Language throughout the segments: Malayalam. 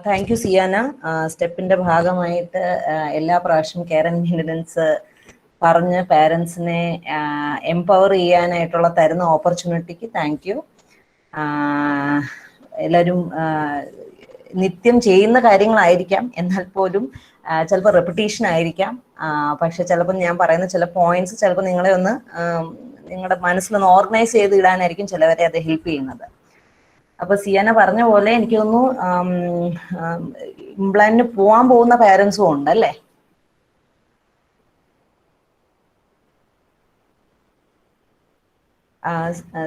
Thank you Siyana. സ്റ്റെപ്പിന്റെ ഭാഗമായിട്ട് എല്ലാ പ്രാവശ്യം കെയർ ആൻഡ് മെയിൻ്റനൻസ് പറഞ്ഞ് പാരൻസിനെ എംപവർ ചെയ്യാനായിട്ടുള്ള തരുന്ന ഓപ്പർച്യൂണിറ്റിക്ക് താങ്ക് യു. എല്ലാവരും നിത്യം ചെയ്യുന്ന കാര്യങ്ങളായിരിക്കാം, എന്നാൽ പോലും ചിലപ്പോൾ റെപ്പിറ്റീഷൻ ആയിരിക്കാം. പക്ഷെ ചിലപ്പോൾ ഞാൻ പറയുന്ന ചില പോയിന്റ്സ് ചിലപ്പോൾ നിങ്ങളെ ഒന്ന് നിങ്ങളുടെ മനസ്സിലൊന്ന് ഓർഗനൈസ് ചെയ്ത് ഇടാനായിരിക്കും ചിലവരെ അത് ഹെൽപ്പ് ചെയ്യുന്നത്. അപ്പൊ സിയാന പറഞ്ഞ പോലെ എനിക്ക് തോന്നുന്നു ഇംപ്ലാന്റിന് പോവാൻ പോകുന്ന പാരൻസും ഉണ്ടല്ലേ?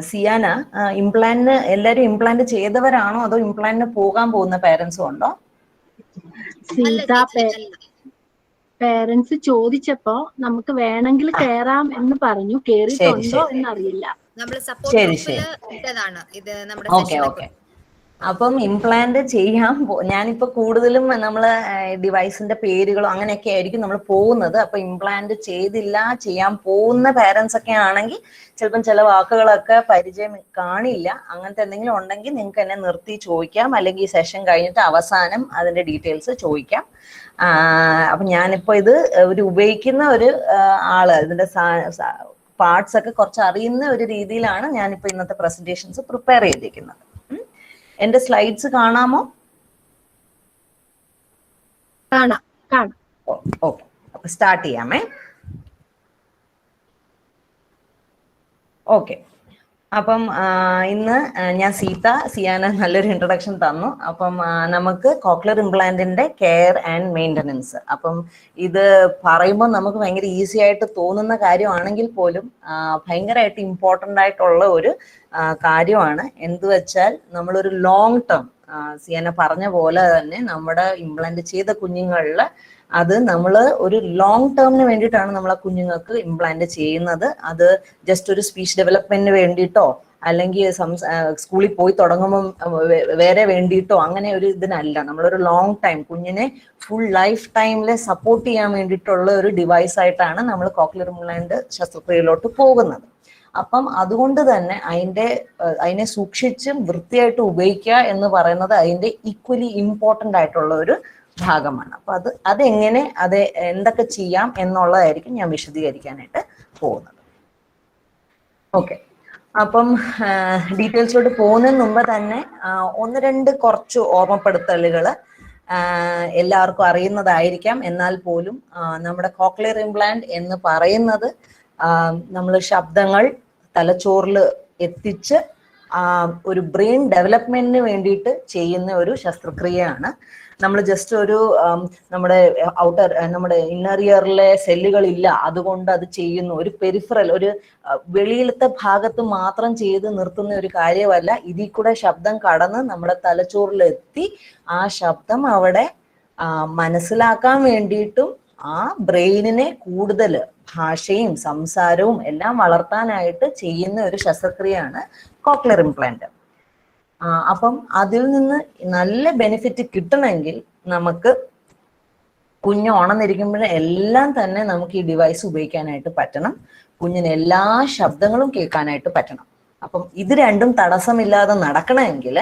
സിയാന, ഇംപ്ലാന്റിന് എല്ലാരും ഇംപ്ലാന്റ് ചെയ്തവരാണോ അതോ ഇംപ്ലാന്റിന് പോകാൻ പോകുന്ന പാരൻസും ഉണ്ടോ? പേരൻസ് ചോദിച്ചപ്പോ നമുക്ക് വേണമെങ്കിൽ കേറാം എന്ന് പറഞ്ഞു. കേറിയിട്ടുണ്ടോ എന്നറിയില്ല. ശരി ശരി, ഓക്കെ ഓക്കെ. അപ്പം ഇംപ്ലാന്റ് ചെയ്യാൻ ഞാനിപ്പോ കൂടുതലും നമ്മള് ഡിവൈസിന്റെ പേരുകളോ അങ്ങനെയൊക്കെ ആയിരിക്കും നമ്മൾ പോകുന്നത്. അപ്പൊ ഇംപ്ലാന്റ് ചെയ്തില്ല, ചെയ്യാൻ പോകുന്ന പാരൻസ് ഒക്കെ ആണെങ്കിൽ ചിലപ്പം ചില വാക്കുകളൊക്കെ പരിചയം കാണില്ല. അങ്ങനത്തെ എന്തെങ്കിലും ഉണ്ടെങ്കിൽ നിങ്ങൾക്ക് എന്നെ നിർത്തി ചോദിക്കാം, അല്ലെങ്കിൽ സെഷൻ കഴിഞ്ഞിട്ട് അവസാനം അതിന്റെ ഡീറ്റെയിൽസ് ചോദിക്കാം. അപ്പൊ ഞാനിപ്പോ ഇത് ഉപയോഗിക്കുന്ന ഒരു ആള്, ഇതിന്റെ പാർട്സ് ഒക്കെ കുറച്ച് അറിയുന്ന ഒരു രീതിയിലാണ് ഞാനിപ്പോ ഇന്നത്തെ പ്രസന്റേഷൻസ് പ്രിപ്പയർ ചെയ്തിരിക്കുന്നത്. എന്റെ സ്ലൈഡ്സ് കാണാമോ? ഓക്കെ, അപ്പൊ സ്റ്റാർട്ട് ചെയ്യാമേ. ഓക്കെ, അപ്പം ഇന്ന് ഞാൻ സിയാന നല്ലൊരു ഇൻട്രൊഡക്ഷൻ തന്നു. അപ്പം നമുക്ക് കോക്ലിയർ ഇംപ്ലാന്റിന്റെ കെയർ ആൻഡ് മെയിൻ്റനൻസ്. അപ്പം ഇത് പറയുമ്പോൾ നമുക്ക് ഭയങ്കര ഈസി ആയിട്ട് തോന്നുന്ന കാര്യമാണെങ്കിൽ പോലും ഭയങ്കരമായിട്ട് ഇമ്പോർട്ടൻ്റ് ആയിട്ടുള്ള ഒരു കാര്യമാണ്. എന്ത് വെച്ചാൽ നമ്മളൊരു ലോങ് ടേം, സിയാന പറഞ്ഞ പോലെ തന്നെ നമ്മുടെ ഇംപ്ലാന്റ് ചെയ്ത കുഞ്ഞുങ്ങളിൽ അത് നമ്മൾ ഒരു ലോങ് ടേമിന് വേണ്ടിയിട്ടാണ് നമ്മൾ ആ കുഞ്ഞുങ്ങൾക്ക് ഇംപ്ലാന്റ് ചെയ്യുന്നത്. അത് ജസ്റ്റ് ഒരു സ്പീച്ച് ഡെവലപ്മെന്റിന് വേണ്ടിയിട്ടോ അല്ലെങ്കിൽ സ്കൂളിൽ പോയി തുടങ്ങുമ്പം വേറെ വേണ്ടിയിട്ടോ അങ്ങനെ ഒരു ഇതിനല്ല. നമ്മളൊരു ലോങ് ടൈം കുഞ്ഞിനെ ഫുൾ ലൈഫ് ടൈമിൽ സപ്പോർട്ട് ചെയ്യാൻ വേണ്ടിയിട്ടുള്ള ഒരു ഡിവൈസ് ആയിട്ടാണ് നമ്മൾ കോക്ലിയർ ഇംപ്ലാന്റ് ശസ്ത്രക്രിയയിലോട്ട് പോകുന്നത്. അപ്പം അതുകൊണ്ട് തന്നെ അതിനെ സൂക്ഷിച്ചും വൃത്തിയായിട്ട് ഉപയോഗിക്കുക എന്ന് പറയുന്നത് അതിന്റെ ഈക്വലി ഇമ്പോർട്ടൻ്റ് ആയിട്ടുള്ള ഒരു ഭാഗമാണ്. അപ്പൊ അതെങ്ങനെ എന്തൊക്കെ ചെയ്യാം എന്നുള്ളതായിരിക്കും ഞാൻ വിശദീകരിക്കാനായിട്ട് പോകുന്നത്. ഓക്കെ, അപ്പം ഡീറ്റെയിൽസിലോട്ട് പോകുന്നതിന് മുമ്പ് തന്നെ ഒന്ന് രണ്ട് കുറച്ച് ഓർമ്മപ്പെടുത്തലുകൾ എല്ലാവർക്കും അറിയുന്നതായിരിക്കാം. എന്നാൽ പോലും നമ്മുടെ കോക്ലിയർ ഇംപ്ലാന്റ് എന്ന് പറയുന്നത് നമ്മൾ ശബ്ദങ്ങൾ തലച്ചോറിൽ എത്തിച്ച് ഒരു ബ്രെയിൻ ഡെവലപ്മെന്റിന് വേണ്ടിയിട്ട് ചെയ്യുന്ന ഒരു ശസ്ത്രക്രിയയാണ്. നമ്മൾ ജസ്റ്റ് ഒരു നമ്മുടെ ഇന്നർ ഇയറിലെ സെല്ലുകളില്ല അതുകൊണ്ട് അത് ചെയ്യുന്നു, ഒരു പെരിഫറൽ, ഒരു വെളിയിലത്തെ ഭാഗത്ത് മാത്രം ചെയ്ത് നിർത്തുന്ന ഒരു കാര്യമല്ല. ഇതിൽ കൂടെ ശബ്ദം കടന്ന് നമ്മുടെ തലച്ചോറിലെത്തി ആ ശബ്ദം അവിടെ മനസ്സിലാക്കാൻ വേണ്ടിയിട്ടും ആ ബ്രെയിനിനെ കൂടുതൽ ഭാഷയും സംസാരവും എല്ലാം വളർത്താനായിട്ട് ചെയ്യുന്ന ഒരു ശസ്ത്രക്രിയയാണ് കോക്ലിയർ ഇംപ്ലാന്റ്. അപ്പം അതിൽ നിന്ന് നല്ല ബെനിഫിറ്റ് കിട്ടണമെങ്കിൽ നമുക്ക് കുഞ്ഞ് ഉണർന്നിരിക്കുമ്പോഴേ എല്ലാം തന്നെ നമുക്ക് ഈ ഡിവൈസ് ഉപയോഗിക്കാനായിട്ട് പറ്റണം. കുഞ്ഞിന് എല്ലാ ശബ്ദങ്ങളും കേൾക്കാനായിട്ട് പറ്റണം. അപ്പം ഇത് രണ്ടും തടസ്സമില്ലാതെ നടക്കണമെങ്കിൽ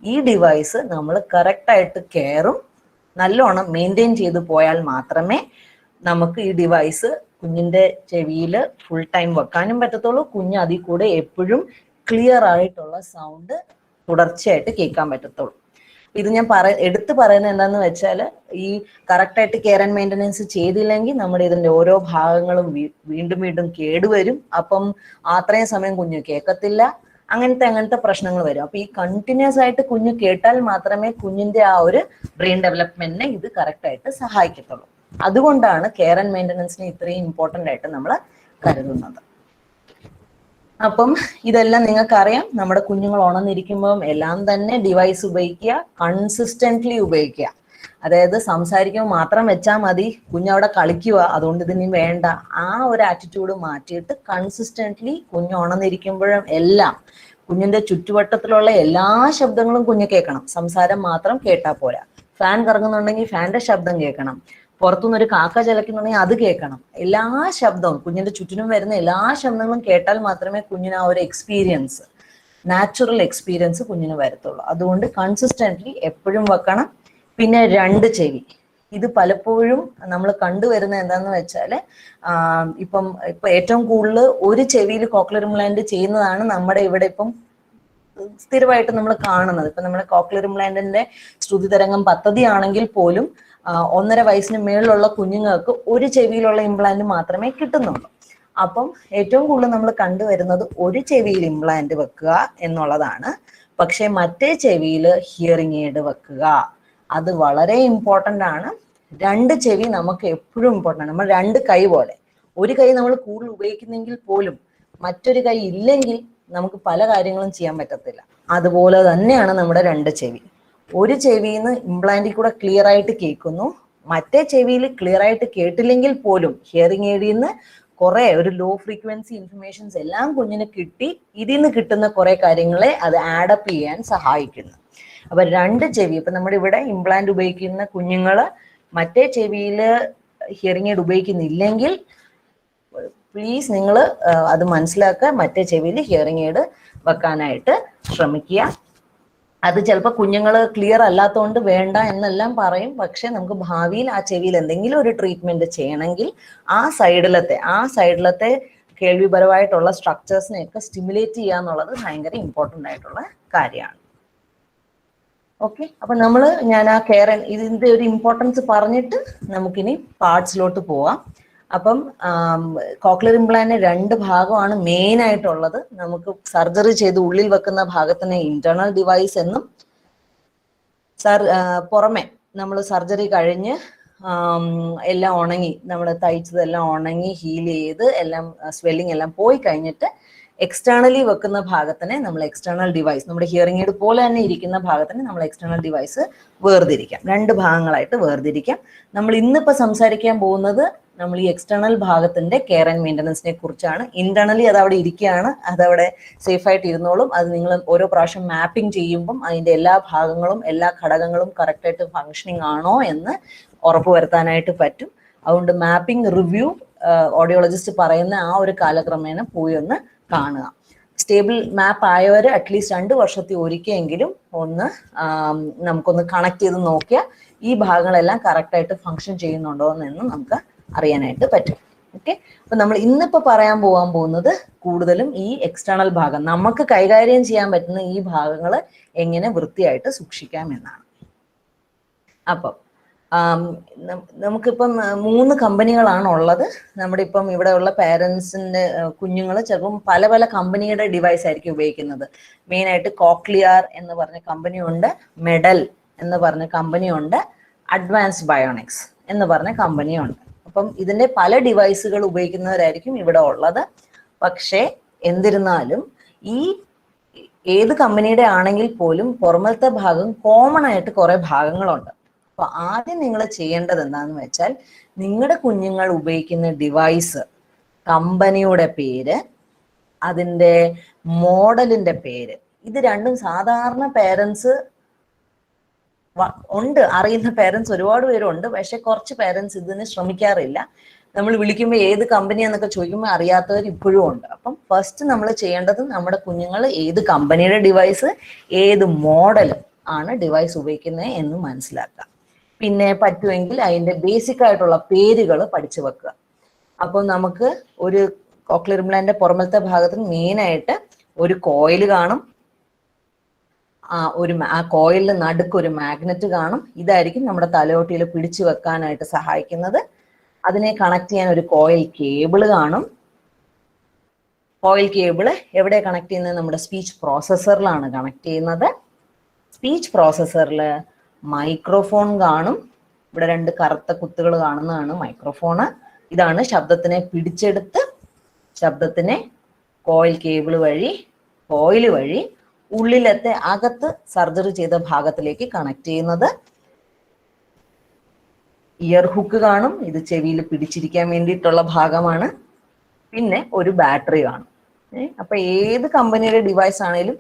ഈ ഡിവൈസ് നമ്മൾ കറക്റ്റായിട്ട് കെയറും നല്ലോണം മെയിൻറ്റെയിൻ ചെയ്ത് പോയാൽ മാത്രമേ നമുക്ക് ഈ ഡിവൈസ് കുഞ്ഞിന്റെ ചെവിയിൽ ഫുൾ ടൈം വെക്കാനും പറ്റത്തുള്ളൂ. കുഞ്ഞ് അതിൽ കൂടെ എപ്പോഴും ക്ലിയർ ആയിട്ടുള്ള സൗണ്ട് തുടർച്ചയായിട്ട് കേൾക്കാൻ പറ്റത്തുള്ളൂ. ഇത് ഞാൻ എടുത്തു പറയുന്നത് എന്താന്ന് വെച്ചാൽ, ഈ കറക്റ്റായിട്ട് കെയർ ആൻഡ് മെയിൻ്റനൻസ് ചെയ്തില്ലെങ്കിൽ നമ്മുടെ ഇതിന്റെ ഓരോ ഭാഗങ്ങളും വീണ്ടും വീണ്ടും കേടുവരും. അപ്പം അത്രയും സമയം കുഞ്ഞ് കേൾക്കത്തില്ല, അങ്ങനത്തെ പ്രശ്നങ്ങൾ വരും. അപ്പൊ ഈ കണ്ടിന്യൂസ് ആയിട്ട് കുഞ്ഞ് കേട്ടാൽ മാത്രമേ കുഞ്ഞിന്റെ ആ ഒരു ബ്രെയിൻ ഡെവലപ്മെന്റിനെ ഇത് കറക്റ്റായിട്ട് സഹായിക്കത്തുള്ളൂ. അതുകൊണ്ടാണ് കെയർ ആൻഡ് മെയിൻ്റനൻസിനെ ഇത്രയും ഇമ്പോർട്ടൻ്റ് ആയിട്ട് നമ്മൾ കരുതുന്നത്. അപ്പം ഇതെല്ലാം നിങ്ങൾക്കറിയാം. നമ്മുടെ കുഞ്ഞുങ്ങൾ ഉണർന്നിരിക്കുമ്പം എല്ലാം തന്നെ ഡിവൈസ് ഉപയോഗിക്കുക, കൺസിസ്റ്റന്റ്ലി ഉപയോഗിക്കുക. അതായത് സംസാരിക്കുമ്പോൾ മാത്രം വെച്ചാൽ മതി, കുഞ്ഞവിടെ കളിക്കുക, അതുകൊണ്ട് ഇതിനി വേണ്ട, ആ ഒരു ആറ്റിറ്റ്യൂഡ് മാറ്റിയിട്ട് കൺസിസ്റ്റന്റ്ലി കുഞ്ഞ് ഉണർന്നിരിക്കുമ്പോഴും എല്ലാം കുഞ്ഞിന്റെ ചുറ്റുവട്ടത്തിലുള്ള എല്ലാ ശബ്ദങ്ങളും കുഞ്ഞ് കേൾക്കണം. സംസാരം മാത്രം കേട്ടാൽ പോരാ. ഫാൻ കറങ്ങുന്നുണ്ടെങ്കിൽ ഫാന്റെ ശബ്ദം കേൾക്കണം. പുറത്തുനിന്ന് ഒരു കാക്ക ചിലക്കുന്നുണ്ടെങ്കിൽ അത് കേൾക്കണം. എല്ലാ ശബ്ദവും കുഞ്ഞിന്റെ ചുറ്റിനും വരുന്ന എല്ലാ ശബ്ദങ്ങളും കേട്ടാൽ മാത്രമേ കുഞ്ഞിന് ആ ഒരു എക്സ്പീരിയൻസ്, നാച്ചുറൽ എക്സ്പീരിയൻസ് കുഞ്ഞിന് വരത്തുള്ളൂ. അതുകൊണ്ട് കൺസിസ്റ്റന്റ്ലി എപ്പോഴും വെക്കണം. പിന്നെ 2 ചെവി. ഇത് പലപ്പോഴും നമ്മൾ കണ്ടുവരുന്ന എന്താന്ന് വെച്ചാൽ ഇപ്പൊ ഏറ്റവും കൂടുതൽ ഒരു ചെവിയിൽ കോക്ലിയർ ഇംപ്ലാന്റ് ചെയ്യുന്നതാണ് നമ്മുടെ ഇവിടെ ഇപ്പം സ്ഥിരമായിട്ട് നമ്മൾ കാണുന്നത്. ഇപ്പൊ നമ്മുടെ കോക്ലിയർ ഇംപ്ലാന്റിന്റെ ശ്രുതി തരംഗം പദ്ധതി ആണെങ്കിൽ പോലും 1.5 വയസ്സിന് മേളിലുള്ള കുഞ്ഞുങ്ങൾക്ക് ഒരു ചെവിയിലുള്ള ഇംപ്ലാന്റ് മാത്രമേ കിട്ടുന്നുള്ളൂ. അപ്പം ഏറ്റവും കൂടുതൽ നമ്മൾ കണ്ടുവരുന്നത് ഒരു ചെവിയിൽ ഇംപ്ലാന്റ് വെക്കുക എന്നുള്ളതാണ്. പക്ഷെ മറ്റേ ചെവിയിൽ ഹിയറിംഗ് എയ്ഡ് വെക്കുക, അത് വളരെ ഇമ്പോർട്ടൻ്റ് ആണ്. 2 ചെവി നമുക്ക് എപ്പോഴും ഇമ്പോർട്ടൻ്റ് ആണ്. നമ്മൾ 2 കൈ പോലെ, ഒരു കൈ നമ്മൾ കൂടുതൽ ഉപയോഗിക്കുന്നെങ്കിൽ പോലും മറ്റൊരു കൈ ഇല്ലെങ്കിൽ നമുക്ക് പല കാര്യങ്ങളും ചെയ്യാൻ പറ്റത്തില്ല. അതുപോലെ തന്നെയാണ് നമ്മുടെ 2 ചെവി. ഒരു ചെവിയിൽ നിന്ന് ഇംപ്ലാന്റിൽ കൂടെ ക്ലിയർ ആയിട്ട് കേൾക്കുന്നു, മറ്റേ ചെവിയിൽ ക്ലിയർ ആയിട്ട് കേട്ടില്ലെങ്കിൽ പോലും ഹിയറിംഗ് എയ്ഡിൽ നിന്ന് കുറെ ഒരു ലോ ഫ്രീക്വൻസി ഇൻഫർമേഷൻസ് എല്ലാം കുഞ്ഞിന് കിട്ടി, ഇതിൽ നിന്ന് കിട്ടുന്ന കുറെ കാര്യങ്ങളെ അത് ആഡപ്പ് ചെയ്യാൻ സഹായിക്കുന്നു. അപ്പൊ 2 ചെവി, ഇപ്പൊ നമ്മുടെ ഇവിടെ ഇംപ്ലാന്റ് ഉപയോഗിക്കുന്ന കുഞ്ഞുങ്ങള് മറ്റേ ചെവിയിൽ ഹിയറിംഗ് എയ്ഡ് ഉപയോഗിക്കുന്നില്ലെങ്കിൽ പ്ലീസ് നിങ്ങൾ അത് മനസ്സിലാക്കുക, മറ്റേ ചെവിയിൽ ഹിയറിംഗ് എയ്ഡ് വെക്കാനായിട്ട് ശ്രമിക്കുക. അത് ചിലപ്പോൾ കുഞ്ഞുങ്ങൾ ക്ലിയർ അല്ലാത്തതുകൊണ്ട് വേണ്ട എന്നെല്ലാം പറയും. പക്ഷെ നമുക്ക് ഭാവിയിൽ ആ ചെവിയിൽ എന്തെങ്കിലും ഒരു ട്രീറ്റ്മെന്റ് ചെയ്യണമെങ്കിൽ ആ സൈഡിലത്തെ കേൾവിപരമായിട്ടുള്ള സ്ട്രക്ചേഴ്സിനെയൊക്കെ സ്റ്റിമുലേറ്റ് ചെയ്യുക എന്നുള്ളത് ഭയങ്കര ഇമ്പോർട്ടൻ്റ് ആയിട്ടുള്ള കാര്യമാണ്. ഓക്കെ, അപ്പൊ ഞാൻ ആ ഇതിന്റെ ഒരു ഇമ്പോർട്ടൻസ് പറഞ്ഞിട്ട് നമുക്കിനി പാർട്സിലോട്ട് പോവാം. അപ്പം കോക്ലിയർ ഇംപ്ലാന്റ് 2 ഭാഗമാണ് മെയിൻ ആയിട്ടുള്ളത്. നമുക്ക് സർജറി ചെയ്ത് ഉള്ളിൽ വെക്കുന്ന ഭാഗത്തിനെ ഇന്റേണൽ ഡിവൈസ് എന്നും, പുറമെ നമ്മൾ സർജറി കഴിഞ്ഞ് എല്ലാം ഉണങ്ങി, നമ്മൾ തയ്ച്ചതെല്ലാം ഉണങ്ങി ഹീൽ ചെയ്ത് എല്ലാം സ്വെല്ലിംഗ് എല്ലാം പോയി കഴിഞ്ഞിട്ട് എക്സ്റ്റേണലി വെക്കുന്ന ഭാഗത്തിനെ നമ്മൾ എക്സ്റ്റേണൽ ഡിവൈസ്, നമ്മുടെ ഹിയറിംഗ് എയ്ഡ് പോലെ തന്നെ ഇരിക്കുന്ന ഭാഗത്തിന് നമ്മൾ എക്സ്റ്റേണൽ ഡിവൈസ് വേർതിരിക്കാം. 2 ഭാഗങ്ങളായിട്ട് വേർതിരിക്കാം. നമ്മൾ ഇന്നിപ്പോൾ സംസാരിക്കാൻ പോകുന്നത് നമ്മൾ ഈ എക്സ്റ്റേണൽ ഭാഗത്തിന്റെ കെയർ ആൻഡ് മെയിൻ്റനൻസിനെ കുറിച്ചാണ്. ഇന്റേണലി അത് അവിടെ ഇരിക്കുകയാണ്, അതവിടെ സേഫ് ആയിട്ട് ഇരുന്നോളും. അത് നിങ്ങൾ ഓരോ പ്രാവശ്യം മാപ്പിംഗ് ചെയ്യുമ്പം അതിന്റെ എല്ലാ ഭാഗങ്ങളും എല്ലാ ഘടകങ്ങളും കറക്റ്റായിട്ട് ഫങ്ഷനിങ് ആണോ എന്ന് ഉറപ്പുവരുത്താനായിട്ട് പറ്റും. അതുകൊണ്ട് മാപ്പിംഗ് റിവ്യൂ ഓഡിയോളജിസ്റ്റ് പറയുന്ന ആ ഒരു കാലക്രമേണ പോയി ഒന്ന് കാണുക. സ്റ്റേബിൾ മാപ്പ് ആയവർ അറ്റ്ലീസ്റ്റ് 2 വർഷത്തിൽ ഒരിക്കലെങ്കിലും ഒന്ന് നമുക്കൊന്ന് കണക്ട് ചെയ്ത് നോക്കിയാൽ ഈ ഭാഗങ്ങളെല്ലാം കറക്റ്റായിട്ട് ഫങ്ഷൻ ചെയ്യുന്നുണ്ടോ എന്ന് നമുക്ക് അറിയാനായിട്ട് പറ്റും. ഓക്കെ, അപ്പൊ നമ്മൾ ഇന്നിപ്പോ പറയാൻ പോകുന്നത് കൂടുതലും ഈ എക്സ്റ്റേണൽ ഭാഗം, നമുക്ക് കൈകാര്യം ചെയ്യാൻ പറ്റുന്ന ഈ ഭാഗങ്ങൾ എങ്ങനെ വൃത്തിയായിട്ട് സൂക്ഷിക്കാം എന്നാണ്. അപ്പം നമുക്കിപ്പം 3 കമ്പനികളാണ് ഉള്ളത്. നമ്മുടെ ഇപ്പം ഇവിടെയുള്ള പേരൻസിന്റെ കുഞ്ഞുങ്ങൾ ചിലപ്പം പല പല കമ്പനിയുടെ ഡിവൈസ് ആയിരിക്കും ഉപയോഗിക്കുന്നത്. മെയിനായിട്ട് കോക്ലിയർ എന്ന് പറഞ്ഞ കമ്പനിയുണ്ട്, മെഡൽ എന്ന് പറഞ്ഞ കമ്പനിയുണ്ട്, അഡ്വാൻസ്ഡ് ബയോണിക്സ് എന്ന് പറഞ്ഞ കമ്പനിയുണ്ട്. അപ്പം ഇതിന്റെ പല ഡിവൈസുകൾ ഉപയോഗിക്കുന്നവരായിരിക്കും ഇവിടെ ഉള്ളത്. പക്ഷേ എന്നിരുന്നാലും ഈ ഏത് കമ്പനിയുടെ ആണെങ്കിൽ പോലും പുറമത്തെ ഭാഗം കോമൺ ആയിട്ട് കുറെ ഭാഗങ്ങളുണ്ട്. അപ്പൊ ആദ്യം നിങ്ങൾ ചെയ്യേണ്ടത് എന്താണെന്ന് വെച്ചാൽ നിങ്ങളുടെ കുഞ്ഞുങ്ങൾ ഉപയോഗിക്കുന്ന ഡിവൈസ്, കമ്പനിയുടെ പേര്, അതിൻ്റെ മോഡലിന്റെ പേര്, ഇത് രണ്ടും സാധാരണ പേരൻസ് ഉണ്ട്, അറിയുന്ന പേരൻസ് ഒരുപാട് പേരുണ്ട്. പക്ഷെ കുറച്ച് പേരൻസ് ഇതിന് ശ്രമിക്കാറില്ല. നമ്മൾ വിളിക്കുമ്പോൾ ഏത് കമ്പനിയാന്നൊക്കെ ചോദിക്കുമ്പോൾ അറിയാത്തവർ ഇപ്പോഴും ഉണ്ട്. അപ്പം ഫസ്റ്റ് നമ്മൾ ചെയ്യേണ്ടത് നമ്മുടെ കുഞ്ഞുങ്ങൾ ഏത് കമ്പനിയുടെ ഡിവൈസ്, ഏത് മോഡൽ ആണ് ഡിവൈസ് ഉപയോഗിക്കുന്നത് എന്ന് മനസ്സിലാക്കുക. പിന്നെ പറ്റുമെങ്കിൽ അതിന്റെ ബേസിക് ആയിട്ടുള്ള പേരുകൾ പഠിച്ചു വെക്കുക. അപ്പോൾ നമുക്ക് ഒരു കോക്ലിയർ ഇംപ്ലാന്റിന്റെ പുറമത്തെ ഭാഗത്തിന് മെയിനായിട്ട് ഒരു കോയിൽ കാണും. ആ കോയിലിന് നടുക്ക് ഒരു മാഗ്നറ്റ് കാണും. ഇതായിരിക്കും നമ്മുടെ തലയോട്ടിയിൽ പിടിച്ചു വെക്കാനായിട്ട് സഹായിക്കുന്നത്. അതിനെ കണക്ട് ചെയ്യാൻ ഒരു കോയിൽ കേബിള് കാണും. കോയിൽ കേബിള് എവിടെ കണക്ട് ചെയ്യുന്നത്? നമ്മുടെ സ്പീച്ച് പ്രോസസ്സറിലാണ് കണക്ട് ചെയ്യുന്നത്. സ്പീച്ച് പ്രോസസ്സറിൽ മൈക്രോഫോൺ കാണും. ഇവിടെ 2 കറുത്ത കുത്തുകൾ കാണുന്നതാണ് മൈക്രോഫോണ്. ഇതാണ് ശബ്ദത്തിനെ പിടിച്ചെടുത്ത് ശബ്ദത്തിനെ കോയിൽ കേബിൾ വഴി, കോയിൽ വഴി ഉള്ളിലത്തെ അകത്ത് സർജറി ചെയ്ത ഭാഗത്തിലേക്ക് കണക്ട് ചെയ്യുന്നത്. ഇയർ ഹുക്ക് കാണും, ഇത് ചെവിയിൽ പിടിച്ചിരിക്കാൻ വേണ്ടിയിട്ടുള്ള ഭാഗമാണ്. പിന്നെ ഒരു ബാറ്ററി കാണും. അപ്പൊ ഏത് കമ്പനിയുടെ ഡിവൈസ് ആണെങ്കിലും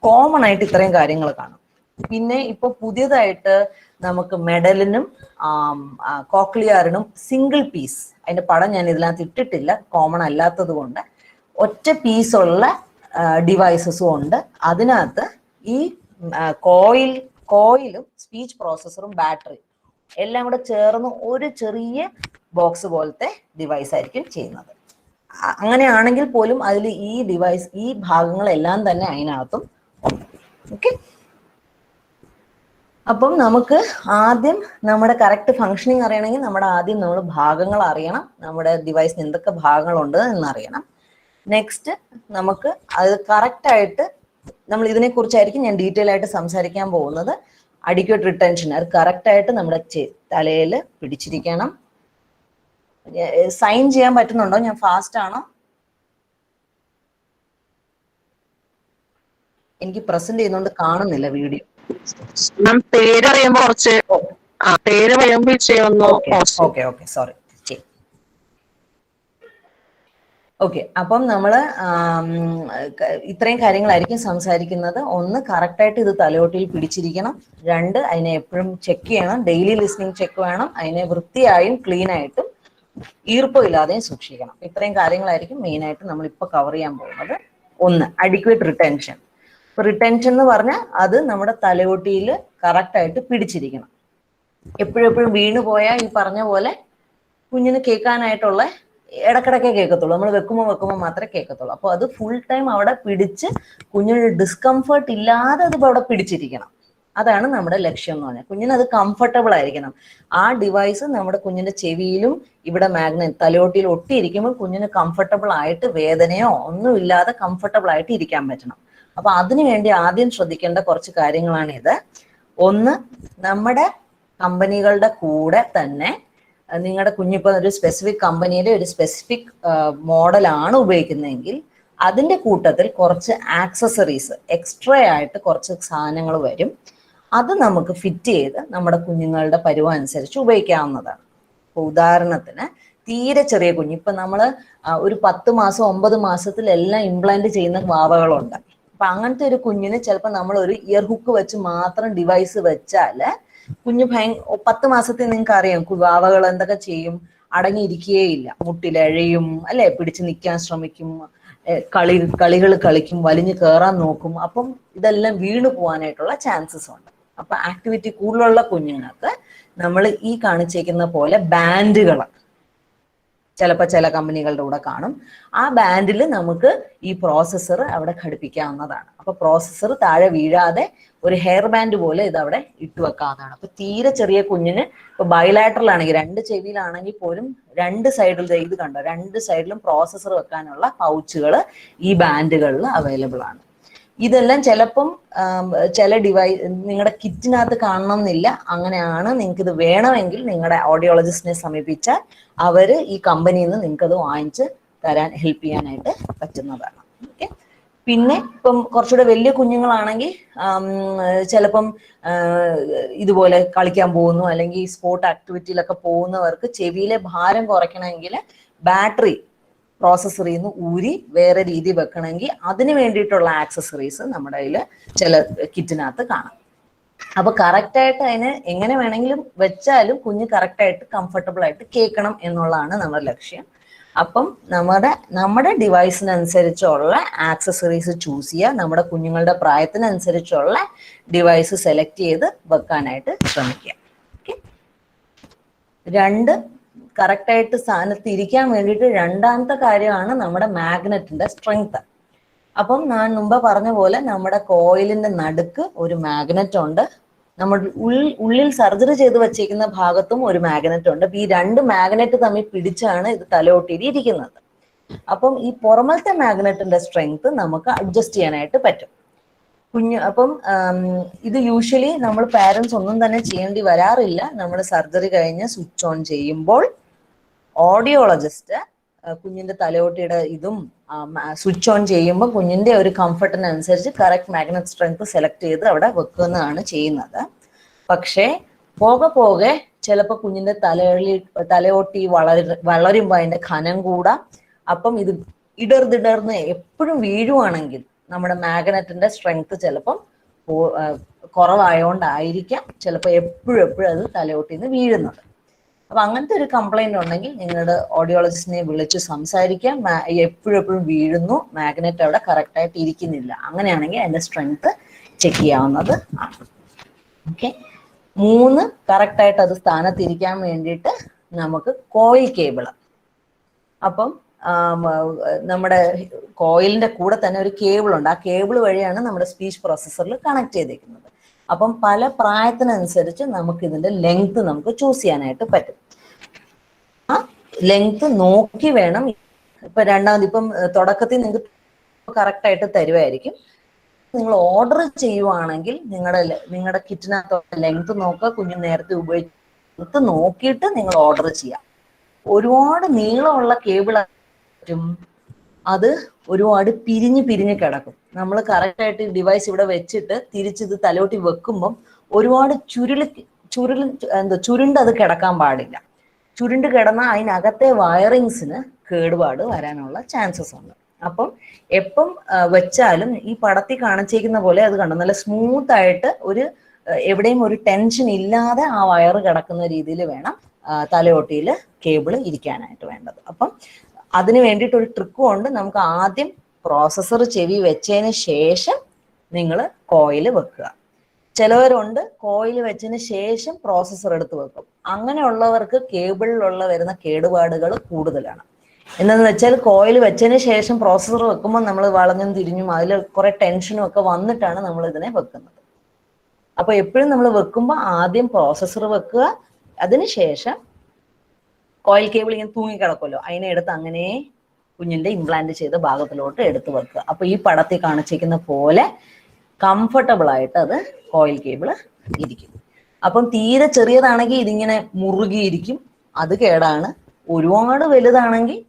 കോമൺ ആയിട്ട് ഇത്രയും കാര്യങ്ങൾ കാണും. പിന്നെ ഇപ്പൊ പുതിയതായിട്ട് നമുക്ക് മെഡലിനും കോക്ലിയറിനും സിംഗിൾ പീസ്, അതിന്റെ പടം ഞാൻ ഇതിനകത്ത് ഇട്ടിട്ടില്ല കോമൺ അല്ലാത്തത് കൊണ്ട്, ഒറ്റ പീസുള്ള ഡിവൈസസും ഉണ്ട്. അതിനകത്ത് ഈ കോയിൽ കോയിലും സ്പീച്ച് പ്രോസസ്സറും ബാറ്ററി എല്ലാം കൂടെ ചേർന്ന് ഒരു ചെറിയ ബോക്സ് പോലത്തെ ഡിവൈസ് ആയിരിക്കും ചെയ്യുന്നത്. അങ്ങനെയാണെങ്കിൽ പോലും അതിൽ ഈ ഭാഗങ്ങളെല്ലാം തന്നെ അതിനകത്തും ഉണ്ട്. ഓക്കെ, അപ്പം നമുക്ക് ആദ്യം നമ്മുടെ കറക്റ്റ് ഫങ്ഷനിങ് അറിയണമെങ്കിൽ നമ്മൾ ഭാഗങ്ങൾ അറിയണം, നമ്മുടെ ഡിവൈസിന് എന്തൊക്കെ ഭാഗങ്ങളുണ്ട് എന്നറിയണം. നെക്സ്റ്റ് നമുക്ക് അത് കറക്റ്റായിട്ട് നമ്മൾ ഇതിനെക്കുറിച്ചായിരിക്കും ഞാൻ ഡീറ്റെയിൽ ആയിട്ട് സംസാരിക്കാൻ പോകുന്നത്. അഡിക്വേറ്റ് റിട്ടൻഷൻ അത് കറക്റ്റായിട്ട് നമ്മുടെ തലയിൽ പിടിച്ചിരിക്കണം. സൈൻ ചെയ്യാൻ പറ്റുന്നുണ്ടോ? ഞാൻ ഫാസ്റ്റ് ആണോ? എനിക്ക് പ്രസന്റ് ചെയ്യുന്നോണ്ട് കാണുന്നില്ല വീഡിയോ. പേര് അറിയുമ്പോ കുറച്ച് പേര് പറയുമ്പോ ഓക്കെ സോറി. ഓക്കെ, അപ്പം നമ്മള് ഇത്രയും കാര്യങ്ങളായിരിക്കും സംസാരിക്കുന്നത്. ഒന്ന്, കറക്റ്റായിട്ട് ഇത് തലയോട്ടിയിൽ പിടിച്ചിരിക്കണം. രണ്ട്, അതിനെ എപ്പോഴും ചെക്ക് ചെയ്യണം, ഡെയിലി ലിസ്ണിംഗ് ചെക്ക് വേണം. അതിനെ വൃത്തിയായും ക്ലീൻ ആയിട്ടും ഈർപ്പമില്ലാതെയും സൂക്ഷിക്കണം. ഇത്രയും കാര്യങ്ങളായിരിക്കും മെയിൻ ആയിട്ട് നമ്മൾ ഇപ്പൊ കവർ ചെയ്യാൻ പോകുന്നത്. ഒന്ന്, അഡിക്വേറ്റ് റിട്ടൻഷൻ. റിട്ടൻഷൻ എന്ന് പറഞ്ഞാൽ അത് നമ്മുടെ തലയോട്ടിയിൽ കറക്റ്റായിട്ട് പിടിച്ചിരിക്കണം. എപ്പോഴും വീണു പോയാൽ ഈ പറഞ്ഞ പോലെ കുഞ്ഞിന് കേൾക്കാനായിട്ടുള്ള ഇടക്കിടക്കേ കേൾക്കത്തുള്ളൂ, നമ്മൾ വെക്കുമ്പോൾ മാത്രമേ കേൾക്കത്തുള്ളൂ. അപ്പോൾ അത് ഫുൾ ടൈം അവിടെ പിടിച്ച് കുഞ്ഞിന് ഡിസ്കംഫർട്ട് ഇല്ലാതെ അത് അവിടെ പിടിച്ചിരിക്കണം. അതാണ് നമ്മുടെ ലക്ഷ്യം എന്ന് പറഞ്ഞാൽ. കുഞ്ഞിന് അത് കംഫർട്ടബിൾ ആയിരിക്കണം. ആ ഡിവൈസ് നമ്മുടെ കുഞ്ഞിന്റെ ചെവിയിലും ഇവിടെ മാഗ്നറ്റ് തലയോട്ടിയിൽ ഒട്ടിയിരിക്കുമ്പോൾ കുഞ്ഞിന് കംഫർട്ടബിൾ ആയിട്ട് വേദനയോ ഒന്നുമില്ലാതെ കംഫർട്ടബിൾ ആയിട്ട് ഇരിക്കാൻ പറ്റണം. അപ്പൊ അതിനുവേണ്ടി ആദ്യം ശ്രദ്ധിക്കേണ്ട കുറച്ച് കാര്യങ്ങളാണിത്. ഒന്ന്, നമ്മുടെ കമ്പനികളുടെ കൂടെ തന്നെ നിങ്ങളുടെ കുഞ്ഞിപ്പോൾ ഒരു സ്പെസിഫിക് കമ്പനിയിലെ ഒരു സ്പെസിഫിക് മോഡലാണ് ഉപയോഗിക്കുന്നതെങ്കിൽ അതിൻ്റെ കൂട്ടത്തിൽ കുറച്ച് ആക്സസറീസ് എക്സ്ട്രാ ആയിട്ട് കുറച്ച് സാധനങ്ങൾ വരും. അത് നമുക്ക് ഫിറ്റ് ചെയ്ത് നമ്മുടെ കുഞ്ഞുങ്ങളുടെ പരുവം അനുസരിച്ച് ഉപയോഗിക്കാവുന്നതാണ്. ഇപ്പോൾ ഉദാഹരണത്തിന് തീരെ ചെറിയ കുഞ്ഞ്, ഇപ്പം നമ്മൾ ഒരു 10 മാസം 9 മാസത്തിലെല്ലാം ഇംപ്ലാന്റ് ചെയ്യുന്ന വാവകളുണ്ട്. അപ്പൊ അങ്ങനത്തെ ഒരു കുഞ്ഞിന് ചിലപ്പോൾ നമ്മൾ ഒരു ഇയർ ഹുക്ക് വെച്ച് മാത്രം ഡിവൈസ് വെച്ചാൽ കുഞ്ഞ് 10 മാസത്തിൽ നിങ്ങൾക്ക് അറിയാം വാവകൾ എന്തൊക്കെ ചെയ്യും, അടങ്ങിയിരിക്കുകയില്ല, മുട്ടിലെഴയും അല്ലെ, പിടിച്ച് നിൽക്കാൻ ശ്രമിക്കും, കളികൾ കളിക്കും, വലിഞ്ഞു കയറാൻ നോക്കും. അപ്പം ഇതെല്ലാം വീണു പോകാനായിട്ടുള്ള ചാൻസസ് ഉണ്ട്. അപ്പൊ ആക്ടിവിറ്റി കൂടുതലുള്ള കുഞ്ഞുങ്ങൾക്ക് നമ്മൾ ഈ കാണിച്ചേക്കുന്ന പോലെ ബാൻഡുകൾ ചിലപ്പോൾ ചില കമ്പനികളുടെ കൂടെ കാണും. ആ ബാൻഡിൽ നമുക്ക് ഈ പ്രോസസ്സർ അവിടെ ഘടിപ്പിക്കാവുന്നതാണ്. അപ്പൊ പ്രോസസ്സർ താഴെ വീഴാതെ ഒരു ഹെയർ ബാൻഡ് പോലെ ഇത് അവിടെ ഇട്ട് വെക്കാവുന്നതാണ്. അപ്പൊ തീരെ ചെറിയ കുഞ്ഞിന് ഇപ്പൊ ബൈലാറ്ററൽ ആണെങ്കിൽ 2 ചെവിയിലാണെങ്കിൽ പോലും 2 സൈഡിൽ ഇത് കണ്ടോ, 2 സൈഡിലും പ്രോസസ്സർ വെക്കാനുള്ള പൗച്ചുകൾ ഈ ബാൻഡുകളിൽ അവൈലബിൾ ആണ്. ഇതെല്ലാം ചിലപ്പം ചില നിങ്ങളുടെ കിറ്റിനകത്ത് കാണണം എന്നില്ല. അങ്ങനെയാണ് നിങ്ങൾക്ക് ഇത് വേണമെങ്കിൽ നിങ്ങളുടെ ഓഡിയോളജിസ്റ്റിനെ സമീപിച്ചാൽ അവര് ഈ കമ്പനിയിൽ നിന്ന് നിങ്ങൾക്ക് അത് വാങ്ങിച്ച് തരാൻ ഹെൽപ്പ് ചെയ്യാനായിട്ട് പറ്റുന്നതാണ്. ഓക്കെ, പിന്നെ ഇപ്പം കുറച്ചുകൂടെ വലിയ കുഞ്ഞുങ്ങളാണെങ്കിൽ ചിലപ്പം ഇതുപോലെ കളിക്കാൻ പോകുന്നു അല്ലെങ്കിൽ സ്പോർട്ട് ആക്ടിവിറ്റിയിലൊക്കെ പോകുന്നവർക്ക് ചെവിയിലെ ഭാരം കുറയ്ക്കണമെങ്കിൽ ബാറ്ററി പ്രോസസ്സറിൽ നിന്ന് ഊരി വേറെ രീതി വെക്കണമെങ്കിൽ അതിന് വേണ്ടിയിട്ടുള്ള ആക്സസറീസ് നമ്മുടെ കയ്യിൽ ചില കിറ്റിനകത്ത് കാണാം. അപ്പൊ കറക്റ്റായിട്ട് അതിന് എങ്ങനെ വേണമെങ്കിലും വെച്ചാലും കുഞ്ഞ് കറക്റ്റായിട്ട് കംഫർട്ടബിൾ ആയിട്ട് കേൾക്കണം എന്നുള്ളതാണ് നമ്മുടെ ലക്ഷ്യം. അപ്പം നമ്മുടെ ഡിവൈസിനനുസരിച്ചുള്ള ആക്സസറീസ് ചൂസ് ചെയ്യുക, നമ്മുടെ കുഞ്ഞുങ്ങളുടെ പ്രായത്തിനനുസരിച്ചുള്ള ഡിവൈസ് സെലക്ട് ചെയ്ത് വെക്കാനായിട്ട് ശ്രമിക്കുക. ഓക്കെ, 2 കറക്റ്റായിട്ട് സ്ഥാനത്ത് ഇരിക്കാൻ വേണ്ടിയിട്ട് രണ്ടാമത്തെ കാര്യമാണ് നമ്മുടെ മാഗ്നറ്റിന്റെ സ്ട്രെങ്ത്. അപ്പം ഞാൻ മുമ്പ് പറഞ്ഞ പോലെ നമ്മുടെ കോയിലിന്റെ നടുക്ക് ഒരു മാഗ്നറ്റ് ഉണ്ട്, നമ്മുടെ ഉള്ളിൽ സർജറി ചെയ്ത് വെച്ചേക്കുന്ന ഭാഗത്തും ഒരു മാഗ്നറ്റ് ഉണ്ട്. അപ്പൊ ഈ 2 മാഗ്നറ്റ് തമ്മിൽ പിടിച്ചാണ് ഇത് തലയോട്ടിയിൽ ഇരിക്കുന്നത്. അപ്പം ഈ പുറമലത്തെ മാഗ്നറ്റിന്റെ സ്ട്രെങ്ത് നമുക്ക് അഡ്ജസ്റ്റ് ചെയ്യാനായിട്ട് പറ്റും. അപ്പം ഇത് യൂഷ്വലി നമ്മൾ പാരന്റ്സ് ഒന്നും തന്നെ ചെയ്യേണ്ടി വരാറില്ല. നമ്മൾ സർജറി കഴിഞ്ഞ് സ്വിച്ച് ഓൺ ചെയ്യുമ്പോൾ ഓഡിയോളജിസ്റ്റ് കുഞ്ഞിന്റെ തലയോട്ടിയുടെ ഇതും സ്വിച്ച് ഓൺ ചെയ്യുമ്പോൾ കുഞ്ഞിന്റെ ഒരു കംഫർട്ടിനനുസരിച്ച് കറക്റ്റ് മാഗ്നറ്റ് സ്ട്രെങ്ത് സെലക്ട് ചെയ്ത് അവിടെ വെക്കുന്നതാണ് ചെയ്യുന്നത്. പക്ഷേ പോകെ ചിലപ്പോൾ കുഞ്ഞിന്റെ തലയോട്ടി വളരുമ്പോൾ അതിന്റെ ഖനം കൂടാം. അപ്പം ഇത് ഇടർന്ന് എപ്പോഴും വീഴുവാണെങ്കിൽ നമ്മുടെ മാഗ്നറ്റിന്റെ സ്ട്രെങ്ത് ചിലപ്പം കുറവായോണ്ടായിരിക്കാം ചിലപ്പോൾ എപ്പോഴും അത് തലയോട്ടിൽ നിന്ന് വീഴുന്നത്. അപ്പൊ അങ്ങനത്തെ ഒരു കംപ്ലൈന്റ് ഉണ്ടെങ്കിൽ നിങ്ങളുടെ ഓഡിയോളജിസ്റ്റിനെ വിളിച്ച് സംസാരിക്കാം. എപ്പോഴും വീഴുന്നു, മാഗ്നറ്റ് അവിടെ കറക്റ്റായിട്ട് ഇരിക്കുന്നില്ല, അങ്ങനെയാണെങ്കിൽ അതിന്റെ സ്ട്രെങ്ത് ചെക്ക് ചെയ്യാവുന്നത് ആണ്. ഓക്കെ. 3 കറക്റ്റായിട്ട് അത് സ്ഥാനത്തിരിക്കാൻ വേണ്ടിയിട്ട് നമുക്ക് കോയിൽ കേബിള്. അപ്പം നമ്മുടെ കോയിലിന്റെ കൂടെ തന്നെ ഒരു കേബിൾ ഉണ്ട്. ആ കേബിൾ വഴിയാണ് നമ്മുടെ സ്പീച്ച് പ്രോസസ്സറിൽ കണക്ട് ചെയ്തേക്കുന്നത്. അപ്പം പല പ്രായത്തിനനുസരിച്ച് നമുക്ക് ഇതിന്റെ ലെങ്ത് നമുക്ക് ചൂസ് ചെയ്യാനായിട്ട് പറ്റും. ആ ലെങ്ത് നോക്കി വേണം. ഇപ്പൊ രണ്ടാമത് ഇപ്പം തുടക്കത്തിൽ നിങ്ങൾക്ക് കറക്റ്റായിട്ട് തരുമായിരിക്കും. നിങ്ങൾ ഓർഡർ ചെയ്യുവാണെങ്കിൽ നിങ്ങളുടെ കിറ്റിനകത്ത് ലെങ്ത് നോക്കുക, കുഞ്ഞ് നേരത്തെ ഉപയോഗിച്ച് നോക്കിയിട്ട് നിങ്ങൾ ഓർഡർ ചെയ്യാം. ഒരുപാട് നീളമുള്ള കേബിൾ പറ്റും, അത് ഒരുപാട് പിരിഞ്ഞ് കിടക്കും. നമ്മൾ കറക്റ്റായിട്ട് ഡിവൈസ് ഇവിടെ വെച്ചിട്ട് തിരിച്ചിത് തലോട്ടി വെക്കുമ്പം ഒരുപാട് ചുരുണ്ട് അത് കിടക്കാൻ പാടില്ല. ചുരുണ്ട് കിടന്നാൽ അതിനകത്തെ വയറിങ്സിന് കേടുപാട് വരാനുള്ള ചാൻസസ് ഉണ്ട്. അപ്പം എപ്പം വെച്ചാലും ഈ പടത്തിൽ കാണിച്ചേക്കുന്ന പോലെ അത് കണ്ടു നല്ല സ്മൂത്ത് ആയിട്ട് എവിടെയും ഒരു ടെൻഷൻ ഇല്ലാതെ ആ വയറ് കിടക്കുന്ന രീതിയിൽ വേണം തലയോട്ടിയിൽ കേബിള് ഇരിക്കാനായിട്ട് വേണ്ടത്. അപ്പം അതിന് വേണ്ടിയിട്ട് ഒരു ട്രിക്കും ഉണ്ട്. നമുക്ക് ആദ്യം പ്രോസസ്സർ ചെവി വെച്ചതിന് ശേഷം നിങ്ങൾ കോയിൽ വെക്കുക. ചിലവരുണ്ട് കോയിൽ വെച്ചതിന് ശേഷം പ്രോസസ്സർ എടുത്ത് വെക്കും. അങ്ങനെയുള്ളവർക്ക് കേബിളിലുള്ള വരുന്ന കേടുപാടുകൾ കൂടുതലാണ്. എന്താന്ന് വെച്ചാൽ കോയിൽ വെച്ചതിന് ശേഷം പ്രോസസ്സർ വെക്കുമ്പോൾ നമ്മൾ വളഞ്ഞും തിരിഞ്ഞും അതിൽ കുറെ ടെൻഷനും ഒക്കെ വന്നിട്ടാണ് നമ്മൾ ഇതിനെ വെക്കുന്നത്. അപ്പൊ എപ്പോഴും നമ്മൾ വെക്കുമ്പോൾ ആദ്യം പ്രോസസ്സർ വെക്കുക, അതിനുശേഷം കോയിൽ കേബിൾ ഇങ്ങനെ തൂങ്ങിക്കിടക്കുമല്ലോ, അതിനെ എടുത്ത് അങ്ങനെ കുഞ്ഞിന്റെ ഇംപ്ലാന്റ് ചെയ്ത ഭാഗത്തിലോട്ട് എടുത്ത് വെക്കുക. അപ്പൊ ഈ പടത്തിൽ കാണിച്ചിരിക്കുന്ന പോലെ കംഫർട്ടബിൾ ആയിട്ട് അത് കോയിൽ കേബിള് ഇരിക്കും. അപ്പം തീരെ ചെറിയതാണെങ്കിൽ ഇതിങ്ങനെ മുറുകിയിരിക്കും, അത് കേടാണ്. ഒരുപാട് വലുതാണെങ്കിൽ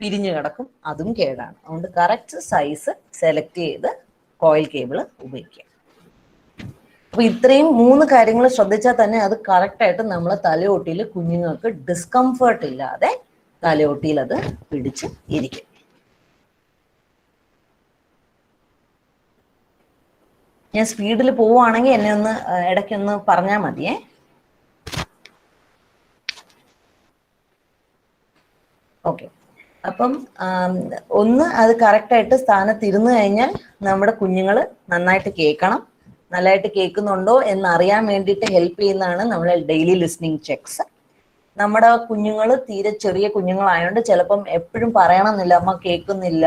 പിരിഞ്ഞു കിടക്കും, അതും കേടാണ്. അതുകൊണ്ട് കറക്റ്റ് സൈസ് സെലക്ട് ചെയ്ത് കോയിൽ കേബിള് ഉപയോഗിക്കുക. അപ്പൊ ഇത്രയും 3 കാര്യങ്ങൾ ശ്രദ്ധിച്ചാൽ തന്നെ അത് കറക്റ്റായിട്ട് നമ്മളെ തലയോട്ടിയിൽ കുഞ്ഞുങ്ങൾക്ക് ഡിസ്കംഫേർട്ട് ഇല്ലാതെ തലയോട്ടിയിൽ അത് പിടിച്ച് ഇരിക്കും. ഞാൻ സ്പീഡിൽ പോവുകയാണെങ്കിൽ എന്നെ ഒന്ന് ഇടയ്ക്കൊന്ന് പറഞ്ഞാൽ മതിയേ. ഓക്കെ. അപ്പം അത് കറക്റ്റായിട്ട് സ്ഥാനത്തിരുന്ന് കഴിഞ്ഞാൽ നമ്മുടെ കുഞ്ഞുങ്ങൾ നന്നായിട്ട് കേൾക്കണം. നല്ലതായിട്ട് കേൾക്കുന്നുണ്ടോ എന്ന് അറിയാൻ വേണ്ടിയിട്ട് ഹെൽപ്പ് ചെയ്യുന്നതാണ് നമ്മളെ ഡെയിലി ലിസ്ണിംഗ് ചെക്സ്. നമ്മുടെ കുഞ്ഞുങ്ങൾ തീരെ ചെറിയ കുഞ്ഞുങ്ങളായതുകൊണ്ട് ചിലപ്പം എപ്പോഴും പറയണമെന്നില്ല അമ്മ കേൾക്കുന്നില്ല,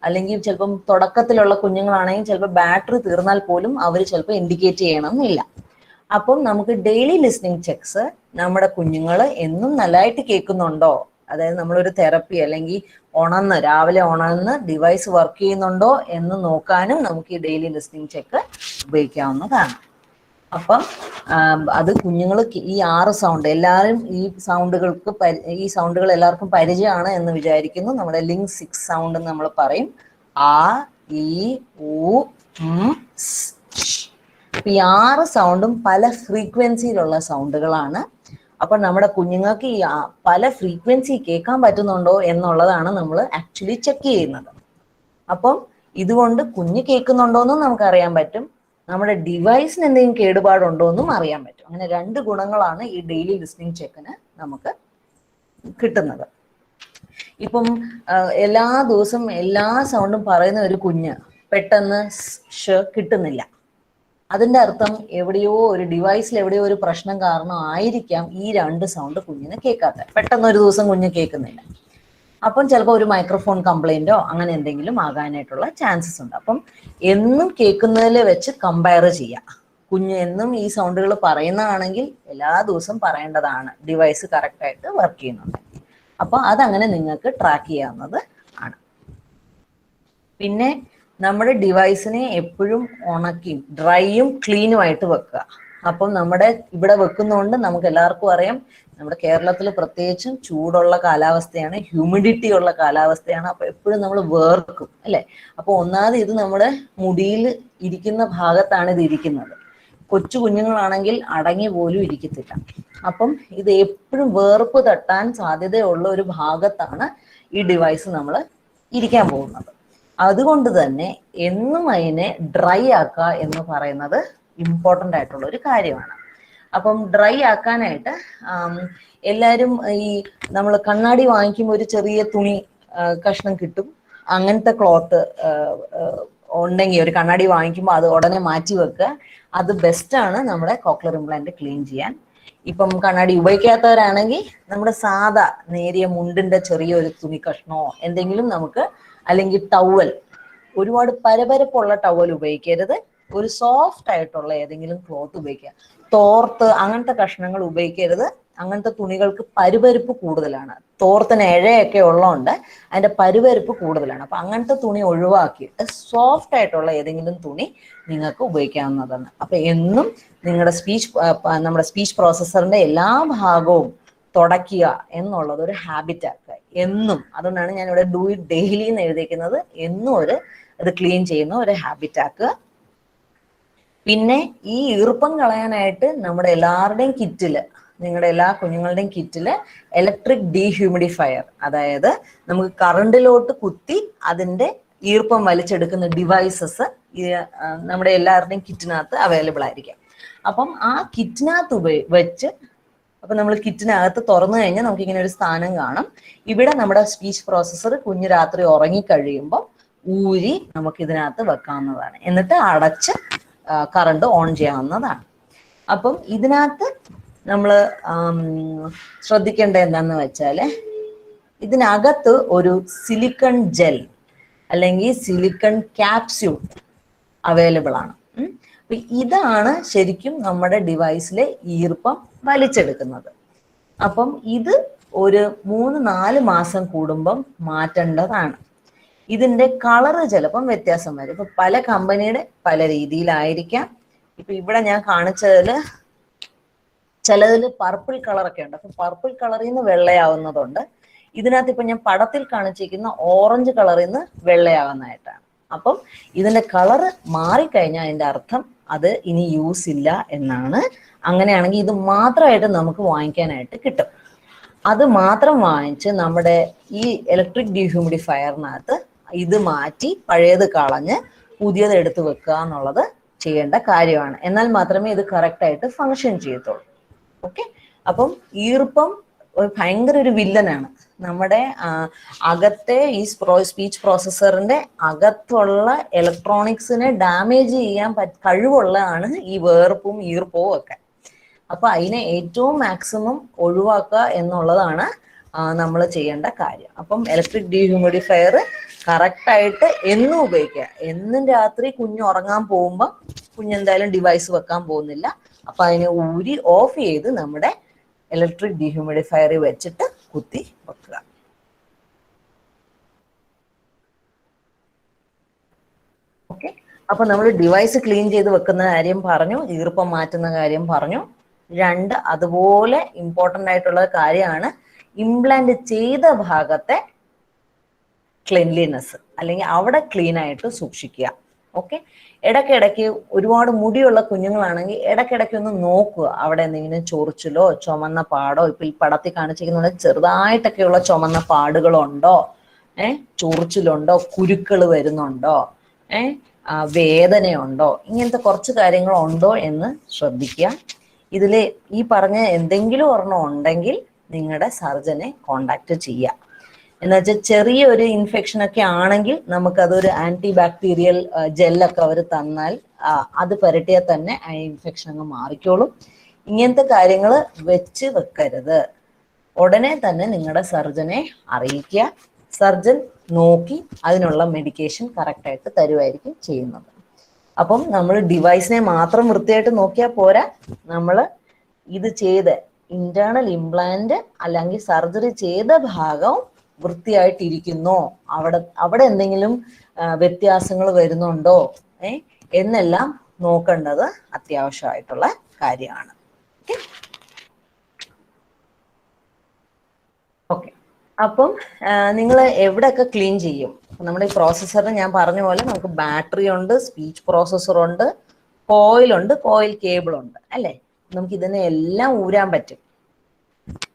അല്ലെങ്കിൽ ചിലപ്പം തുടക്കത്തിലുള്ള കുഞ്ഞുങ്ങളാണെങ്കിൽ ചിലപ്പോൾ ബാറ്ററി തീർന്നാൽ പോലും അവർ ചിലപ്പോൾ ഇൻഡിക്കേറ്റ് ചെയ്യണമെന്നില്ല. അപ്പം നമുക്ക് ഡെയിലി ലിസ്ണിംഗ് ചെക്സ് നമ്മുടെ കുഞ്ഞുങ്ങൾ എന്നും നല്ലതായിട്ട് കേൾക്കുന്നുണ്ടോ, അതായത് നമ്മളൊരു തെറപ്പി അല്ലെങ്കിൽ രാവിലെ ഉണർന്ന് ഡിവൈസ് വർക്ക് ചെയ്യുന്നുണ്ടോ എന്ന് നോക്കാനും നമുക്ക് ഈ ഡെയിലി ലിസ്ണിംഗ് ചെക്ക് ഉപയോഗിക്കാവുന്നതാണ്. അപ്പം അത് കുഞ്ഞുങ്ങൾ ഈ 6 സൗണ്ട് എല്ലാവരും ഈ സൗണ്ടുകൾ എല്ലാവർക്കും പരിചയമാണ് എന്ന് വിചാരിക്കുന്നു. നമ്മുടെ ലിങ്ക് 6 സൗണ്ട് എന്ന് നമ്മൾ പറയും. ആ, ഈ, ഊ, ഈ 6 സൗണ്ടും പല ഫ്രീക്വൻസിയിലുള്ള സൗണ്ടുകളാണ്. അപ്പൊ നമ്മുടെ കുഞ്ഞുങ്ങൾക്ക് ഈ പല ഫ്രീക്വൻസി കേൾക്കാൻ പറ്റുന്നുണ്ടോ എന്നുള്ളതാണ് നമ്മൾ ആക്ച്വലി ചെക്ക് ചെയ്യുന്നത്. അപ്പം ഇതുകൊണ്ട് കുഞ്ഞ് കേൾക്കുന്നുണ്ടോ എന്നും നമുക്ക് അറിയാൻ പറ്റും, നമ്മുടെ ഡിവൈസിന് എന്തെങ്കിലും കേടുപാടുണ്ടോ എന്നും അറിയാൻ പറ്റും. അങ്ങനെ 2 ഗുണങ്ങളാണ് ഈ ഡെയിലി ലിസ്ണിംഗ് ചെക്കിന് നമുക്ക് കിട്ടുന്നത്. ഇപ്പം എല്ലാ ദിവസവും എല്ലാ സൗണ്ടും പറയുന്ന ഒരു കുഞ്ഞ് പെട്ടെന്ന് കിട്ടുന്നില്ല, അതിന്റെ അർത്ഥം ഒരു ഡിവൈസിൽ എവിടെയോ ഒരു പ്രശ്നം കാരണം ആയിരിക്കാം ഈ 2 സൗണ്ട് കുഞ്ഞിന് കേൾക്കാത്ത. പെട്ടെന്ന് ഒരു ദിവസം കുഞ്ഞ് കേൾക്കുന്നില്ല, അപ്പം ചിലപ്പോൾ ഒരു മൈക്രോഫോൺ കംപ്ലൈന്റോ അങ്ങനെ എന്തെങ്കിലും ആകാനായിട്ടുള്ള ചാൻസസ് ഉണ്ട്. അപ്പം എന്നും കേൾക്കുന്നതിൽ വെച്ച് കമ്പയർ ചെയ്യാം. കുഞ്ഞ് എന്നും ഈ സൗണ്ടുകൾ പറയുന്നതാണെങ്കിൽ എല്ലാ ദിവസവും പറയേണ്ടതാണ്, ഡിവൈസ് കറക്റ്റായിട്ട് വർക്ക് ചെയ്യുന്നുണ്ട്. അപ്പോൾ അതങ്ങനെ നിങ്ങൾക്ക് ട്രാക്ക് ചെയ്യാവുന്നത് ആണ്. പിന്നെ നമ്മുടെ ഡിവൈസിനെ എപ്പോഴും ഉണക്കിയും ഡ്രൈയും ക്ലീനുമായിട്ട് വെക്കുക. അപ്പം നമ്മുടെ ഇവിടെ വെക്കുന്നതുകൊണ്ട് നമുക്ക് എല്ലാവർക്കും അറിയാം, നമ്മുടെ കേരളത്തിൽ പ്രത്യേകിച്ചും ചൂടുള്ള കാലാവസ്ഥയാണ്, ഹ്യൂമിഡിറ്റി ഉള്ള കാലാവസ്ഥയാണ്. അപ്പൊ എപ്പോഴും നമ്മൾ വേർക്കും അല്ലെ. അപ്പൊ ഒന്നാമത് ഇത് നമ്മുടെ മുടിയിൽ ഇരിക്കുന്ന ഭാഗത്താണ് ഇത് ഇരിക്കുന്നത്. കൊച്ചു കുഞ്ഞുങ്ങളാണെങ്കിൽ അടങ്ങി പോലും ഇരിക്കത്തില്ല. അപ്പം ഇത് എപ്പോഴും വേർപ്പ് തട്ടാൻ സാധ്യതയുള്ള ഒരു ഭാഗത്താണ് ഈ ഡിവൈസ് നമ്മൾ ഇരിക്കാൻ പോകുന്നത്. അതുകൊണ്ട് തന്നെ എന്നും അതിനെ ഡ്രൈ ആക്കുക എന്ന് പറയുന്നത് ഇമ്പോർട്ടൻ്റ് ആയിട്ടുള്ള ഒരു കാര്യമാണ്. അപ്പം ഡ്രൈ ആക്കാനായിട്ട് എല്ലാവരും നമ്മൾ കണ്ണാടി വാങ്ങിക്കുമ്പോൾ ഒരു ചെറിയ തുണി കഷ്ണം കിട്ടും, അങ്ങനത്തെ ക്ലോത്ത് ഉണ്ടെങ്കിൽ ഒരു കണ്ണാടി വാങ്ങിക്കുമ്പോൾ അത് ഉടനെ മാറ്റി വെക്കുക. അത് ബെസ്റ്റാണ് നമ്മുടെ കോക്ലിയർ ഇംപ്ലാന്റ് ക്ലീൻ ചെയ്യാൻ. ഇപ്പം കണ്ണാടി ഉപയോഗിക്കാത്തവരാണെങ്കിൽ നമ്മുടെ സാധാ നേരിയ മുണ്ടിന്റെ ചെറിയൊരു തുണി കഷ്ണമോ എന്തെങ്കിലും നമുക്ക്, അല്ലെങ്കിൽ ടവൽ, ഒരുപാട് പരപരപ്പുള്ള ടവൽ ഉപയോഗിക്കരുത്, ഒരു സോഫ്റ്റ് ആയിട്ടുള്ള ഏതെങ്കിലും ക്ലോത്ത് ഉപയോഗിക്കുക. തോർത്ത് അങ്ങനത്തെ കഷ്ണങ്ങൾ ഉപയോഗിക്കരുത്. അങ്ങനത്തെ തുണികൾക്ക് പരുപരുപ്പ് കൂടുതലാണ്. തോർത്തിന് ഇഴയൊക്കെ ഉള്ളതുകൊണ്ട് അതിന്റെ പരുപരുപ്പ് കൂടുതലാണ്. അപ്പൊ അങ്ങനത്തെ തുണി ഒഴിവാക്കിയിട്ട് സോഫ്റ്റ് ആയിട്ടുള്ള ഏതെങ്കിലും തുണി നിങ്ങൾക്ക് ഉപയോഗിക്കാവുന്നതാണ്. അപ്പൊ എന്നും നിങ്ങളുടെ നമ്മുടെ സ്പീച്ച് പ്രോസസ്സറിന്റെ എല്ലാ ഭാഗവും തുടയ്ക്കുക എന്നുള്ളത് ഒരു ഹാബിറ്റ് ആക്കുക എന്നും. അതുകൊണ്ടാണ് ഞാൻ ഇവിടെ ഡു ഇറ്റ് ഡെയിലി എന്ന് എഴുതിയിരിക്കുന്നത്. എന്നും ഇത് ക്ലീൻ ചെയ്യുന്ന ഒരു ഹാബിറ്റ് ആക്കുക. പിന്നെ ഈ ഈർപ്പം കളയാനായിട്ട് നമ്മുടെ എല്ലാവരുടെയും കിറ്റില്, നിങ്ങളുടെ എല്ലാ കുഞ്ഞുങ്ങളുടെയും കിറ്റില് ഇലക്ട്രിക് ഡീഹ്യൂമിഡിഫയർ, അതായത് നമുക്ക് കറണ്ടിലോട്ട് കുത്തി അതിന്റെ ഈർപ്പം വലിച്ചെടുക്കുന്ന ഡിവൈസസ് നമ്മുടെ എല്ലാവരുടെയും കിറ്റിനകത്ത് അവൈലബിൾ ആയിരിക്കാം. അപ്പം ആ കിറ്റിനകത്ത് വെച്ച്, അപ്പൊ നമ്മൾ കിറ്റിനകത്ത് തുറന്നു കഴിഞ്ഞാൽ നമുക്ക് ഇങ്ങനെ ഒരു സ്ഥാനം കാണും. ഇവിടെ നമ്മുടെ സ്പീച്ച് പ്രോസസ്സർ കുഞ്ഞ് രാത്രി ഉറങ്ങിക്കഴിയുമ്പോൾ ഊരി നമുക്ക് ഇതിനകത്ത് വെക്കാവുന്നതാണ്. എന്നിട്ട് അടച്ച് കറണ്ട് ഓൺ ചെയ്യാവുന്നതാണ്. അപ്പം ഇതിനകത്ത് നമ്മൾ ശ്രദ്ധിക്കേണ്ട എന്താന്ന് വെച്ചാല്, ഇതിനകത്ത് ഒരു സിലിക്കൺ ജെൽ അല്ലെങ്കിൽ സിലിക്കൺ ക്യാപ്സ്യൂൾ അവൈലബിൾ ആണ്. അപ്പൊ ഇതാണ് ശരിക്കും നമ്മുടെ ഡിവൈസിലെ ഈർപ്പം വലിച്ചെടുക്കുന്നത്. അപ്പം ഇത് ഒരു 3-4 മാസം കൂടുമ്പം മാറ്റേണ്ടതാണ്. ഇതിന്റെ കളറ് ചിലപ്പം വ്യത്യാസം വരും. ഇപ്പൊ പല കമ്പനിയുടെ പല രീതിയിലായിരിക്കാം. ഇപ്പൊ ഇവിടെ ഞാൻ കാണിച്ചതില് ചിലതിൽ പർപ്പിൾ കളറൊക്കെ ഉണ്ട്. അപ്പൊ പർപ്പിൾ കളറിൽ നിന്ന് വെള്ളയാവുന്നതുണ്ട്. ഇതിനകത്ത് ഇപ്പൊ ഞാൻ പടത്തിൽ കാണിച്ചിരിക്കുന്ന ഓറഞ്ച് കളറിൽ നിന്ന് വെള്ളയാവുന്നതായിട്ടാണ്. അപ്പം ഇതിന്റെ കളറ് മാറിക്കഴിഞ്ഞാൽ അതിന്റെ അർത്ഥം അത് ഇനി യൂസ് ഇല്ല എന്നാണ്. അങ്ങനെയാണെങ്കിൽ ഇത് മാത്രമായിട്ട് നമുക്ക് വാങ്ങിക്കാനായിട്ട് കിട്ടും. അത് മാത്രം വാങ്ങിച്ച് നമ്മുടെ ഈ ഇലക്ട്രിക് ഡീഹ്യൂമിഡിഫയറിനകത്ത് ഇത് മാറ്റി പഴയത് കളഞ്ഞ് പുതിയത് എടുത്തു വെക്കുക എന്നുള്ളത് ചെയ്യേണ്ട കാര്യമാണ്. എന്നാൽ മാത്രമേ ഇത് കറക്റ്റായിട്ട് ഫങ്ഷൻ ചെയ്യത്തുള്ളൂ. ഓക്കെ. അപ്പം ഈർപ്പം ഭയങ്കര ഒരു വില്ലനാണ്. നമ്മുടെ അകത്തെ ഈ സ്പീച്ച് പ്രോസസ്സറിന്റെ അകത്തുള്ള ഇലക്ട്രോണിക്സിനെ ഡാമേജ് ചെയ്യാൻ കഴിവുള്ളതാണ് ഈ വേർപ്പും ഈർപ്പവും ഒക്കെ. അപ്പൊ അതിനെ ഏറ്റവും മാക്സിമം ഒഴിവാക്കുക എന്നുള്ളതാണ് നമ്മൾ ചെയ്യേണ്ട കാര്യം. അപ്പം ഇലക്ട്രിക് ഡീഹ്യൂമിഡിഫയർ കറക്റ്റായിട്ട് എന്നും ഉപയോഗിക്കുക. എന്നും രാത്രി കുഞ്ഞ് ഉറങ്ങാൻ പോകുമ്പോൾ കുഞ്ഞെന്തായാലും ഡിവൈസ് വെക്കാൻ പോകുന്നില്ല. അപ്പൊ അതിനെ ഊരി ഓഫ് ചെയ്ത് നമ്മുടെ ഇലക്ട്രിക് ഡീഹ്യൂമിഡിഫയർ വെച്ചിട്ട് കുത്തി വെക്കുക. ഓക്കെ. അപ്പൊ നമ്മൾ ഡിവൈസ് ക്ലീൻ ചെയ്ത് വെക്കുന്ന കാര്യം പറഞ്ഞു, ഈർപ്പം മാറ്റുന്ന കാര്യം പറഞ്ഞു. 2 അതുപോലെ ഇമ്പോർട്ടൻ്റ് ആയിട്ടുള്ള കാര്യമാണ് ഇംപ്ലാന്റ് ചെയ്ത ഭാഗത്തെ ക്ലീൻലിനെസ്, അല്ലെങ്കിൽ അവിടെ ക്ലീൻ ആയിട്ട് സൂക്ഷിക്കുക. ഓക്കെ. ഇടയ്ക്കിടയ്ക്ക് ഒരുപാട് മുടിയുള്ള കുഞ്ഞുങ്ങളാണെങ്കിൽ ഇടയ്ക്കിടയ്ക്ക് ഒന്ന് നോക്കുക, അവിടെ എന്തെങ്കിലും ചൊറിച്ചിലോ ചുമന്ന പാടോ, ഇപ്പൊ ഈ പടത്തിൽ കാണിച്ചിരിക്കുന്ന ചെറുതായിട്ടൊക്കെയുള്ള ചുമന്ന പാടുകളുണ്ടോ, ചൊറിച്ചിലുണ്ടോ, കുരുക്കൾ വരുന്നുണ്ടോ, വേദനയുണ്ടോ, ഇങ്ങനത്തെ കുറച്ച് കാര്യങ്ങളുണ്ടോ എന്ന് ശ്രദ്ധിക്കുക. ഇതിൽ ഈ പറഞ്ഞ എന്തെങ്കിലും ഒരെണ്ണം ഉണ്ടെങ്കിൽ നിങ്ങളുടെ സർജനെ കോണ്ടാക്ട് ചെയ്യുക. എന്നുവെച്ചാൽ ചെറിയൊരു ഇൻഫെക്ഷൻ ഒക്കെ ആണെങ്കിൽ നമുക്കതൊരു ആന്റി ബാക്ടീരിയൽ ജെല്ലൊക്കെ അവർ തന്നാൽ അത് പുരട്ടിയാൽ തന്നെ ആ ഇൻഫെക്ഷൻ അങ്ങ് മാറിക്കോളും. ഇങ്ങനത്തെ കാര്യങ്ങൾ വെച്ച് വെക്കരുത്. ഉടനെ തന്നെ നിങ്ങളുടെ സർജനെ അറിയിക്കുക. സർജൻ നോക്കി അതിനുള്ള മെഡിക്കേഷൻ കറക്റ്റായിട്ട് തരുമായിരിക്കും ചെയ്യുന്നത്. അപ്പം നമ്മൾ ഡിവൈസിനെ മാത്രം വൃത്തിയായിട്ട് നോക്കിയാൽ പോരാ, നമ്മൾ ഇത് ചെയ്ത് ഇന്റേണൽ ഇംപ്ലാന്റ് അല്ലെങ്കിൽ സർജറി ചെയ്ത ഭാഗം വൃത്തിയായിട്ടിരിക്കുന്നോ, അവിടെ എന്തെങ്കിലും വ്യത്യാസങ്ങൾ വരുന്നുണ്ടോ എന്നെല്ലാം നോക്കേണ്ടത് അത്യാവശ്യമായിട്ടുള്ള കാര്യമാണ്. ഓക്കെ. അപ്പം നിങ്ങൾ എവിടെയൊക്കെ ക്ലീൻ ചെയ്യും? നമ്മുടെ ഈ പ്രോസസ്സറിന് ഞാൻ പറഞ്ഞ പോലെ നമുക്ക് ബാറ്ററി ഉണ്ട്, സ്പീച്ച് പ്രോസസ്സർ ഉണ്ട്, കോയിലുണ്ട്, കോയിൽ കേബിൾ ഉണ്ട്, അല്ലേ? നമുക്ക് ഇതിനെ എല്ലാം ഊരാൻ പറ്റും.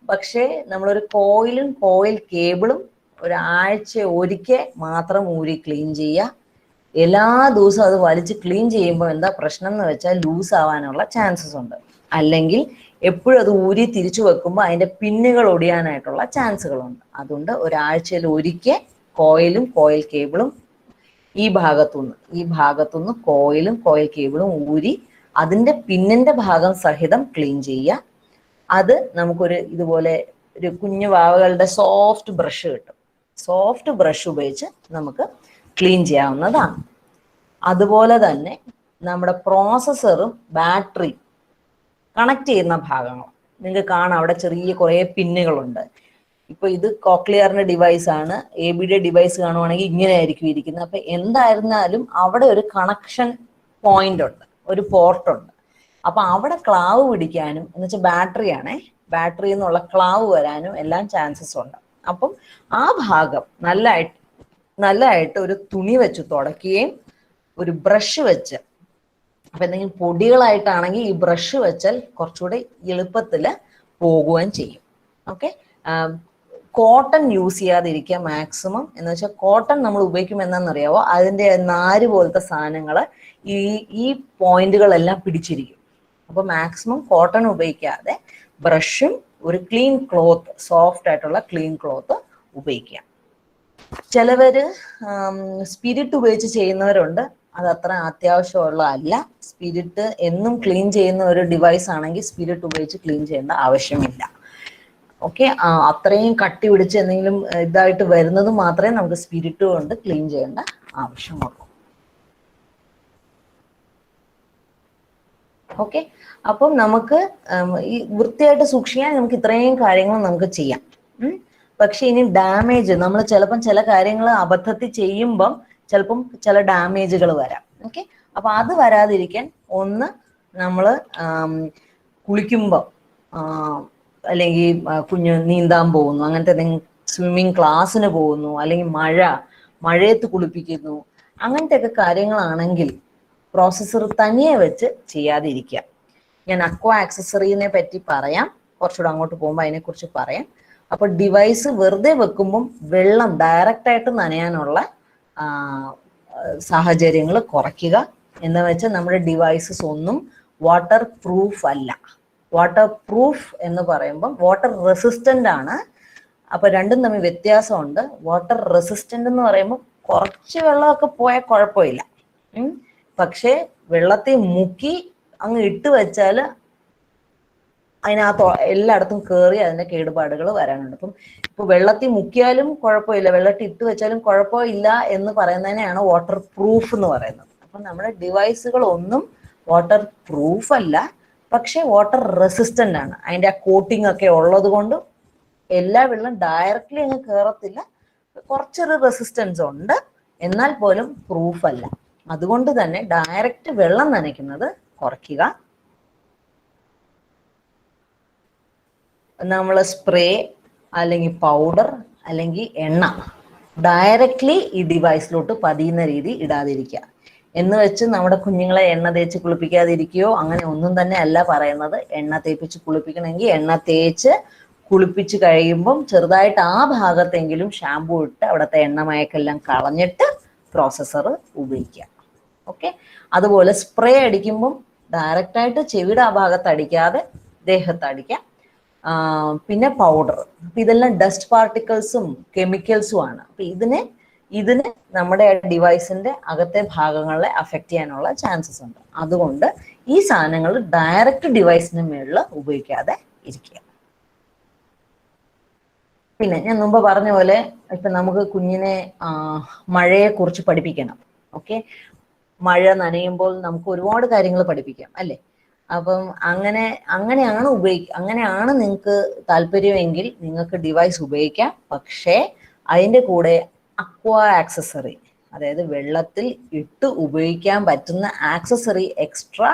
പക്ഷേ നമ്മളൊരു കോയിലും കോയിൽ കേബിളും ഒരാഴ്ച ഒരിക്കൽ മാത്രം ഊരി ക്ലീൻ ചെയ്യുക. എല്ലാ ദിവസവും അത് വലിച്ച് ക്ലീൻ ചെയ്യുമ്പോൾ എന്താ പ്രശ്നം എന്ന് വെച്ചാൽ ലൂസ് ആവാനുള്ള ചാൻസസ് ഉണ്ട്. അല്ലെങ്കിൽ എപ്പോഴും അത് ഊരി തിരിച്ചു വെക്കുമ്പോൾ അതിന്റെ പിന്നുകൾ ഒടിയാനായിട്ടുള്ള ചാൻസുകളുണ്ട്. അതുകൊണ്ട് ഒരാഴ്ചയിൽ ഒരിക്കൽ കോയിലും കോയിൽ കേബിളും ഈ ഭാഗത്തുനിന്ന് കോയിൽ കേബിളും ഊരി അതിന്റെ പിന്നിന്റെ ഭാഗം സഹിതം ക്ലീൻ ചെയ്യുക. അത് നമുക്കൊരു ഇതുപോലെ ഒരു കുഞ്ഞു വാവകളുടെ സോഫ്റ്റ് ബ്രഷ് കിട്ടും. സോഫ്റ്റ് ബ്രഷ് ഉപയോഗിച്ച് നമുക്ക് ക്ലീൻ ചെയ്യാവുന്നതാണ്. അതുപോലെ തന്നെ നമ്മുടെ പ്രോസസ്സറും ബാറ്ററി കണക്ട് ചെയ്യുന്ന ഭാഗങ്ങൾ നിങ്ങൾക്ക് കാണാം, അവിടെ ചെറിയ കുറേ പിന്നുകളുണ്ട്. ഇപ്പൊ ഇത് കോക്ലിയറിന്റെ ഡിവൈസ് ആണ്, ABയുടെ ഡിവൈസ് കാണുവാണെങ്കിൽ ഇങ്ങനെ ആയിരിക്കും ഇരിക്കുന്നത്. അപ്പൊ എന്തായിരുന്നാലും അവിടെ ഒരു കണക്ഷൻ പോയിന്റ് ഉണ്ട്, ഒരു പോർട്ട് ഉണ്ട്. അപ്പൊ അവിടെ ക്ലാവ് പിടിക്കാനും എന്ന് വെച്ചാൽ ബാറ്ററി എന്നുള്ള ക്ലാവ് വരാനും എല്ലാം ചാൻസസ് ഉണ്ട്. അപ്പം ആ ഭാഗം നല്ലതായിട്ട് ഒരു തുണി വെച്ച് തുടയ്ക്കുകയും ഒരു ബ്രഷ് വെച്ച്, അപ്പൊ എന്തെങ്കിലും പൊടികളായിട്ടാണെങ്കിൽ ഈ ബ്രഷ് വെച്ചാൽ കുറച്ചുകൂടി എളുപ്പത്തിൽ പോകുകയും ചെയ്യും. ഓക്കെ, കോട്ടൺ യൂസ് ചെയ്യാതിരിക്കുക മാക്സിമം. എന്ന് വെച്ചാൽ കോട്ടൺ നമ്മൾ ഉപയോഗിക്കുമ്പോൾ എന്താണെന്നറിയാവോ, അതിന്റെ നാര് പോലത്തെ സാധനങ്ങൾ ഈ പോയിന്റുകളെല്ലാം പിടിച്ചിരിക്കും. അപ്പൊ മാക്സിമം കോട്ടൺ ഉപയോഗിക്കാതെ ബ്രഷും ഒരു ക്ലീൻ ക്ലോത്ത്, സോഫ്റ്റ് ആയിട്ടുള്ള ക്ലീൻ ക്ലോത്ത് ഉപയോഗിക്കുക. ചിലവര് സ്പിരിറ്റ് ഉപയോഗിച്ച് ചെയ്യുന്നവരുണ്ട്, അത് അത്ര അത്യാവശ്യമുള്ള അല്ല. സ്പിരിറ്റ് എന്നും ക്ലീൻ ചെയ്യുന്ന ഒരു ഡിവൈസ് ആണെങ്കിൽ സ്പിരിറ്റ് ഉപയോഗിച്ച് ക്ലീൻ ചെയ്യേണ്ട ആവശ്യമില്ല. ഓക്കെ, അത്രയും കട്ടി പിടിച്ച് എന്തെങ്കിലും ഇതായിട്ട് വരുന്നത് മാത്രമേ നമുക്ക് സ്പിരിറ്റ് കൊണ്ട് ക്ലീൻ ചെയ്യേണ്ട ആവശ്യമുള്ളൂ. ഓക്കെ, അപ്പം നമുക്ക് ഈ വൃത്തിയായിട്ട് സൂക്ഷിക്കാൻ നമുക്ക് ഇത്രയും കാര്യങ്ങൾ നമുക്ക് ചെയ്യാം. പക്ഷെ ഇനി ഡാമേജ്, നമ്മൾ ചിലപ്പം ചില കാര്യങ്ങൾ അബദ്ധത്തിൽ ചെയ്യുമ്പം ചിലപ്പം ചില ഡാമേജുകൾ വരാം. ഓക്കെ, അപ്പൊ അത് വരാതിരിക്കാൻ ഒന്ന് നമ്മൾ കുളിക്കുമ്പം അല്ലെങ്കിൽ കുഞ്ഞ് നീന്താൻ പോകുന്നു, അങ്ങനത്തെ എന്തെങ്കിലും സ്വിമ്മിങ് ക്ലാസ്സിന് പോകുന്നു, അല്ലെങ്കിൽ മഴയത്ത് കുളിപ്പിക്കുന്നു, അങ്ങനത്തെ ഒക്കെ കാര്യങ്ങളാണെങ്കിൽ പ്രോസസ്സർ തനിയെ വെച്ച് ചെയ്യാതിരിക്കുക. ഞാൻ അക്വ ആക്സസറിനെ പറ്റി പറയാം, കുറച്ചുകൂടെ അങ്ങോട്ട് പോകുമ്പോൾ അതിനെക്കുറിച്ച് പറയാം. അപ്പൊ ഡിവൈസ് വെറുതെ വെക്കുമ്പം വെള്ളം ഡയറക്റ്റ് ആയിട്ട് നനയാനുള്ള സാഹചര്യങ്ങൾ കുറയ്ക്കുക. എന്ന് വെച്ചാൽ നമ്മുടെ ഡിവൈസസ് ഒന്നും വാട്ടർ പ്രൂഫ് അല്ല. വാട്ടർ പ്രൂഫ് എന്ന് പറയുമ്പം വാട്ടർ റെസിസ്റ്റന്റ് ആണ്. അപ്പൊ രണ്ടും തമ്മിൽ വ്യത്യാസമുണ്ട്. വാട്ടർ റെസിസ്റ്റന്റ് എന്ന് പറയുമ്പോൾ കുറച്ച് വെള്ളമൊക്കെ പോയാൽ കുഴപ്പമില്ല. പക്ഷേ വെള്ളത്തിൽ മുക്കി അങ്ങ് ഇട്ട് വെച്ചാൽ അതിനകത്ത് എല്ലായിടത്തും കയറി അതിന്റെ കേടുപാടുകൾ വരാനുണ്ട്. ഇപ്പൊ വെള്ളത്തിൽ മുക്കിയാലും കുഴപ്പമില്ല, വെള്ളത്തിൽ ഇട്ട് വെച്ചാലും കുഴപ്പമില്ല എന്ന് പറയുന്നതിനെയാണ് വാട്ടർ പ്രൂഫ് എന്ന് പറയുന്നത്. അപ്പൊ നമ്മുടെ ഡിവൈസുകൾ ഒന്നും വാട്ടർ പ്രൂഫ് അല്ല, പക്ഷെ വാട്ടർ റെസിസ്റ്റന്റ് ആണ്. അതിന്റെ ആ കോട്ടിംഗ് ഒക്കെ ഉള്ളത് കൊണ്ട് എല്ലാ വെള്ളം ഡയറക്റ്റ്ലി അങ്ങ് കയറത്തില്ല, കുറച്ചൊരു റെസിസ്റ്റൻസ് ഉണ്ട്, എന്നാൽ പോലും പ്രൂഫ് അല്ല. അതുകൊണ്ട് തന്നെ ഡയറക്റ്റ് വെള്ളം നനയ്ക്കുന്നത് കുറയ്ക്കുക. നമ്മൾ സ്പ്രേ അല്ലെങ്കിൽ പൗഡർ അല്ലെങ്കിൽ എണ്ണ ഡയറക്റ്റ്ലി ഈ ഡിവൈസിലോട്ട് പതിയുന്ന രീതി ഇടാതിരിക്കുക. എന്ന് വെച്ച് നമ്മുടെ കുഞ്ഞുങ്ങളെ എണ്ണ തേച്ച് കുളിപ്പിക്കാതിരിക്കുകയോ അങ്ങനെ ഒന്നും തന്നെ അല്ല പറയുന്നത്. എണ്ണ തേപ്പിച്ച് കുളിപ്പിക്കണമെങ്കിൽ എണ്ണ തേച്ച് കുളിപ്പിച്ച് കഴിയുമ്പം ചെറുതായിട്ട് ആ ഭാഗത്തെങ്കിലും ഷാമ്പൂ ഇട്ട് അവിടുത്തെ എണ്ണമയക്കെല്ലാം കളഞ്ഞിട്ട് പ്രോസസ്സർ ഉപയോഗിക്കുക. ഓക്കെ, അതുപോലെ സ്പ്രേ അടിക്കുമ്പം ഡയറക്റ്റായിട്ട് ചെവിയുടെ ആ ഭാഗത്ത് അടിക്കാതെ ദേഹത്ത് അടിക്കാം. പിന്നെ പൗഡർ, അപ്പൊ ഇതെല്ലാം ഡസ്റ്റ് പാർട്ടിക്കിൾസും കെമിക്കൽസും ആണ്. അപ്പൊ ഇതിന് നമ്മുടെ ഡിവൈസിന്റെ അകത്തെ ഭാഗങ്ങളെ അഫക്റ്റ് ചെയ്യാനുള്ള ചാൻസസ് ഉണ്ട്. അതുകൊണ്ട് ഈ സാധനങ്ങൾ ഡയറക്റ്റ് ഡിവൈസിന് മുകളിൽ ഉപയോഗിക്കാതെ ഇരിക്കുക. പിന്നെ ഞാൻ മുമ്പ് പറഞ്ഞ പോലെ ഇപ്പൊ നമുക്ക് കുഞ്ഞിനെ മഴയെ കുറിച്ച് പഠിപ്പിക്കണം. ഓക്കെ, മഴ നനയുമ്പോൾ നമുക്ക് ഒരുപാട് കാര്യങ്ങൾ പഠിപ്പിക്കാം അല്ലേ? അപ്പം അങ്ങനെയാണ് നിങ്ങൾക്ക് താല്പര്യമെങ്കിൽ നിങ്ങൾക്ക് ഡിവൈസ് ഉപയോഗിക്കാം. പക്ഷേ അതിൻ്റെ കൂടെ അക്വ ആക്സസറി, അതായത് വെള്ളത്തിൽ ഇട്ട് ഉപയോഗിക്കാൻ പറ്റുന്ന ആക്സസറി എക്സ്ട്രാ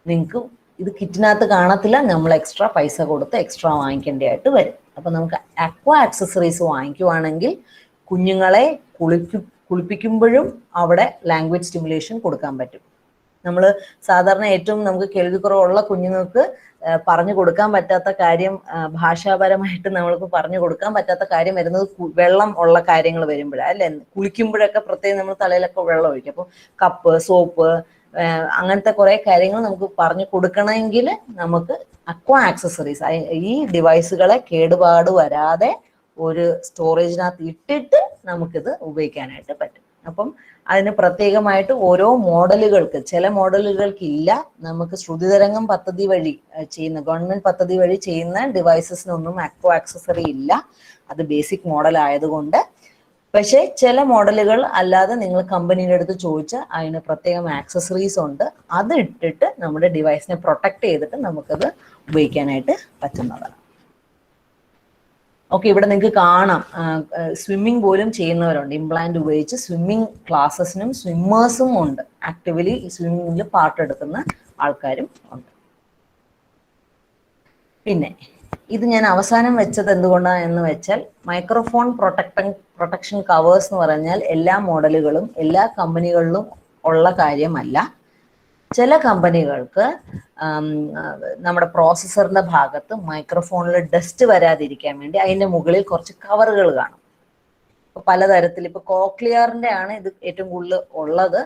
നിങ്ങൾക്ക് ഇത് കിറ്റിനകത്ത് കാണത്തില്ല, നമ്മൾ എക്സ്ട്രാ പൈസ കൊടുത്ത് എക്സ്ട്രാ വാങ്ങിക്കേണ്ടതായിട്ട് വരും. അപ്പൊ നമുക്ക് അക്വ ആക്സസറീസ് വാങ്ങിക്കുവാണെങ്കിൽ കുഞ്ഞുങ്ങളെ കുളിപ്പിക്കുമ്പോഴും അവിടെ ലാംഗ്വേജ് സ്റ്റിമുലേഷൻ കൊടുക്കാൻ പറ്റും. നമ്മൾ സാധാരണ ഏറ്റവും നമുക്ക് കേൾവിക്കുറവുള്ള കുഞ്ഞുങ്ങൾക്ക് പറഞ്ഞു കൊടുക്കാൻ പറ്റാത്ത കാര്യം, ഭാഷാപരമായിട്ട് നമ്മൾക്ക് പറഞ്ഞു കൊടുക്കാൻ പറ്റാത്ത കാര്യം വരുന്നത് വെള്ളം ഉള്ള കാര്യങ്ങൾ വരുമ്പോഴാണ് അല്ലെ? കുളിക്കുമ്പോഴൊക്കെ പ്രത്യേകം നമ്മൾ തലയിലൊക്കെ വെള്ളം ഒഴിക്കും. അപ്പോൾ കപ്പ്, സോപ്പ്, അങ്ങനത്തെ കുറെ കാര്യങ്ങൾ നമുക്ക് പറഞ്ഞു കൊടുക്കണമെങ്കിൽ നമുക്ക് അക്വ ആക്സസറീസ്, ഈ ഡിവൈസുകളെ കേടുപാട് വരാതെ ഒരു സ്റ്റോറേജിനകത്ത് ഇട്ടിട്ട് നമുക്കിത് ഉപയോഗിക്കാനായിട്ട് പറ്റും. അപ്പം അതിന് പ്രത്യേകമായിട്ട് ഓരോ മോഡലുകൾക്ക്, ചില മോഡലുകൾക്ക് ഇല്ല. നമുക്ക് ശ്രുതിതരംഗം പദ്ധതി വഴി ചെയ്യുന്ന, ഗവൺമെന്റ് പദ്ധതി വഴി ചെയ്യുന്ന ഡിവൈസസിനൊന്നും അക്വ ആക്സസറി ഇല്ല, അത് ബേസിക് മോഡൽ ആയതുകൊണ്ട്. പക്ഷേ ചില മോഡലുകൾ അല്ലാതെ നിങ്ങൾ കമ്പനിയുടെ അടുത്ത് ചോദിച്ചാൽ അതിന് പ്രത്യേകം ആക്സസറീസ് ഉണ്ട്, അത് ഇട്ടിട്ട് നമ്മുടെ ഡിവൈസിനെ പ്രൊട്ടക്ട് ചെയ്തിട്ട് നമുക്കത് ഉപയോഗിക്കാനായിട്ട് പറ്റുന്നതാണ്. ഓക്കെ, ഇവിടെ നിങ്ങൾക്ക് കാണാം സ്വിമ്മിങ് പോലും ചെയ്യുന്നവരുണ്ട്. ഇംപ്ലാന്റ് ഉപയോഗിച്ച് സ്വിമ്മിങ് ക്ലാസ്സസിനും സ്വിമ്മേഴ്സും ഉണ്ട്, ആക്റ്റീവ്ലി സ്വിമ്മിങ്ങിൽ പാർട്ടെടുക്കുന്ന ആൾക്കാരും ഉണ്ട്. പിന്നെ ഇത് ഞാൻ അവസാനം വെച്ചത് എന്തുകൊണ്ടാണ് എന്ന് വെച്ചാൽ, മൈക്രോഫോൺ പ്രൊട്ടക്ഷൻ കവേഴ്സ് എന്ന് പറഞ്ഞാൽ എല്ലാ മോഡലുകളും എല്ലാ കമ്പനികളിലും ഉള്ള കാര്യമല്ല. ചില കമ്പനികൾക്ക് നമ്മുടെ പ്രോസസ്സറിന്റെ ഭാഗത്ത് മൈക്രോഫോണിൽ ഡസ്റ്റ് വരാതിരിക്കാൻ വേണ്ടി അതിന്റെ മുകളിൽ കുറച്ച് കവറുകൾ കാണും. ഇപ്പൊ പലതരത്തിൽ, ഇപ്പൊ കോക്ലിയറിന്റെ ആണ് ഇത് ഏറ്റവും കൂടുതൽ ഉള്ളത്.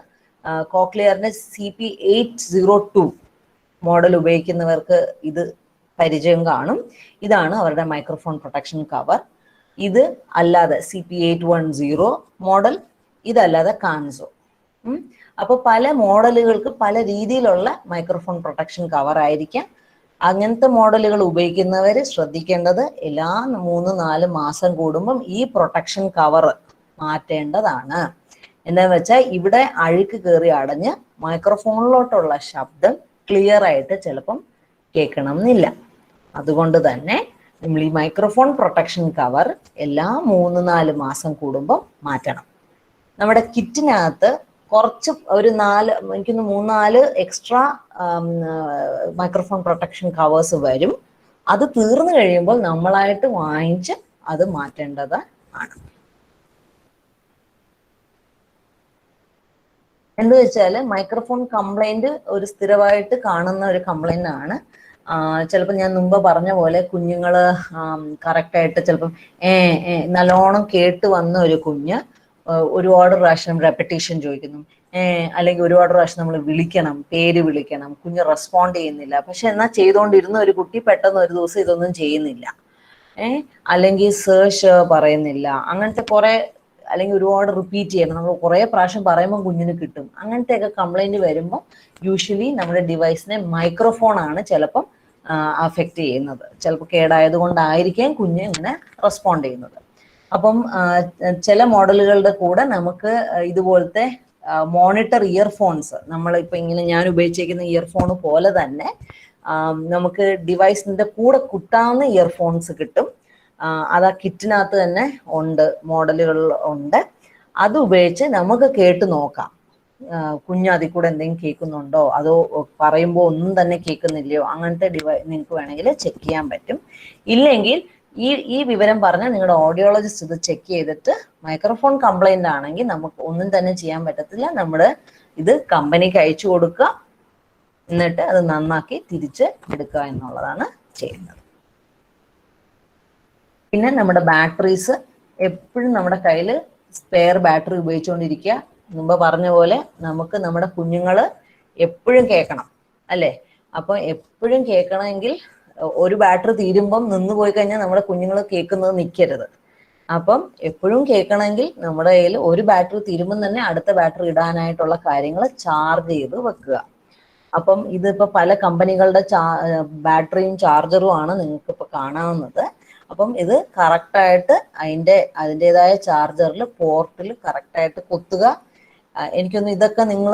കോക്ലിയറിന്റെ CP802 മോഡൽ ഉപയോഗിക്കുന്നവർക്ക് ഇത് പരിചയം കാണും. ഇതാണ് അവരുടെ മൈക്രോഫോൺ പ്രൊട്ടക്ഷൻ കവർ. ഇത് അല്ലാതെ CP810 മോഡൽ, ഇതല്ലാതെ കാൻസോ. അപ്പോൾ പല മോഡലുകൾക്ക് പല രീതിയിലുള്ള മൈക്രോഫോൺ പ്രൊട്ടക്ഷൻ കവർ ആയിരിക്കാം. അങ്ങനത്തെ മോഡലുകൾ ഉപയോഗിക്കുന്നവർ ശ്രദ്ധിക്കേണ്ടത് എല്ലാ 3-4 മാസം കൂടുമ്പം ഈ പ്രൊട്ടക്ഷൻ കവർ മാറ്റേണ്ടതാണ്. എന്താന്ന് വെച്ചാൽ ഇവിടെ അഴുക്ക് കയറി അടഞ്ഞ് മൈക്രോഫോണിലോട്ടുള്ള ശബ്ദം ക്ലിയർ ആയിട്ട് ചിലപ്പം കേൾക്കണം എന്നില്ല. അതുകൊണ്ട് തന്നെ നമ്മൾ ഈ മൈക്രോഫോൺ പ്രൊട്ടക്ഷൻ കവർ എല്ലാ 3-4 മാസം കൂടുമ്പോൾ മാറ്റണം. നമ്മുടെ കിറ്റിനകത്ത് കുറച്ച് ഒരു 3-4 എക്സ്ട്രാ മൈക്രോഫോൺ പ്രൊട്ടക്ഷൻ കവേഴ്സ് വരും. അത് തീർന്നു കഴിയുമ്പോൾ നമ്മളായിട്ട് വാങ്ങിച്ച് അത് മാറ്റേണ്ടത് ആണ്. എന്താ വെച്ചാൽ മൈക്രോഫോൺ കംപ്ലൈന്റ് ഒരു സ്ഥിരമായിട്ട് കാണുന്ന ഒരു കംപ്ലൈന്റ് ആണ്. ചിലപ്പോൾ ഞാൻ മുമ്പ് പറഞ്ഞ പോലെ കുഞ്ഞുങ്ങള് കറക്റ്റായിട്ട് ചിലപ്പം നല്ലോണം കേട്ട് വന്ന ഒരു കുഞ്ഞ് ഒരുപാട് പ്രാവശ്യം റെപ്പറ്റീഷൻ ചോദിക്കുന്നു, അല്ലെങ്കിൽ ഒരുപാട് പ്രാവശ്യം നമ്മൾ വിളിക്കണം, പേര് വിളിക്കണം, കുഞ്ഞ് റെസ്പോണ്ട് ചെയ്യുന്നില്ല. പക്ഷെ എന്നാൽ ചെയ്തുകൊണ്ടിരുന്ന ഒരു കുട്ടി പെട്ടെന്ന് ഒരു ദിവസം ഇതൊന്നും ചെയ്യുന്നില്ല, അല്ലെങ്കിൽ സേർച്ച് പറയുന്നില്ല, അങ്ങനത്തെ കുറെ, അല്ലെങ്കിൽ ഒരുപാട് റിപ്പീറ്റ് ചെയ്യണം, നമ്മൾ കുറെ പ്രാവശ്യം പറയുമ്പോൾ കുഞ്ഞിന് കിട്ടും. അങ്ങനത്തെയൊക്കെ കംപ്ലൈന്റ് വരുമ്പോൾ യൂഷ്വലി നമ്മുടെ ഡിവൈസിനെ മൈക്രോഫോൺ ആണ് ചിലപ്പം അഫക്റ്റ് ചെയ്യുന്നത്. ചിലപ്പോൾ കേടായത് കൊണ്ടായിരിക്കാം കുഞ്ഞ് ഇങ്ങനെ റെസ്പോണ്ട് ചെയ്യുന്നത്. അപ്പം ചില മോഡലുകളുടെ കൂടെ നമുക്ക് ഇതുപോലത്തെ മോണിറ്റർ ഇയർഫോൺസ്, നമ്മളിപ്പോൾ ഇങ്ങനെ ഞാൻ ഉപയോഗിച്ചിരിക്കുന്ന ഇയർഫോൺ പോലെ തന്നെ നമുക്ക് ഡിവൈസിന്റെ കൂടെ കുട്ടാവുന്ന ഇയർഫോൺസ് കിട്ടും. അത് ആ കിറ്റിനകത്ത് തന്നെ ഉണ്ട്, മോഡലുകൾ ഉണ്ട്. അത് ഉപയോഗിച്ച് നമുക്ക് കേട്ട് നോക്കാം, കുഞ്ഞ് അതിൽ കൂടെ എന്തെങ്കിലും കേൾക്കുന്നുണ്ടോ, അതോ പറയുമ്പോൾ ഒന്നും തന്നെ കേൾക്കുന്നില്ലയോ, അങ്ങനത്തെ നിങ്ങൾക്ക് വേണമെങ്കിൽ ചെക്ക് ചെയ്യാൻ പറ്റും. ഇല്ലെങ്കിൽ ഈ വിവരം പറഞ്ഞാൽ നിങ്ങളുടെ ഓഡിയോളജിസ്റ്റ് ഇത് ചെക്ക് ചെയ്തിട്ട് മൈക്രോഫോൺ കംപ്ലൈന്റ് ആണെങ്കിൽ നമുക്ക് ഒന്നും തന്നെ ചെയ്യാൻ പറ്റത്തില്ല. നമ്മൾ ഇത് കമ്പനിക്ക് അയച്ചു കൊടുക്കുക, എന്നിട്ട് അത് നന്നാക്കി തിരിച്ച് എടുക്കുക എന്നുള്ളതാണ് ചെയ്യുന്നത്. പിന്നെ നമ്മുടെ ബാറ്ററീസ് എപ്പോഴും നമ്മുടെ കയ്യിൽ സ്പെയർ ബാറ്ററി ഉപയോഗിച്ചുകൊണ്ടിരിക്കുക. മുമ്പ് പറഞ്ഞ പോലെ നമുക്ക് നമ്മുടെ കുഞ്ഞുങ്ങള് എപ്പോഴും കേൾക്കണം, അല്ലേ? അപ്പൊ എപ്പോഴും കേൾക്കണമെങ്കിൽ ഒരു ബാറ്ററി തീരുമ്പം നിന്ന് പോയി കഴിഞ്ഞാൽ നമ്മുടെ കുഞ്ഞുങ്ങൾ കേൾക്കുന്നത് നിൽക്കരുത്. അപ്പം എപ്പോഴും കേൾക്കണമെങ്കിൽ നമ്മുടെ കയ്യിൽ ഒരു ബാറ്ററി തീരുമ്പം തന്നെ അടുത്ത ബാറ്ററി ഇടാനായിട്ടുള്ള കാര്യങ്ങൾ ചാർജ് ചെയ്ത് വെക്കുക. അപ്പം ഇതിപ്പോ പല കമ്പനികളുടെ ബാറ്ററിയും ചാർജറും ആണ് നിങ്ങൾക്ക് ഇപ്പൊ കാണാവുന്നത്. അപ്പം ഇത് കറക്റ്റായിട്ട് അതിൻ്റെതായ ചാർജറിൽ പോർട്ടിൽ കറക്റ്റായിട്ട് കുത്തുക. എനിക്കൊന്ന് ഇതൊക്കെ നിങ്ങൾ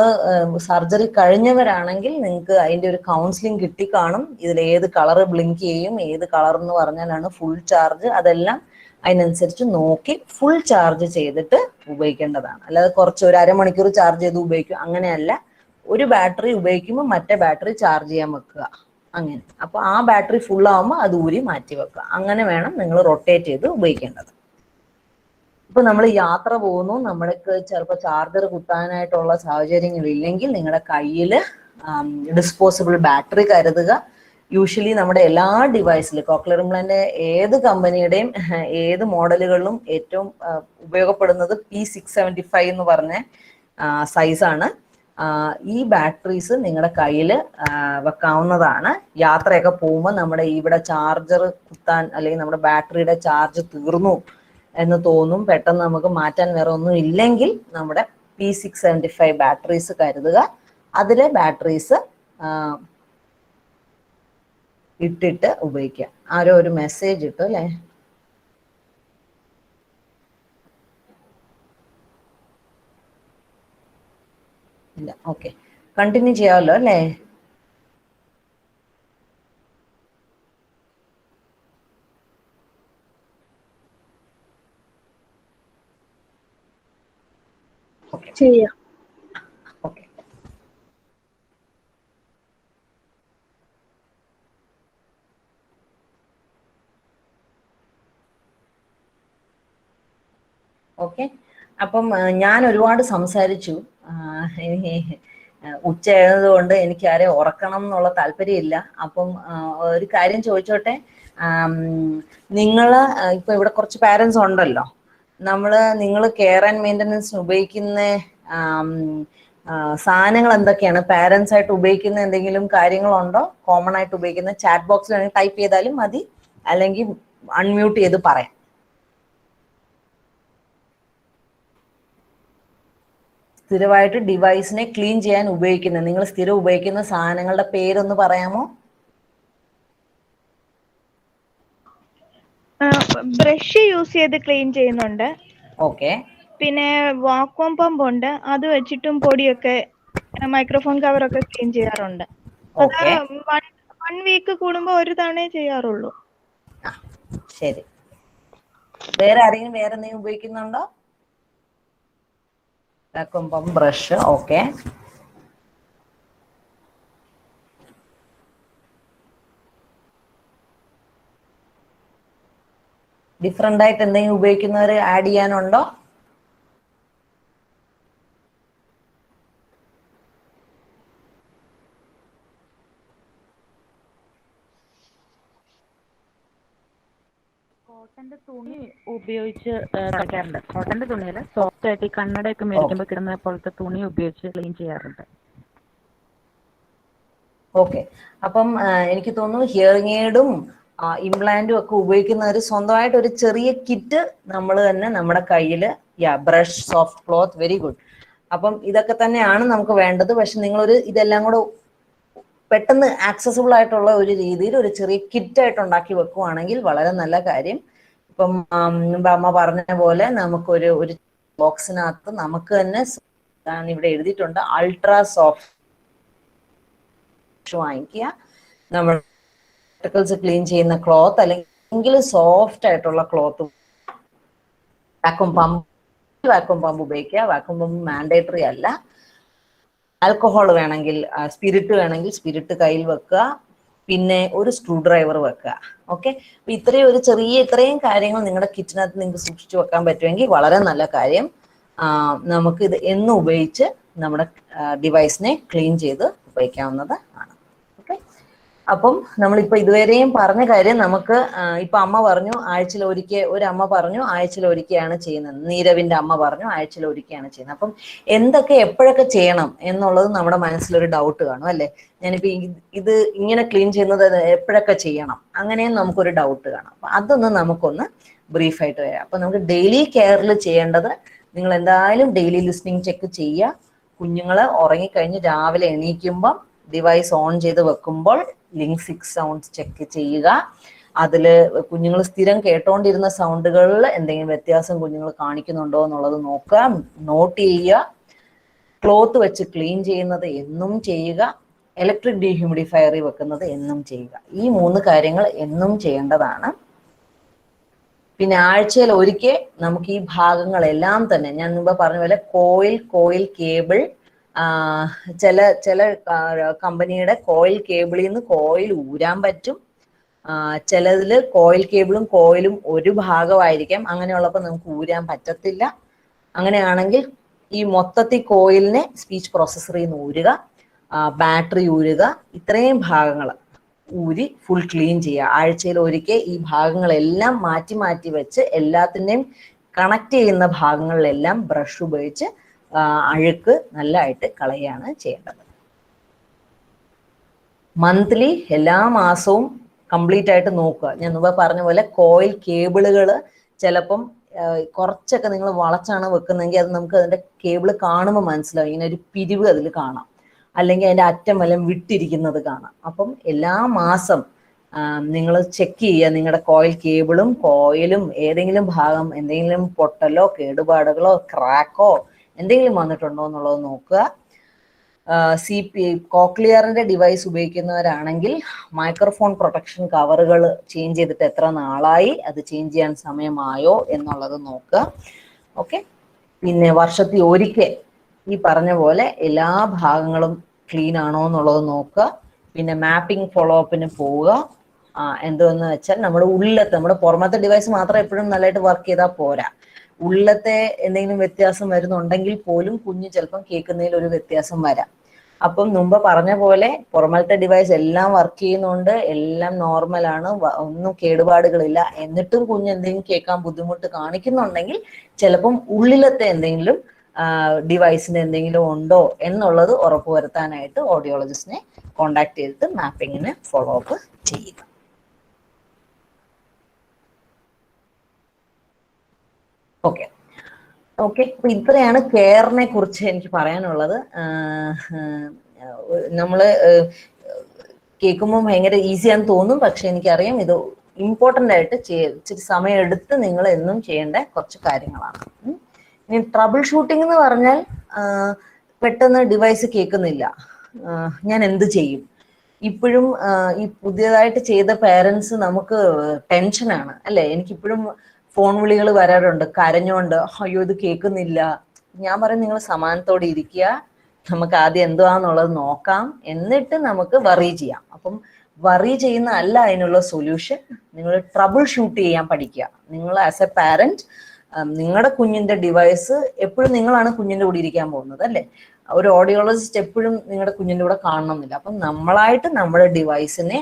സർജറി കഴിഞ്ഞവരാണെങ്കിൽ നിങ്ങൾക്ക് അതിൻ്റെ ഒരു കൗൺസിലിംഗ് കിട്ടിക്കാണും. ഇതിൽ ഏത് കളർ ബ്ലിങ്ക് ചെയ്യും, ഏത് കളർ എന്ന് പറഞ്ഞാലാണ് ഫുൾ ചാർജ്, അതെല്ലാം അതിനനുസരിച്ച് നോക്കി ഫുൾ ചാർജ് ചെയ്തിട്ട് ഉപയോഗിക്കേണ്ടതാണ്. അല്ലാതെ കുറച്ച് ഒരു അരമണിക്കൂർ ചാർജ് ചെയ്ത് ഉപയോഗിക്കും അങ്ങനെയല്ല. ഒരു ബാറ്ററി ഉപയോഗിക്കുമ്പോൾ മറ്റേ ബാറ്ററി ചാർജ് ചെയ്യാൻ വെക്കുക, അങ്ങനെ. അപ്പൊ ആ ബാറ്ററി ഫുൾ ആവുമ്പോൾ അത് ഊരി മാറ്റി വെക്കുക. അങ്ങനെ വേണം നിങ്ങൾ റൊട്ടേറ്റ് ചെയ്ത് ഉപയോഗിക്കേണ്ടത്. ഇപ്പൊ നമ്മൾ യാത്ര പോകുന്നു, നമ്മൾക്ക് ചിലപ്പോൾ ചാർജർ കുത്താനായിട്ടുള്ള സാഹചര്യങ്ങളില്ലെങ്കിൽ നിങ്ങളുടെ കയ്യിൽ ഡിസ്പോസിബിൾ ബാറ്ററി കരുതുക. യൂഷ്വലി നമ്മുടെ എല്ലാ ഡിവൈസിലും കോക്ലിയർ ഇംപ്ലാന്റ് ഏത് കമ്പനിയുടെയും ഏത് മോഡലുകളിലും ഏറ്റവും ഉപയോഗപ്പെടുന്നത് P675 എന്ന് പറഞ്ഞ സൈസാണ്. ഈ ബാറ്ററീസ് നിങ്ങളുടെ കയ്യിൽ വെക്കാവുന്നതാണ്. യാത്രയൊക്കെ പോകുമ്പോൾ നമ്മുടെ ഇവിടെ ചാർജർ കുത്താൻ അല്ലെങ്കിൽ നമ്മുടെ ബാറ്ററിയുടെ ചാർജ് തീർന്നു എന്ന് തോന്നും. പെട്ടെന്ന് നമുക്ക് മാറ്റാൻ വേറെ ഒന്നും ഇല്ലെങ്കിൽ നമ്മുടെ P675 ബാറ്ററീസ് കരുതുക. അതിലെ ബാറ്ററീസ് ഇട്ടിട്ട് ഉപയോഗിക്കുക. ആരോ ഒരു മെസ്സേജ് ഇട്ടു അല്ലേ? ഇല്ല, ഓക്കെ, കണ്ടിന്യൂ ചെയ്യാമല്ലോ അല്ലേ? ചെയ്യാം. Okay, okay. അപ്പം ഞാൻ ഒരുപാട് സംസാരിച്ചു. ഉച്ചയായതുകൊണ്ട് എനിക്ക് ആരെ ഉറക്കണം എന്നുള്ള താല്പര്യമില്ല. അപ്പം ഒരു കാര്യം ചോദിച്ചോട്ടെ, നിങ്ങള് ഇപ്പൊ ഇവിടെ കുറച്ച് പാരന്റ്സ് ഉണ്ടല്ലോ, നിങ്ങൾ കെയർ ആൻഡ് മെയിൻ്റനൻസിന് ഉപയോഗിക്കുന്ന സാധനങ്ങൾ എന്തൊക്കെയാണ്? പാരന്റ്സ് ആയിട്ട് ഉപയോഗിക്കുന്ന എന്തെങ്കിലും കാര്യങ്ങളുണ്ടോ? കോമൺ ആയിട്ട് ഉപയോഗിക്കുന്ന ചാറ്റ് ബോക്സിൽ വേണമെങ്കിൽ ടൈപ്പ് ചെയ്താലും മതി, അല്ലെങ്കിൽ അൺമ്യൂട്ട് ചെയ്ത് പറയാം. സ്ഥിരമായിട്ട് ഡിവൈസിനെ ക്ലീൻ ചെയ്യാൻ ഉപയോഗിക്കുന്ന, നിങ്ങൾ സ്ഥിരം ഉപയോഗിക്കുന്ന സാധനങ്ങളുടെ പേരൊന്ന് പറയാമോ? ബ്രഷ് യൂസ് ചെയ്ത് ക്ലീൻ ചെയ്യുന്നുണ്ട്. ഓക്കെ. പിന്നെ വാക്വം പമ്പ് ഉണ്ട്, അത് വെച്ചിട്ടും പൊടിയൊക്കെ മൈക്രോഫോൺ കവറൊക്കെ ക്ലീൻ ചെയ്യാറുണ്ട്. അത് 1 വീക്ക് കൂടുമ്പോ ഒരു തവണയെ ചെയ്യാറുള്ളൂ. ശരി. വേറെ ആരെങ്കിലും വേറെ എന്തെങ്കിലും ഉപയോഗിക്കുന്നുണ്ടോ? Vacuum pump, brush, okay. Different ആയിട്ട് എന്തെങ്കിലും ഉപയോഗിക്കുന്നവർ ആഡ് ചെയ്യാനുണ്ടോ? കോട്ടന്റെ തുണി ഉപയോഗിച്ച് കളിക്കാറുണ്ട്. കോട്ടന്റെ തുണിയല്ല, സോഫ്റ്റ് ആയിട്ട് ഈ കണ്ണടയൊക്കെ മേടിക്കുമ്പോൾ കിടന്ന പോലത്തെ തുണി ഉപയോഗിച്ച് ക്ലീൻ ചെയ്യാറുണ്ട്. ഓക്കെ. അപ്പം എനിക്ക് തോന്നുന്നു ഹിയറിംഗ് എയ്ഡും ഇംപ്ലാന്റും ഒക്കെ ഉപയോഗിക്കുന്നവർ സ്വന്തമായിട്ട് ഒരു ചെറിയ കിറ്റ് നമ്മൾ തന്നെ നമ്മുടെ കയ്യിൽ, brush, soft cloth, very good. അപ്പം ഇതൊക്കെ തന്നെയാണ് നമുക്ക് വേണ്ടത്. പക്ഷെ നിങ്ങളൊരു ഇതെല്ലാം കൂടെ പെട്ടെന്ന് ആക്സസിബിൾ ആയിട്ടുള്ള ഒരു രീതിയിൽ ഒരു ചെറിയ കിറ്റായിട്ട് ഉണ്ടാക്കി വെക്കുവാണെങ്കിൽ വളരെ നല്ല കാര്യം. ഇപ്പം അമ്മ പറഞ്ഞ പോലെ നമുക്കൊരു ബോക്സിനകത്ത് നമുക്ക് തന്നെ ഇവിടെ എഴുതിയിട്ടുണ്ട്, അൾട്രാ സോഫ്റ്റ് വാങ്ങിക്കുക. നമ്മൾ പാർട്ടിക്കിൾസ് ക്ലീൻ ചെയ്യുന്ന ക്ലോത്ത് അല്ലെങ്കിൽ സോഫ്റ്റ് ആയിട്ടുള്ള ക്ലോത്ത്. വാക്വം പമ്പ് ഉപയോഗിക്കുക. വാക്വം പമ്പ് മാൻഡേറ്ററി അല്ല. ആൽക്കഹോൾ വേണമെങ്കിൽ, സ്പിരിറ്റ് വേണമെങ്കിൽ സ്പിരിറ്റ് കയ്യിൽ വെക്കുക. പിന്നെ ഒരു സ്ക്രൂ ഡ്രൈവർ വെക്കുക. ഓക്കെ. അപ്പൊ ഇത്രയും കാര്യങ്ങൾ നിങ്ങളുടെ കിച്ചനകത്ത് നിങ്ങൾക്ക് സൂക്ഷിച്ചു വെക്കാൻ പറ്റുമെങ്കിൽ വളരെ നല്ല കാര്യം. നമുക്ക് ഇത് എന്നും ഉപയോഗിച്ച് നമ്മുടെ ഡിവൈസിനെ ക്ലീൻ ചെയ്ത് ഉപയോഗിക്കാവുന്നത് ആണ്. ഓക്കെ. അപ്പം നമ്മളിപ്പോ ഇതുവരെയും പറഞ്ഞ കാര്യം നമുക്ക് ഇപ്പൊ അമ്മ പറഞ്ഞു ആഴ്ചയിൽ ഒരിക്കൽ, ഒരു അമ്മ പറഞ്ഞു ആഴ്ചയിൽ ഒരിക്കലാണ് ചെയ്യുന്നത്. നീരവിന്റെ അമ്മ പറഞ്ഞു ആഴ്ചയിൽ ഒരിക്കലാണ് ചെയ്യുന്നത്. അപ്പം എന്തൊക്കെ എപ്പോഴൊക്കെ ചെയ്യണം എന്നുള്ളത് നമ്മുടെ മനസ്സിലൊരു ഡൗട്ട് കാണും അല്ലെ? ഞാനിപ്പോ ഇത് ഇങ്ങനെ ക്ലീൻ ചെയ്യുന്നത് എപ്പോഴൊക്കെ ചെയ്യണം, അങ്ങനെയും നമുക്കൊരു ഡൗട്ട് കാണും. അപ്പൊ അതൊന്ന് നമുക്കൊന്ന് ബ്രീഫായിട്ട് വരാം. അപ്പൊ നമുക്ക് ഡെയിലി കെയറിൽ ചെയ്യേണ്ടത്, നിങ്ങൾ എന്തായാലും ഡെയിലി ലിസ്ണിംഗ് ചെക്ക് ചെയ്യുക. കുഞ്ഞുങ്ങള് ഉറങ്ങിക്കഴിഞ്ഞ് രാവിലെ എണീക്കുമ്പം ഡിവൈസ് ഓൺ ചെയ്ത് വെക്കുമ്പോൾ ലിങ്ക് 6 സൗണ്ട്സ് ചെക്ക് ചെയ്യുക. അതില് കുഞ്ഞുങ്ങൾ സ്ഥിരം കേട്ടോണ്ടിരുന്ന സൗണ്ടുകളിൽ എന്തെങ്കിലും വ്യത്യാസം കുഞ്ഞുങ്ങൾ കാണിക്കുന്നുണ്ടോ എന്നുള്ളത് നോക്കുക, നോട്ട് ചെയ്യുക. ക്ലോത്ത് വെച്ച് ക്ലീൻ ചെയ്യുന്നത് എന്നും ചെയ്യുക. ഇലക്ട്രിക് ഡീഹ്യൂമിഡിഫയറിൽ വെക്കുന്നത് എന്നും ചെയ്യുക. ഈ 3 കാര്യങ്ങൾ എന്നും ചെയ്യേണ്ടതാണ്. പിന്നെ ആഴ്ചയിൽ ഒരിക്കൽ നമുക്ക് ഈ ഭാഗങ്ങളെല്ലാം തന്നെ ഞാൻ മുമ്പ് പറഞ്ഞ പോലെ കോയിൽ കേബിൾ, ചില കമ്പനിയുടെ കോയിൽ കേബിളിൽ നിന്ന് കോയിൽ ഊരാൻ പറ്റും. ചിലതിൽ കോയിൽ കേബിളും കോയിലും ഒരു ഭാഗമായിരിക്കാം. അങ്ങനെയുള്ളപ്പോൾ നമുക്ക് ഊരാൻ പറ്റത്തില്ല. അങ്ങനെയാണെങ്കിൽ ഈ മൊത്തത്തിൽ കോയിലിനെ സ്പീച്ച് പ്രോസസ്സറിൽ നിന്ന് ഊരുക, ബാറ്ററി ഊരുക. ഇത്രയും ഭാഗങ്ങൾ ഊരി ഫുൾ ക്ലീൻ ചെയ്യുക. ആഴ്ചയിൽ ഒരിക്കൽ ഈ ഭാഗങ്ങളെല്ലാം മാറ്റി മാറ്റി വെച്ച് എല്ലാത്തിൻ്റെയും കണക്ട് ചെയ്യുന്ന ഭാഗങ്ങളിലെല്ലാം ബ്രഷ് ഉപയോഗിച്ച് അഴുക്ക് നല്ലതായിട്ട് കളയുകയാണ് ചെയ്യേണ്ടത്. മന്ത്ലി എല്ലാ മാസവും കംപ്ലീറ്റ് ആയിട്ട് നോക്കുക. ഞാൻ മുമ്പ് പറഞ്ഞ പോലെ കോയിൽ കേബിളുകൾ ചിലപ്പം കുറച്ചൊക്കെ നിങ്ങൾ വളച്ചാണ് വെക്കുന്നതെങ്കിൽ അത് നമുക്ക് അതിന്റെ കേബിൾ കാണുമ്പോൾ മനസ്സിലാവും, ഇങ്ങനെ ഒരു പിരിവ് അതിൽ കാണാം, അല്ലെങ്കിൽ അതിന്റെ അറ്റം വല്ലതും വിട്ടിരിക്കുന്നത് കാണാം. അപ്പം എല്ലാ മാസം നിങ്ങൾ ചെക്ക് ചെയ്യുക, നിങ്ങളുടെ കോയിൽ കേബിളും കോയിലും ഏതെങ്കിലും ഭാഗം എന്തെങ്കിലും പൊട്ടലോ കേടുപാടുകളോ ക്രാക്കോ എന്തെങ്കിലും വന്നിട്ടുണ്ടോ എന്നുള്ളത് നോക്കുക. കോക്ലിയറിന്റെ ഡിവൈസ് ഉപയോഗിക്കുന്നവരാണെങ്കിൽ മൈക്രോഫോൺ പ്രൊട്ടക്ഷൻ കവറുകൾ ചേഞ്ച് ചെയ്തിട്ട് എത്ര നാളായി, അത് ചേഞ്ച് ചെയ്യാൻ സമയമായോ എന്നുള്ളത് നോക്കുക. ഓക്കെ. പിന്നെ വർഷത്തിൽ ഒരിക്കൽ ഈ പറഞ്ഞ പോലെ എല്ലാ ഭാഗങ്ങളും ക്ലീൻ ആണോ എന്നുള്ളത് നോക്കുക. പിന്നെ മാപ്പിംഗ് ഫോളോ അപ്പിന് പോവുക. എന്തെന്ന് വെച്ചാൽ നമ്മുടെ പുറമത്തെ ഡിവൈസ് മാത്രം എപ്പോഴും നല്ലതായിട്ട് വർക്ക് ചെയ്താൽ പോരാ, ഉള്ളത്തെ എന്തെങ്കിലും വ്യത്യാസം വരുന്നുണ്ടെങ്കിൽ പോലും കുഞ്ഞ് ചിലപ്പം കേൾക്കുന്നതിൽ ഒരു വ്യത്യാസം വരാം. അപ്പം മുമ്പ് പറഞ്ഞ പോലെ പുറമത്തെ ഡിവൈസ് എല്ലാം വർക്ക് ചെയ്യുന്നുണ്ട്, എല്ലാം നോർമലാണ്, ഒന്നും കേടുപാടുകളില്ല, എന്നിട്ടും കുഞ്ഞ് എന്തെങ്കിലും കേൾക്കാൻ ബുദ്ധിമുട്ട് കാണിക്കുന്നുണ്ടെങ്കിൽ ചിലപ്പം ഉള്ളിലത്തെ എന്തെങ്കിലും ഡിവൈസിന് എന്തെങ്കിലും ഉണ്ടോ എന്നുള്ളത് ഉറപ്പുവരുത്താനായിട്ട് ഓഡിയോളജിസ്റ്റിനെ കോണ്ടാക്ട് ചെയ്തിട്ട് മാപ്പിങ്ങിന് ഫോളോ അപ്പ് ചെയ്യുക. ഓക്കെ. അപ്പൊ ഇത്രയാണ് കെയറിനെ കുറിച്ച് എനിക്ക് പറയാനുള്ളത്. നമ്മള് കേൾക്കുമ്പോൾ ഭയങ്കര ഈസിയാന്ന് തോന്നും, പക്ഷെ എനിക്കറിയാം ഇത് ഇമ്പോർട്ടൻ്റ് ആയിട്ട് ഇച്ചിരി സമയം എടുത്ത് നിങ്ങൾ എന്നും ചെയ്യേണ്ട കുറച്ച് കാര്യങ്ങളാണ്. ഇനി ട്രബിൾ ഷൂട്ടിംഗ് എന്ന് പറഞ്ഞാൽ പെട്ടെന്ന് ഡിവൈസ് കേൾക്കുന്നില്ല, ഞാൻ എന്ത് ചെയ്യും? ഇപ്പോഴും ഈ പുതിയതായിട്ട് ചെയ്ത പേരൻസ് നമുക്ക് ടെൻഷനാണ് അല്ലേ. എനിക്കിപ്പോഴും ഫോൺ വിളികൾ വരാറുണ്ട് കരഞ്ഞോണ്ട്, അയ്യോ ഇത് കേൾക്കുന്നില്ല. ഞാൻ പറയും നിങ്ങൾ സമാധാനത്തോടെ ഇരിക്കുക, നമുക്ക് ആദ്യം എന്തുവാന്നുള്ളത് നോക്കാം, എന്നിട്ട് നമുക്ക് വറി ചെയ്യാം. അപ്പം വറി ചെയ്യുന്ന അല്ല അതിനുള്ള സൊല്യൂഷൻ. നിങ്ങൾ ട്രബിൾ ഷൂട്ട് ചെയ്യാൻ പഠിക്കുക. നിങ്ങൾ ആസ് എ പാരന്റ് നിങ്ങളുടെ കുഞ്ഞിന്റെ ഡിവൈസ് എപ്പോഴും നിങ്ങളാണ് കുഞ്ഞിന്റെ കൂടെ ഇരിക്കാൻ പോകുന്നത് അല്ലേ. ഒരു ഓഡിയോളജിസ്റ്റ് എപ്പോഴും നിങ്ങളുടെ കുഞ്ഞിന്റെ കൂടെ കാണണമെന്നില്ല. അപ്പം നമ്മളായിട്ട് നമ്മുടെ ഡിവൈസിനെ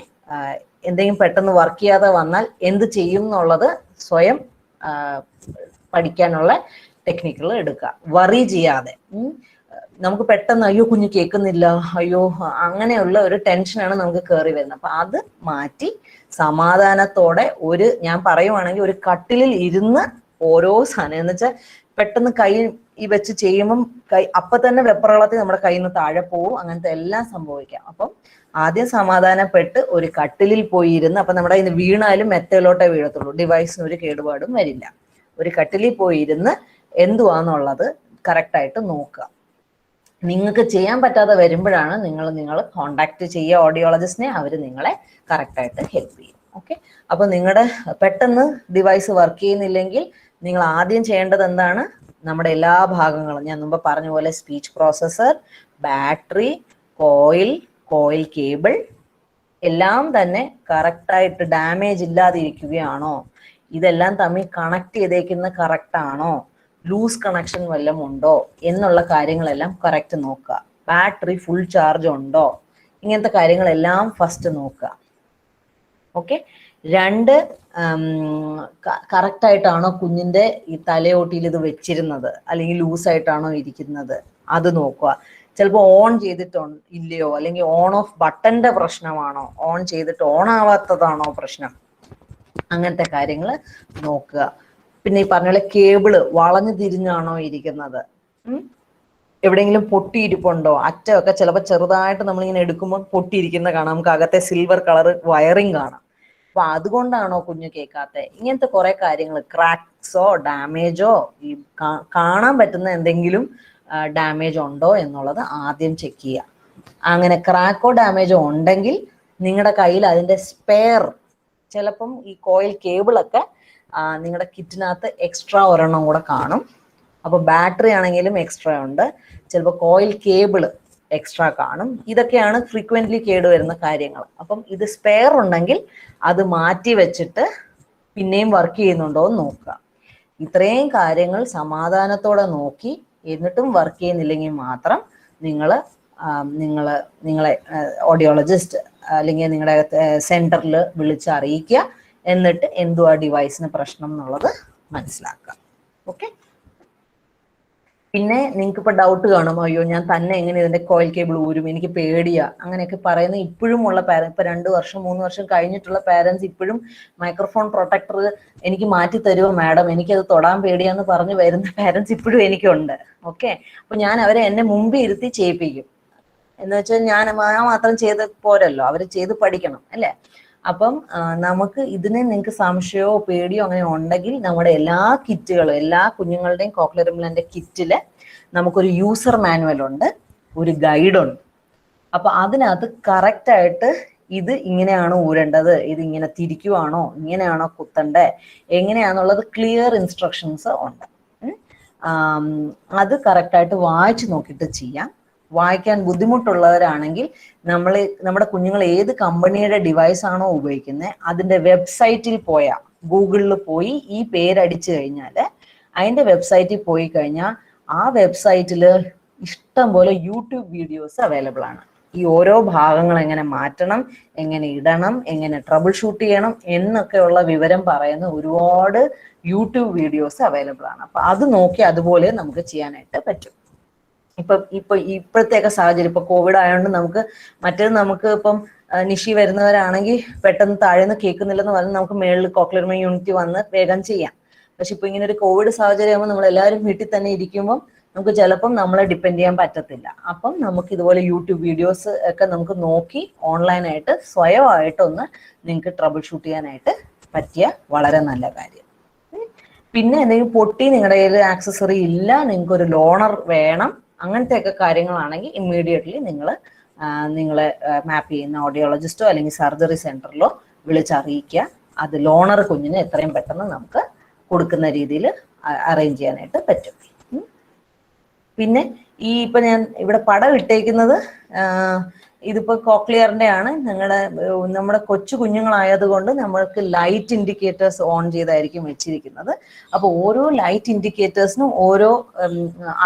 എന്തെങ്കിലും പെട്ടെന്ന് വർക്ക് ചെയ്യാതെ വന്നാൽ എന്ത് ചെയ്യും എന്നുള്ളത് സ്വയം പഠിക്കാനുള്ള ടെക്നിക്കുകൾ എടുക്കുക, വറി ചെയ്യാതെ. നമുക്ക് പെട്ടെന്ന് അയ്യോ കുഞ്ഞ് കേൾക്കുന്നില്ല, അയ്യോ അങ്ങനെയുള്ള ഒരു ടെൻഷനാണ് നമുക്ക് കയറി വരുന്നത്. അപ്പൊ അത് മാറ്റി സമാധാനത്തോടെ ഞാൻ പറയുവാണെങ്കിൽ ഒരു കട്ടിലിൽ ഇരുന്ന് ഓരോ സാധനം എന്ന് വെച്ചാൽ പെട്ടെന്ന് കൈ ഈ വെച്ച് ചെയ്യുമ്പം അപ്പൊ തന്നെ വെപ്രളത്തിൽ നമ്മുടെ കയ്യിൽ നിന്ന് താഴെ പോവും, അങ്ങനത്തെ എല്ലാം സംഭവിക്കാം. അപ്പം ആദ്യം സമാധാനപ്പെട്ട് ഒരു കട്ടിലിൽ പോയി ഇരുന്ന്, അപ്പൊ നമ്മുടെ കയ്യിൽ നിന്ന് വീണാലും മെത്തയിലോട്ടേ വീഴത്തുള്ളൂ, ഡിവൈസിന് ഒരു കേടുപാടും വരില്ല. ഒരു കട്ടിലിൽ പോയി ഇരുന്ന് എന്തുവാന്നുള്ളത് കറക്റ്റായിട്ട് നോക്കുക. നിങ്ങൾക്ക് ചെയ്യാൻ പറ്റാതെ വരുമ്പോഴാണ് നിങ്ങൾ കോണ്ടാക്ട് ചെയ്യുക ഓഡിയോളജിസ്റ്റിനെ, അവർ നിങ്ങളെ കറക്റ്റായിട്ട് ഹെൽപ്പ് ചെയ്യും. ഓക്കെ. അപ്പൊ നിങ്ങളുടെ പെട്ടെന്ന് ഡിവൈസ് വർക്ക് ചെയ്യുന്നില്ലെങ്കിൽ നിങ്ങൾ ആദ്യം ചെയ്യേണ്ടത് എന്താണ്? നമ്മുടെ എല്ലാ ഭാഗങ്ങളും ഞാൻ മുമ്പ് പറഞ്ഞ പോലെ speech processor, battery, coil cable എല്ലാം തന്നെ കറക്റ്റായിട്ട് ഡാമേജ് ഇല്ലാതിരിക്കുകയാണോ, ഇതെല്ലാം തമ്മിൽ കണക്ട് ചെയ്തേക്കുന്ന കറക്റ്റ് ആണോ, ലൂസ് കണക്ഷൻ വല്ലതും ഉണ്ടോ എന്നുള്ള കാര്യങ്ങളെല്ലാം കറക്റ്റ് നോക്കുക. ബാറ്ററി ഫുൾ ചാർജ് ഉണ്ടോ, ഇങ്ങനത്തെ കാര്യങ്ങളെല്ലാം ഫസ്റ്റ് നോക്കുക. ഓക്കെ. 2, കറക്റ്റായിട്ടാണോ കുഞ്ഞിന്റെ ഈ തലയോട്ടിയിൽ ഇത് വെച്ചിരുന്നത്, അല്ലെങ്കിൽ ലൂസായിട്ടാണോ ഇരിക്കുന്നത്, അത് നോക്കുക. ചിലപ്പോൾ ഓൺ ചെയ്തിട്ട് ഇല്ലയോ, അല്ലെങ്കിൽ ഓൺ ഓഫ് ബട്ടന്റെ പ്രശ്നമാണോ, ഓൺ ചെയ്തിട്ട് ഓൺ ആവാത്തതാണോ പ്രശ്നം, അങ്ങനത്തെ കാര്യങ്ങൾ നോക്കുക. പിന്നെ ഈ പറഞ്ഞ പോലെ കേബിള് വളഞ്ഞു തിരിഞ്ഞാണോ ഇരിക്കുന്നത്, എവിടെയെങ്കിലും പൊട്ടിയിരിപ്പുണ്ടോ, അറ്റമൊക്കെ ചിലപ്പോൾ ചെറുതായിട്ട് നമ്മളിങ്ങനെ എടുക്കുമ്പോൾ പൊട്ടിയിരിക്കുന്ന കാണാം, നമുക്ക് അകത്തെ സിൽവർ കളർ വയറിങ് കാണാം. അപ്പൊ അതുകൊണ്ടാണോ കുഞ്ഞ് കേൾക്കാത്ത, ഇങ്ങനത്തെ കുറെ കാര്യങ്ങൾ, ക്രാക്സോ ഡാമേജോ ഈ കാണാൻ പറ്റുന്ന എന്തെങ്കിലും ഡാമേജ് ഉണ്ടോ എന്നുള്ളത് ആദ്യം ചെക്ക് ചെയ്യുക. അങ്ങനെ ക്രാക്കോ ഡാമേജോ ഉണ്ടെങ്കിൽ നിങ്ങളുടെ കയ്യിൽ അതിന്റെ സ്പെയർ, ചിലപ്പം ഈ കോയിൽ കേബിളൊക്കെ നിങ്ങളുടെ കിറ്റിനകത്ത് എക്സ്ട്രാ ഒരെണ്ണം കൂടെ കാണും. അപ്പോൾ ബാറ്ററി ആണെങ്കിലും എക്സ്ട്രാ ഉണ്ട്, ചിലപ്പോൾ കോയിൽ കേബിള് എക്സ്ട്രാ കാണും. ഇതൊക്കെയാണ് ഫ്രീക്വൻ്റ്ലി കേടുവരുന്ന കാര്യങ്ങൾ. അപ്പം ഇത് സ്പെയർ ഉണ്ടെങ്കിൽ അത് മാറ്റി വെച്ചിട്ട് പിന്നെയും വർക്ക് ചെയ്യുന്നുണ്ടോ എന്ന് നോക്കുക. ഇത്രയും കാര്യങ്ങൾ സമാധാനത്തോടെ നോക്കി എന്നിട്ടും വർക്ക് ചെയ്യുന്നില്ലെങ്കിൽ മാത്രം നിങ്ങളെ ഓഡിയോളജിസ്റ്റ് അല്ലെങ്കിൽ നിങ്ങളുടെ സെന്ററിൽ വിളിച്ച് അറിയിക്കുക. എന്നിട്ട് എന്തുവാ ഡിവൈസിന് പ്രശ്നം എന്നുള്ളത് മനസ്സിലാക്കുക. ഓക്കെ. പിന്നെ നിങ്ങൾക്ക് ഇപ്പൊ ഡൗട്ട് കാണും, അയ്യോ ഞാൻ തന്നെ എങ്ങനെ ഇതിന്റെ കോയിൽ കേബിൾ ഊരും, എനിക്ക് പേടിയാ, അങ്ങനെയൊക്കെ പറയുന്ന ഇപ്പോഴും ഉള്ള പാരന്റ്, ഇപ്പൊ 2 വർഷം 3 വർഷം കഴിഞ്ഞിട്ടുള്ള പാരന്റ്സ് ഇപ്പോഴും മൈക്രോഫോൺ പ്രൊട്ടക്ടർ എനിക്ക് മാറ്റി തരുമോ മാഡം, എനിക്കത് തൊടാൻ പേടിയാന്ന് പറഞ്ഞു വരുന്ന പാരന്റ്സ് ഇപ്പോഴും എനിക്കുണ്ട്. ഓക്കെ, അപ്പൊ ഞാൻ അവരെ എന്നെ മുമ്പിൽ ഇരുത്തി ചെയ്യിപ്പിക്കും. എന്ന് വെച്ചാൽ ഞാൻ മാത്രം ചെയ്ത് പോരല്ലോ, അവര് ചെയ്ത് പഠിക്കണം അല്ലേ. അപ്പം നമുക്ക് ഇതിന് നിങ്ങൾക്ക് സംശയമോ പേടിയോ അങ്ങനെ ഉണ്ടെങ്കിൽ നമ്മുടെ എല്ലാ കിറ്റുകളും, എല്ലാ കുഞ്ഞുങ്ങളുടെയും കോക്ലിയർ ഇംപ്ലാന്റ് കിറ്റില് നമുക്കൊരു യൂസർ മാനുവൽ ഉണ്ട്, ഒരു ഗൈഡ് ഉണ്ട്. അപ്പൊ അതിനകത്ത് കറക്റ്റ് ആയിട്ട് ഇത് ഇങ്ങനെയാണോ ഊരേണ്ടത്, ഇത് ഇങ്ങനെ തിരിക്കുവാണോ, ഇങ്ങനെയാണോ കുത്തണ്ടേ, എങ്ങനെയാന്നുള്ളത് ക്ലിയർ ഇൻസ്ട്രക്ഷൻസ് ഉണ്ട്. അത് കറക്റ്റായിട്ട് വായിച്ചു നോക്കിയിട്ട് ചെയ്യാം. വായിക്കാൻ ബുദ്ധിമുട്ടുള്ളവരാണെങ്കിൽ നമ്മുടെ കുഞ്ഞുങ്ങൾ ഏത് കമ്പനിയുടെ ഡിവൈസ് ആണോ ഉപയോഗിക്കുന്നത് അതിന്റെ വെബ്സൈറ്റിൽ പോയാൽ, ഗൂഗിളിൽ പോയി ഈ പേരടിച്ചു കഴിഞ്ഞാൽ അതിന്റെ വെബ്സൈറ്റിൽ പോയി കഴിഞ്ഞാൽ ആ വെബ്സൈറ്റിൽ ഇഷ്ടം പോലെ യൂട്യൂബ് വീഡിയോസ് അവൈലബിൾ ആണ്. ഈ ഓരോ ഭാഗങ്ങൾ എങ്ങനെ മാറ്റണം, എങ്ങനെ ഇടണം, എങ്ങനെ ട്രബിൾ ഷൂട്ട് ചെയ്യണം എന്നൊക്കെയുള്ള വിവരം പറയുന്ന ഒരുപാട് യൂട്യൂബ് വീഡിയോസ് അവൈലബിൾ ആണ്. അപ്പൊ അത് നോക്കി അതുപോലെ നമുക്ക് ചെയ്യാനായിട്ട് പറ്റും. ഇപ്പോഴത്തെയൊക്കെ സാഹചര്യം, ഇപ്പൊ കോവിഡ് ആയതുകൊണ്ട് നമുക്ക് ഇപ്പം നിഷി വരുന്നവരാണെങ്കിൽ പെട്ടെന്ന് താഴേന്ന് കേൾക്കുന്നില്ലെന്ന് പറഞ്ഞാൽ നമുക്ക് മേളിൽ കോക്ലിയർ യൂണിറ്റ് വന്ന് വേഗം ചെയ്യാം. പക്ഷെ ഇപ്പൊ ഇങ്ങനെ ഒരു കോവിഡ് സാഹചര്യം ആകുമ്പോൾ നമ്മൾ എല്ലാവരും വീട്ടിൽ തന്നെ ഇരിക്കുമ്പോൾ നമുക്ക് ചിലപ്പം നമ്മളെ ഡിപ്പെൻഡ് ചെയ്യാൻ പറ്റത്തില്ല. അപ്പം നമുക്ക് ഇതുപോലെ യൂട്യൂബ് വീഡിയോസ് ഒക്കെ നമുക്ക് നോക്കി ഓൺലൈനായിട്ട് സ്വയമായിട്ടൊന്ന് നിങ്ങൾക്ക് ട്രബിൾ ഷൂട്ട് ചെയ്യാനായിട്ട് പറ്റിയ വളരെ നല്ല കാര്യം. പിന്നെ എന്തെങ്കിലും പൊട്ടി നിങ്ങളുടെ കയ്യിൽ ആക്സസറി ഇല്ല, നിങ്ങൾക്ക് ഒരു ലോണർ വേണം, അങ്ങനത്തെയൊക്കെ കാര്യങ്ങളാണെങ്കിൽ ഇമ്മീഡിയറ്റ്ലി നിങ്ങളെ മാപ്പ് ചെയ്യുന്ന ഓഡിയോളജിസ്റ്റോ അല്ലെങ്കിൽ സർജറി സെന്ററിലോ വിളിച്ചറിയിക്കുക. അത് ലോണർ കുഞ്ഞിന് എത്രയും പെട്ടെന്ന് നമുക്ക് കൊടുക്കുന്ന രീതിയിൽ അറേഞ്ച് ചെയ്യാനായിട്ട് പറ്റും. പിന്നെ ഇപ്പൊ ഞാൻ ഇവിടെ പടം ഇട്ടേക്കുന്നത് ഇതിപ്പോ കോക്ലിയറിന്റെ ആണ്. നമ്മുടെ കൊച്ചു കുഞ്ഞുങ്ങളായത് കൊണ്ട് നമ്മൾക്ക് ലൈറ്റ് ഇൻഡിക്കേറ്റേഴ്സ് ഓൺ ചെയ്തായിരിക്കും വെച്ചിരിക്കുന്നത്. അപ്പൊ ഓരോ ലൈറ്റ് ഇൻഡിക്കേറ്റേഴ്സിനും ഓരോ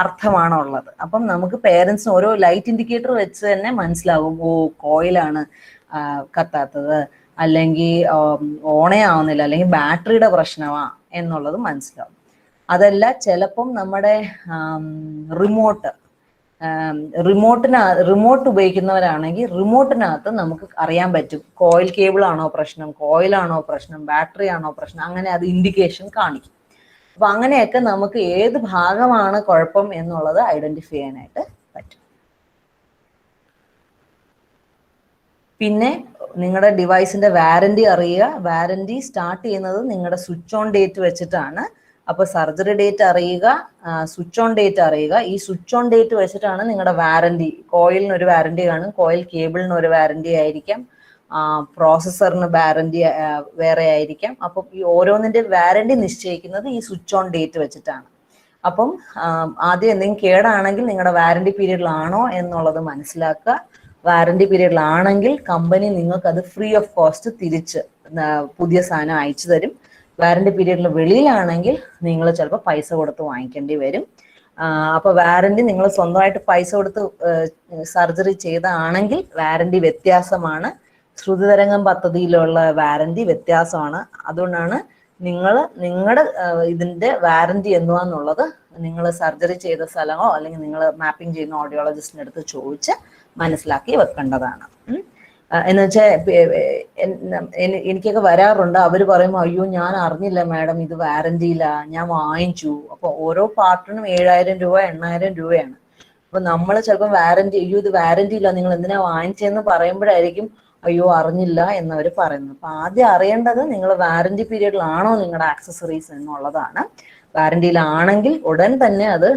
അർത്ഥമാണ് ഉള്ളത്. അപ്പം നമുക്ക് പേരൻസിന് ഓരോ ലൈറ്റ് ഇൻഡിക്കേറ്റർ വെച്ച് തന്നെ മനസ്സിലാവും, കോയിലാണ് കത്താത്തത്, അല്ലെങ്കിൽ ഓണേ ആവുന്നില്ല, അല്ലെങ്കിൽ ബാറ്ററിയുടെ പ്രശ്നമാ എന്നുള്ളത് മനസ്സിലാവും. അതല്ല, ചിലപ്പം നമ്മുടെ റിമോട്ട് ഉപയോഗിക്കുന്നവരാണെങ്കിൽ റിമോട്ടിനകത്ത് നമുക്ക് അറിയാൻ പറ്റും കോയിൽ കേബിൾ ആണോ പ്രശ്നം, കോയിലാണോ പ്രശ്നം, ബാറ്ററി ആണോ പ്രശ്നം, അങ്ങനെ അത് ഇൻഡിക്കേഷൻ കാണിക്കും. അപ്പൊ അങ്ങനെയൊക്കെ നമുക്ക് ഏത് ഭാഗമാണ് കുഴപ്പം എന്നുള്ളത് ഐഡന്റിഫൈ ചെയ്യാനായിട്ട് പറ്റും. പിന്നെ നിങ്ങളുടെ ഡിവൈസിന്റെ വാറന്റി അറിയുക. വാറന്റി സ്റ്റാർട്ട് ചെയ്യുന്നത് നിങ്ങളുടെ സ്വിച്ച് ഓൺ ഡേറ്റ് വെച്ചിട്ടാണ്. അപ്പൊ സർജറി ഡേറ്റ് അറിയുക, സ്വിച്ച് ഓൺ ഡേറ്റ് അറിയുക. ഈ സ്വിച്ച് ഓൺ ഡേറ്റ് വെച്ചിട്ടാണ് നിങ്ങളുടെ വാറന്റി. കോയിലിന് ഒരു വാറന്റി കാണും, കോയിൽ കേബിളിന് ഒരു വാറന്റി ആയിരിക്കാം, പ്രോസസ്സറിന് വാറന്റി വേറെ ആയിരിക്കാം. അപ്പം ഈ ഓരോന്നിന്റെ വാറന്റി നിശ്ചയിക്കുന്നത് ഈ സ്വിച്ച് ഓൺ ഡേറ്റ് വെച്ചിട്ടാണ്. അപ്പം ആദ്യം എന്തെങ്കിലും കേടാണെങ്കിൽ നിങ്ങളുടെ വാറന്റി പീരീഡിലാണോ എന്നുള്ളത് മനസ്സിലാക്കുക. വാറന്റി പീരീഡിലാണെങ്കിൽ കമ്പനി നിങ്ങൾക്ക് അത് ഫ്രീ ഓഫ് കോസ്റ്റ് തിരിച്ച് പുതിയ സാധനം അയച്ചു തരും. വാറന്റി പീരീഡിന് വെളിയിലാണെങ്കിൽ നിങ്ങൾ ചിലപ്പോൾ പൈസ കൊടുത്ത് വാങ്ങിക്കേണ്ടി വരും. അപ്പൊ വാറന്റി നിങ്ങൾ സ്വന്തമായിട്ട് പൈസ കൊടുത്ത് സർജറി ചെയ്താണെങ്കിൽ വാറന്റി വ്യത്യാസമാണ്. ശ്രുതിതരംഗം പദ്ധതിയിലുള്ള വാറന്റി വ്യത്യാസമാണ്. അതുകൊണ്ടാണ് നിങ്ങളുടെ ഇതിന്റെ വാറന്റി എന്തുവാന്നുള്ളത് നിങ്ങൾ സർജറി ചെയ്ത സ്ഥലമോ അല്ലെങ്കിൽ നിങ്ങൾ മാപ്പിംഗ് ചെയ്യുന്ന ഓഡിയോളജിസ്റ്റിന്റെ അടുത്ത് ചോദിച്ച് മനസ്സിലാക്കി വെക്കേണ്ടതാണ്. എന്ന് വെച്ചാൽ എനിക്കൊക്കെ വരാറുണ്ട്, അവര് പറയുമ്പോൾ അയ്യോ ഞാൻ അറിഞ്ഞില്ല മാഡം ഇത് വാറന്റിയില്ല, ഞാൻ വാങ്ങിച്ചു. അപ്പൊ ഓരോ പാർട്ടിനും 7000 രൂപ 8000 രൂപയാണ്. അപ്പൊ നമ്മൾ ചിലപ്പോൾ വാറന്റി, അയ്യോ ഇത് വാറന്റി ഇല്ല നിങ്ങൾ എന്തിനാ വാങ്ങിച്ചതെന്ന് പറയുമ്പോഴായിരിക്കും അയ്യോ അറിഞ്ഞില്ല എന്നവർ പറയുന്നത്. അപ്പൊ ആദ്യം അറിയേണ്ടത് നിങ്ങൾ വാറന്റി പീരീഡിലാണോ നിങ്ങളുടെ ആക്സസറീസ് എന്നുള്ളതാണ്. വാറന്റിയിലാണെങ്കിൽ ഉടൻ തന്നെ അത്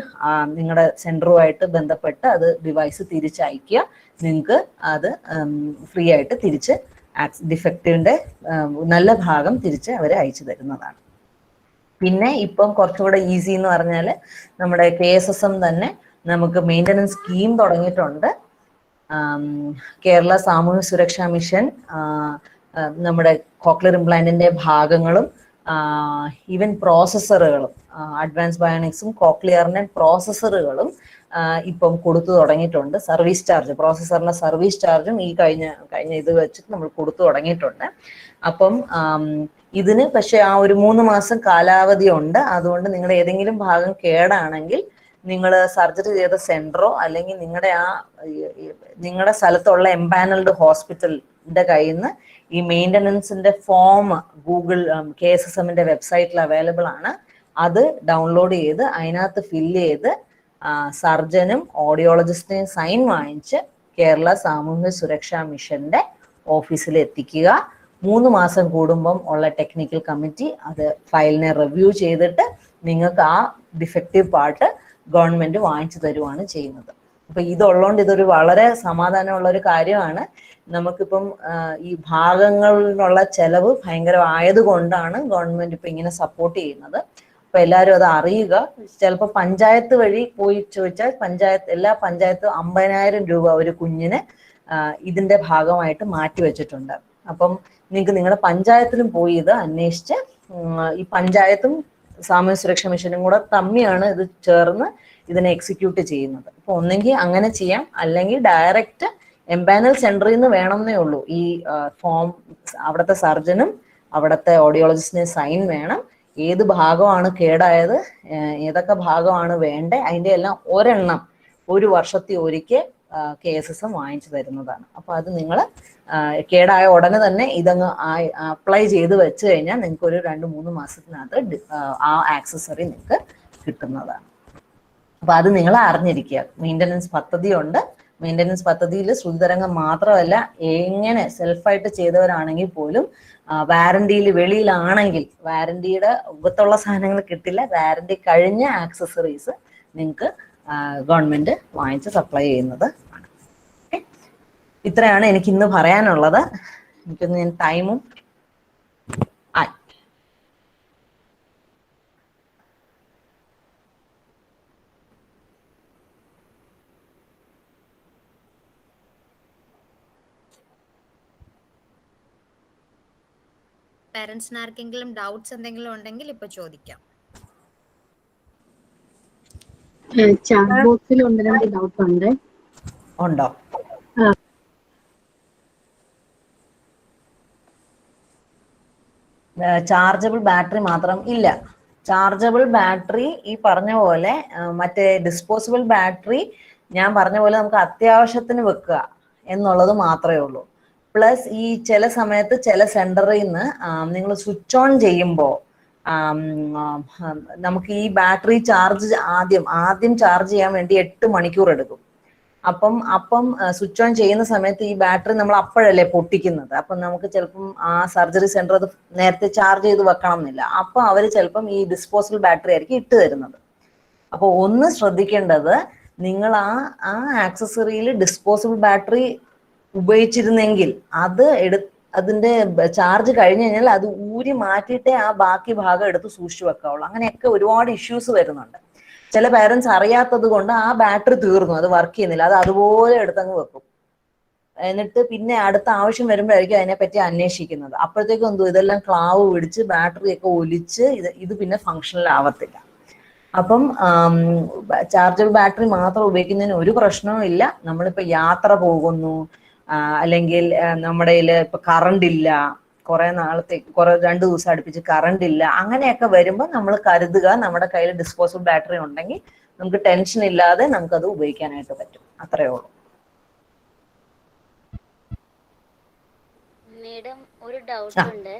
നിങ്ങളുടെ സെന്ററുമായിട്ട് ബന്ധപ്പെട്ട് അത് ഡിവൈസ് തിരിച്ചയക്കുക. നിങ്ങൾക്ക് അത് ഫ്രീ ആയിട്ട് തിരിച്ച് ഡിഫക്റ്റിന്റെ നല്ല ഭാഗം തിരിച്ച് അവർ അയച്ചു തരുന്നതാണ്. പിന്നെ ഇപ്പം കുറച്ചുകൂടെ ഈസി എന്ന് പറഞ്ഞാൽ നമ്മുടെ KSSM തന്നെ നമുക്ക് മെയിൻ്റനൻസ് സ്കീം തുടങ്ങിയിട്ടുണ്ട്. കേരള സാമൂഹ്യ സുരക്ഷാ മിഷൻ നമ്മുടെ കോക്ലിയർ ഇംപ്ലാന്റിന്റെ ഭാഗങ്ങളും ഈവൻ പ്രോസസ്സറുകളും അഡ്വാൻസ് ബയോണിക്സും കോക്ലിയറിന്റെ പ്രോസസ്സറുകളും ഇപ്പം കൊടുത്തു തുടങ്ങിയിട്ടുണ്ട്. സർവീസ് ചാർജ്, പ്രോസസ്സറിന്റെ സർവീസ് ചാർജും ഈ കഴിഞ്ഞ ഇത് വെച്ചിട്ട് നമ്മൾ കൊടുത്തു തുടങ്ങിയിട്ടുണ്ട്. അപ്പം ഇതിന് പക്ഷെ ആ ഒരു 3 മാസം കാലാവധി ഉണ്ട്. അതുകൊണ്ട് നിങ്ങളുടെ ഏതെങ്കിലും ഭാഗം കേടാണെങ്കിൽ നിങ്ങൾ സർജറി ചെയ്ത സെന്ററോ അല്ലെങ്കിൽ നിങ്ങളുടെ സ്ഥലത്തുള്ള എംപാനൽഡ് ഹോസ്പിറ്റലിന്റെ കയ്യിൽ നിന്ന് ഈ മെയിൻ്റനൻസിന്റെ ഫോം ഗൂഗിൾ KSSMന്റെ വെബ്സൈറ്റിൽ അവൈലബിൾ ആണ്. അത് ഡൗൺലോഡ് ചെയ്ത് അതിനകത്ത് ഫില്ല് ചെയ്ത് സർജനും ഓഡിയോളജിസ്റ്റിനെയും സൈൻ വാങ്ങിച്ച് കേരള സാമൂഹ്യ സുരക്ഷാ മിഷന്റെ ഓഫീസിൽ എത്തിക്കുക. 3 മാസം കൂടുമ്പം ഉള്ള ടെക്നിക്കൽ കമ്മിറ്റി അത് ഫയലിനെ റിവ്യൂ ചെയ്തിട്ട് നിങ്ങൾക്ക് ആ ഡിഫക്റ്റീവ് പാർട്ട് ഗവൺമെന്റ് വാങ്ങിച്ചു തരുവാണ് ചെയ്യുന്നത്. അപ്പൊ ഇതുള്ളതുകൊണ്ട് ഇതൊരു വളരെ സമാധാനമുള്ള ഒരു കാര്യമാണ്. നമുക്കിപ്പം ഈ ഭാഗങ്ങളിലുള്ള ചെലവ് ഭയങ്കര ആയതുകൊണ്ടാണ് ഗവൺമെന്റ് ഇപ്പൊ ഇങ്ങനെ സപ്പോർട്ട് ചെയ്യുന്നത്. അപ്പൊ എല്ലാവരും അത് അറിയുക. ചിലപ്പോൾ പഞ്ചായത്ത് വഴി പോയി ചോദിച്ചാൽ എല്ലാ പഞ്ചായത്തും 50,000 രൂപ ഒരു കുഞ്ഞിന് ഇതിന്റെ ഭാഗമായിട്ട് മാറ്റി വെച്ചിട്ടുണ്ട്. അപ്പം നിങ്ങൾക്ക് നിങ്ങളുടെ പഞ്ചായത്തിലും പോയി ഇത് അന്വേഷിച്ച്, ഈ പഞ്ചായത്തും സാമൂഹ്യ സുരക്ഷാ മിഷനും കൂടെ തമ്മിയാണ് ഇത് ചേർന്ന് ഇതിനെ എക്സിക്യൂട്ട് ചെയ്യുന്നത്. അപ്പൊ ഒന്നെങ്കിൽ അങ്ങനെ ചെയ്യാം, അല്ലെങ്കിൽ ഡയറക്റ്റ് എംപാനൽ സെന്ററിൽ നിന്ന് വേണമെന്നേ ഉള്ളൂ. ഈ ഫോം അവിടുത്തെ സർജനും അവിടുത്തെ ഓഡിയോളജിസ്റ്റിന് സൈൻ വേണം. ഏത് ഭാഗമാണ് കേടായത്, ഏതൊക്കെ ഭാഗമാണ് വേണ്ടേ, അതിന്റെ എല്ലാം ഒരെണ്ണം 1 വർഷത്തിൽ ഒരിക്കൽ KSSM വാങ്ങിച്ചു തരുന്നതാണ്. അപ്പൊ അത് നിങ്ങൾ കേടായ ഉടനെ തന്നെ ഇതങ്ങ് അപ്ലൈ ചെയ്ത് വെച്ച് കഴിഞ്ഞാൽ നിങ്ങൾക്ക് ഒരു 2-3 മാസത്തിനകത്ത് ആ ആക്സസറി നിങ്ങൾക്ക് കിട്ടുന്നതാണ്. അപ്പൊ അത് നിങ്ങൾ അറിഞ്ഞിരിക്കുക. മെയിൻ്റനൻസ് പദ്ധതി ഉണ്ട്. മെയിൻ്റനൻസ് പദ്ധതിയിൽ ശ്രുതിതരംഗം മാത്രമല്ല, എങ്ങനെ സെൽഫായിട്ട് ചെയ്തവരാണെങ്കിൽ പോലും വാറന്റിയിൽ വെളിയിലാണെങ്കിൽ വാറന്റിയുടെ ഉഗത്തുള്ള സാധനങ്ങൾ കിട്ടില്ല. വാറന്റി കഴിഞ്ഞ ആക്സസറീസ് നിങ്ങൾക്ക് ഗവൺമെന്റ് വാങ്ങിച്ച് സപ്ലൈ ചെയ്യുന്നത് ആണ്. ഇത്രയാണ് എനിക്ക് ഇന്ന് പറയാനുള്ളത്. എനിക്കൊന്ന് ഞാൻ ടൈമും ആയി. പേരൻസിന് ആർക്കെങ്കിലും ഡൗട്ട്സ് എന്തെങ്കിലും ഉണ്ടെങ്കിൽ ഇപ്പൊ ചോദിക്കാം. ചാറ്റ് ബോക്സിൽ 1-2 ഡൗട്ട് ഉണ്ട്. ഉണ്ടോ? ചാർജബിൾ ബാറ്ററി മാത്രം ഇല്ല. ചാർജബിൾ ബാറ്ററി ഈ പറഞ്ഞ പോലെ മറ്റേ ഡിസ്പോസിബിൾ ബാറ്ററി ഞാൻ പറഞ്ഞ പോലെ നമുക്ക് അത്യാവശ്യത്തിന് വെക്കുക എന്നുള്ളത് മാത്രമേ ഉള്ളൂ. പ്ലസ് ഈ ചില സമയത്ത് ചില സെന്ററിൽ നിന്ന് നിങ്ങൾ സ്വിച്ച് ഓൺ ചെയ്യുമ്പോൾ നമുക്ക് ഈ ബാറ്ററി ചാർജ് ആദ്യം ചാർജ് ചെയ്യാൻ വേണ്ടി 8 മണിക്കൂർ എടുക്കും. അപ്പം സ്വിച്ച് ഓൺ ചെയ്യുന്ന സമയത്ത് ഈ ബാറ്ററി നമ്മൾ അപ്പോഴല്ലേ പൊട്ടിക്കുന്നത്. അപ്പം നമുക്ക് ചിലപ്പം ആ സർജറി സെന്റർ അത് നേരത്തെ ചാർജ് ചെയ്ത് വെക്കണം എന്നില്ല. അപ്പം അവർ ചിലപ്പം ഈ ഡിസ്പോസിബിൾ ബാറ്ററി ആയിരിക്കും ഇട്ട് തരുന്നത്. അപ്പോൾ ഒന്ന് ശ്രദ്ധിക്കേണ്ടത്, നിങ്ങൾ ആ ആക്സസറിയിൽ ഡിസ്പോസിബിൾ ബാറ്ററി ഉപയോഗിച്ചിരുന്നെങ്കിൽ അതിന്റെ ചാർജ് കഴിഞ്ഞ് കഴിഞ്ഞാൽ അത് ഊരി മാറ്റിയിട്ടേ ആ ബാക്കി ഭാഗം എടുത്ത് സൂക്ഷിച്ചു വെക്കാവുള്ളൂ. അങ്ങനെയൊക്കെ ഒരുപാട് ഇഷ്യൂസ് വരുന്നുണ്ട്. ചില പേരൻസ് അറിയാത്തത് കൊണ്ട് ആ ബാറ്ററി തീർന്നു, അത് വർക്ക് ചെയ്യുന്നില്ല, അത് അതുപോലെ എടുത്തങ്ങ് വെക്കും. എന്നിട്ട് പിന്നെ അടുത്ത ആവശ്യം വരുമ്പോഴായിരിക്കും അതിനെപ്പറ്റി അന്വേഷിക്കുന്നത്. അപ്പോഴത്തേക്കും എന്തോ ഇതെല്ലാം ക്ലാവ് പിടിച്ച് ബാറ്ററിയൊക്കെ ഒലിച്ച് ഇത് പിന്നെ ഫങ്ഷണൽ ആവത്തില്ല. അപ്പം ചാർജബിൾ ബാറ്ററി മാത്രം ഉപയോഗിക്കുന്നതിന് ഒരു പ്രശ്നവും ഇല്ല. നമ്മളിപ്പോ യാത്ര പോകുന്നു, അല്ലെങ്കിൽ നമ്മുടെ ഇപ്പൊ കറണ്ട് ഇല്ല, കുറെ 2 ദിവസം അടുപ്പിച്ച് കറണ്ട് ഇല്ല, അങ്ങനെയൊക്കെ വരുമ്പോൾ നമ്മൾ കരുതുക നമ്മുടെ കയ്യിൽ ഡിസ്പോസിബിൾ ബാറ്ററി ഉണ്ടെങ്കിൽ നമുക്ക് ടെൻഷൻ ഇല്ലാതെ നമുക്കത് ഉപയോഗിക്കാനായിട്ട് പറ്റും. അത്രേ ഉള്ളൂ. മേഡം, ഒരു ഡൗട്ട് ഉണ്ട്.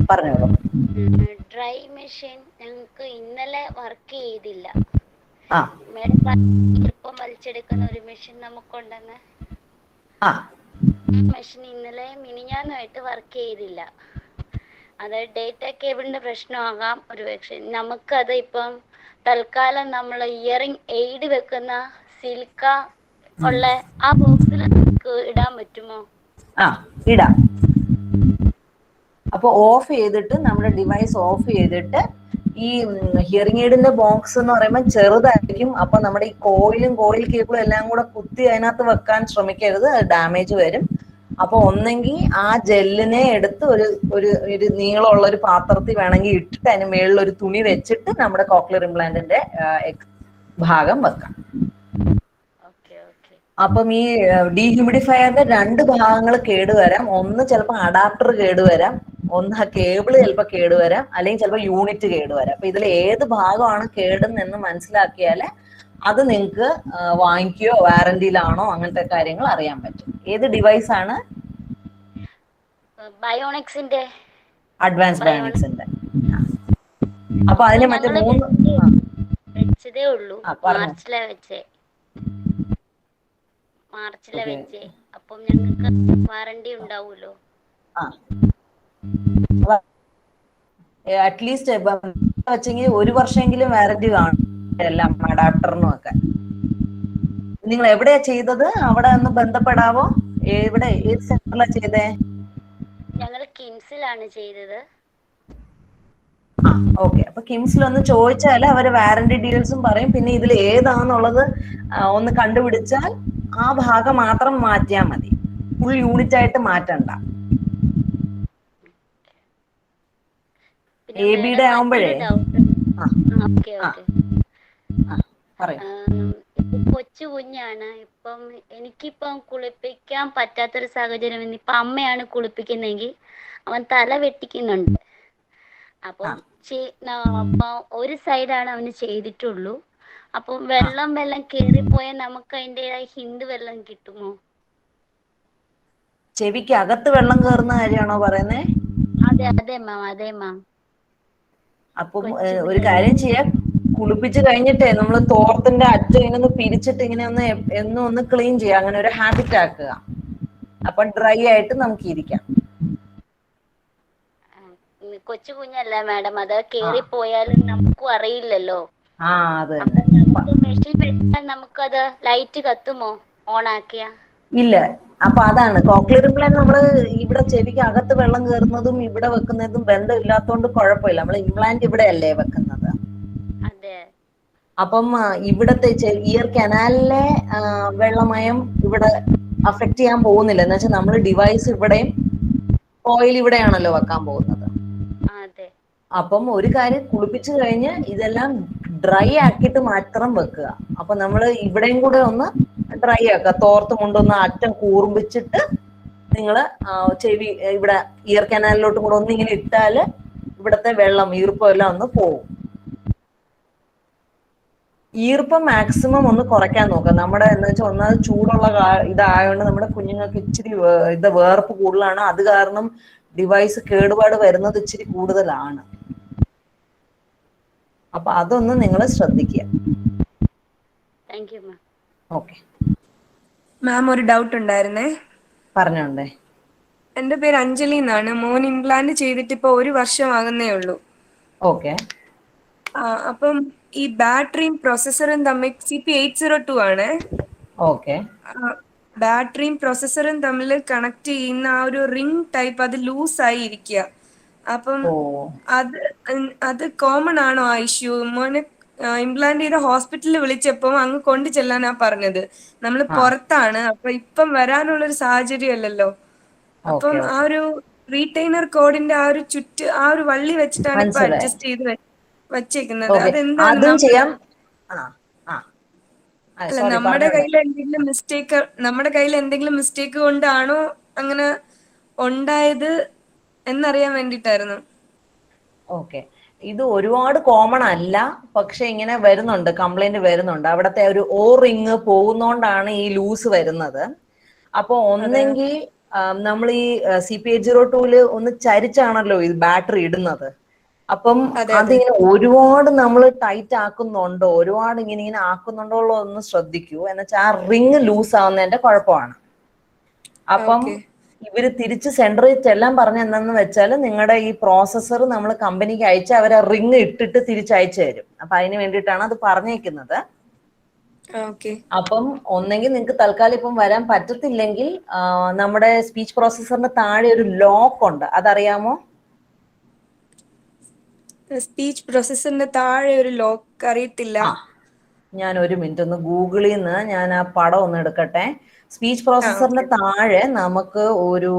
പറഞ്ഞോളൂ. ഡ്രൈ മെഷീൻ ഞങ്ങൾക്ക് ഇന്നലെ വർക്ക് ചെയ്തില്ല. ആ മേഡം ഇപ്പം വലിച്ചെടുക്കുന്ന ഒരു മെഷീൻ നമുക്കുണ്ടെന്ന്. മെഷീൻ ഇന്നലെ മിനിഞ്ഞാന്നുമായിട്ട് വർക്ക് ചെയ്തില്ല. അത് ഡേറ്റ കേബിളിന്റെ പ്രശ്നമാകാം ഒരു പക്ഷേ. നമുക്കത് ഇപ്പം തൽക്കാലം നമ്മൾ ഇയറിംഗ് എയ്ഡ് വെക്കുന്ന സിൽക്ക ഉള്ള ആ ബോക്സിൽ നമുക്ക് ഇടാൻ പറ്റുമോ? ഇടാം. അപ്പൊ ഓഫ് ചെയ്തിട്ട് നമ്മുടെ ഡിവൈസ് ഓഫ് ചെയ്തിട്ട് ഈ ഹിയറിംഗ് എയ്ഡിന്റെ ബോക്സ് എന്ന് പറയുമ്പോൾ ചെറുതായിരിക്കും. അപ്പൊ നമ്മുടെ ഈ കോയിൽ കേബിളും എല്ലാം കൂടെ കുത്തി അതിനകത്ത് വെക്കാൻ ശ്രമിക്കരുത്, അത് ഡാമേജ് വരും. അപ്പൊ ഒന്നെങ്കിൽ ആ ജെല്ലിനെ എടുത്ത് ഒരു നീളമുള്ള ഒരു പാത്രത്തിൽ വേണമെങ്കിൽ ഇട്ടിട്ട് അതിന് മേളിൽ ഒരു തുണി വെച്ചിട്ട് നമ്മുടെ കോക്ലിയർ ഇംപ്ലാന്റിന്റെ ഭാഗം വെക്കാം. അപ്പം ഈ ഡീഹ്യൂമിഡിഫയറിന്റെ 2 ഭാഗങ്ങൾ കേടുവരാം. ഒന്ന് ചിലപ്പോൾ അഡാപ്റ്റർ കേടുവരാം, ഒന്ന് ആ കേബിള് ചിലപ്പോൾ കേടുവരാം, അല്ലെങ്കിൽ ചിലപ്പോൾ യൂണിറ്റ് കേടുവരാം. അപ്പൊ ഇതിൽ ഏത് ഭാഗമാണ് കേടുന്നെന്ന് മനസ്സിലാക്കിയാല് അത് നിങ്ങൾക്ക് വാങ്ങിക്കുകയോ വാറന്റിയിലാണോ അങ്ങനത്തെ കാര്യങ്ങൾ അറിയാൻ പറ്റും. ഏത് ഡിവൈസ് ആണ്? ബയോണിക്സിന്റെ അഡ്വാൻസ് ബയോണിക്സിന്റെ. അപ്പൊ അതിന് മറ്റേ ഞങ്ങള് 3 വെച്ചതേ ഉള്ളൂ. പറഞ്ഞോ. മാർച്ചിലെ വെച്ചേ. അപ്പം ഞങ്ങൾക്ക് വാറണ്ടി ഉണ്ടാവുമല്ലോ? അറ്റ്ലീസ്റ്റ് വെച്ചെങ്കിൽ 1 വർഷമെങ്കിലും വാറന്റി കാണും എല്ലാം അഡാപ്റ്ററിനും ഒക്കെ. നിങ്ങൾ എവിടെയാ ചെയ്തത്? അവിടെ ഒന്ന് ബന്ധപ്പെടാവോ? ഏത് സെന്ററിലാ ചെയ്തേ? ഞങ്ങള് കിംസിലാണ് ചെയ്തത്. ഓക്കെ. അപ്പൊ കിംസിൽ ഒന്ന് ചോദിച്ചാൽ അവര് വാറന്റി ഡീറ്റെയിൽസും പറയും. പിന്നെ ഇതിൽ ഏതാന്നുള്ളത് ഒന്ന് കണ്ടുപിടിച്ചാൽ ആ ഭാഗം മാത്രം മാറ്റിയാൽ മതി, ഫുൾ യൂണിറ്റ് ആയിട്ട് മാറ്റണ്ട. എബിയുടെ ആവുമ്പോഴേ കൊച്ചു കുഞ്ഞാണ്. ഇപ്പം എനിക്കിപ്പം കുളിപ്പിക്കാൻ പറ്റാത്തൊരു സാഹചര്യം. ഇപ്പൊ അമ്മയാണ് കുളിപ്പിക്കുന്നെങ്കിൽ അവൻ തല വെട്ടിക്കുന്നുണ്ട്. അപ്പം ഒരു സൈഡാണ് അവന് ചെയ്തിട്ടുള്ളൂ. അപ്പം വെള്ളം കേറിപ്പോയാൽ നമുക്ക് അതിൻ്റെതായ ഹിന്ദു വെള്ളം കിട്ടുമോ? ചെവിക്ക് അകത്ത് വെള്ളം കയറുന്ന കാര്യമാണോ പറയുന്നേ? അതെ മാം. അപ്പം ഒരു കാര്യം ചെയ്യാം, കുളിപ്പിച്ച് കഴിഞ്ഞിട്ടേ നമ്മൾ തോർത്തിന്റെ അറ്റം ഇങ്ങനെ ഒന്ന് പിരിച്ചിട്ട് ഇങ്ങനെ ഒന്ന് ക്ലീൻ ചെയ്യുക. അങ്ങനെ ഒരു ഹാബിറ്റ് ആക്കുക. അപ്പൊ ഡ്രൈ ആയിട്ട് നമുക്ക് ഇരിക്കാം. കൊച്ചു കുഞ്ഞല്ല മാഡം, അത് കേറിപ്പോയാലും നമുക്കും അറിയില്ലല്ലോ. അത് മെഷീൻ വെച്ചാൽ നമുക്കത് ലൈറ്റ് കത്തുമോ ഓൺ ആക്കിയ? ഇല്ല. അപ്പൊ അതാണ് കോക്ലിയർ ഇംപ്ലാന്റ്. നമ്മള് ഇവിടെ ചെവിക്ക് അകത്ത് വെള്ളം കയറുന്നതും ഇവിടെ വെക്കുന്നതും ബന്ധമില്ലാത്തതുകൊണ്ട് കുഴപ്പമില്ല. നമ്മൾ ഇംപ്ലാന്റ് ഇവിടെ അല്ലേ വെക്കുന്നത്. അപ്പം ഇവിടത്തെ ഇയർ കനാലിലെ വെള്ളമയം ഇവിടെ അഫക്ട് ചെയ്യാൻ പോകുന്നില്ല. എന്ന് വെച്ചാൽ നമ്മൾ ഡിവൈസ് ഇവിടെയും ഓയിൽ ഇവിടെയാണല്ലോ വെക്കാൻ പോകുന്നത്. അപ്പം ഒരു കാര്യം, കുളിപ്പിച്ചു കഴിഞ്ഞ് ഇതെല്ലാം ഡ്രൈ ആക്കിയിട്ട് മാത്രം വെക്കുക. അപ്പൊ നമ്മൾ ഇവിടെയും കൂടെ ഒന്ന് ഡ്രൈ ആക്കുക. തോർത്ത് കൊണ്ടൊന്ന് അറ്റം കൂർപ്പിച്ചിട്ട് നിങ്ങള് ചെവി ഇവിടെ ഇയർ കനാലിലോട്ടും കൂടെ ഒന്ന് ഇങ്ങനെ ഇട്ടാല് ഇവിടത്തെ വെള്ളം ഈർപ്പം എല്ലാം ഒന്ന് പോകും. ഈർപ്പം മാക്സിമം ഒന്ന് കുറയ്ക്കാൻ നോക്കുക. നമ്മുടെ എന്ന് വെച്ചാൽ ഒന്നാമത് ചൂടുള്ള ഇതായതുകൊണ്ട് നമ്മുടെ കുഞ്ഞുങ്ങൾക്ക് ഇച്ചിരി വേർപ്പ് കൂടുതലാണ്. അത് കാരണം ഡിവൈസ് കേടുപാട് വരുന്നത് ഇച്ചിരി കൂടുതലാണ്. അപ്പൊ അതൊന്ന് നിങ്ങൾ ശ്രദ്ധിക്കുക. ഓക്കെ മാം, ഒരു ഡൗട്ട് ഉണ്ടായിരുന്നേ. പറഞ്ഞോണ്ടേ. എന്റെ പേര് അഞ്ജലി എന്നാണ്. മോൻ ഇംപ്ലാന്റ് ചെയ്തിട്ട് ഇപ്പൊ 1 വർഷം ആകുന്നേ ഉള്ളൂ. ഓക്കെ. അപ്പം ഈ ബാറ്ററിയും പ്രൊസസ്സറും തമ്മിൽ CP802 ആണ്. ഓക്കെ. ബാറ്ററിയും പ്രൊസസ്സറും തമ്മിൽ കണക്ട് ചെയ്യുന്ന ആ ഒരു റിംഗ് ടൈപ്പ് അത് ലൂസ് ആയി ഇരിക്കുക. അപ്പം അത് കോമൺ ആണോ ആ ഇഷ്യൂ? മോനെ ഇംപ്ലാന്റ് ചെയ്ത ഹോസ്പിറ്റലിൽ വിളിച്ചപ്പോ അങ്ങ് കൊണ്ടു ചെല്ലാനാ പറഞ്ഞത്. നമ്മൾ പുറത്താണ്, അപ്പൊ ഇപ്പം വരാനുള്ളൊരു സാഹചര്യം അല്ലല്ലോ. അപ്പം ആ ഒരു റീറ്റെയിനർ കോഡിന്റെ ആ ഒരു ആ ഒരു വള്ളി വെച്ചിട്ടാണ് ഇപ്പൊ അഡ്ജസ്റ്റ് ചെയ്ത് വെച്ചേക്കുന്നത്. അതെന്താണ്? അല്ല, നമ്മുടെ കയ്യിൽ എന്തെങ്കിലും മിസ്റ്റേക്ക് കൊണ്ടാണോ അങ്ങനെ ഉണ്ടായത് എന്നറിയാൻ വേണ്ടിട്ടായിരുന്നു. ഓക്കെ. ഇത് ഒരുപാട് കോമൺ അല്ല, പക്ഷെ ഇങ്ങനെ വരുന്നുണ്ട്, കംപ്ലൈന്റ് വരുന്നുണ്ട്. അവിടത്തെ ഒരു റിങ് പോകുന്നോണ്ടാണ് ഈ ലൂസ് വരുന്നത്. അപ്പൊ ഒന്നെങ്കിൽ നമ്മൾ ഈ CP802 ഒന്ന് ചരിച്ചാണല്ലോ ഇത് ബാറ്ററി ഇടുന്നത്. അപ്പം അതിങ്ങനെ ഒരുപാട് നമ്മൾ ടൈറ്റ് ആക്കുന്നുണ്ടോ, ഒരുപാട് ഇങ്ങനെ ആക്കുന്നുണ്ടോ ഒന്ന് ശ്രദ്ധിക്കൂ. എന്നുവെച്ചാൽ ആ റിങ് ലൂസ് ആവുന്നതിന്റെ കുഴപ്പമാണ്. അപ്പം ഇവര് തിരിച്ച് സെന്ററിൽ ചെല്ലാൻ പറഞ്ഞ എന്താന്ന് വെച്ചാൽ നിങ്ങളുടെ ഈ പ്രോസസ്സർ നമ്മൾ കമ്പനിക്ക് അയച്ച് അവരെ റിങ് ഇട്ടിട്ട് തിരിച്ചയച്ചു തരും. അപ്പൊ അതിന് വേണ്ടിയിട്ടാണ് അത് പറഞ്ഞേക്കുന്നത്. അപ്പം ഒന്നെങ്കിൽ നിങ്ങൾക്ക് തൽക്കാലം ഇപ്പം വരാൻ പറ്റത്തില്ലെങ്കിൽ നമ്മുടെ സ്പീച്ച് പ്രോസസ്സറിന് താഴെ ഒരു ലോക്ക് ഉണ്ട്, അതറിയാമോ? സ്പീച്ച് പ്രോസസ്സറിന്റെ താഴെ ഒരു ലോക്ക് അറിയത്തില്ല. ഞാൻ ഒരു മിനിറ്റ് ഒന്ന് ഗൂഗിളിൽ നിന്ന് ഞാൻ ആ പടം ഒന്ന് എടുക്കട്ടെ. സ്പീച്ച് പ്രോസസ്സറിന്റെ താഴെ നമുക്ക് ഒരു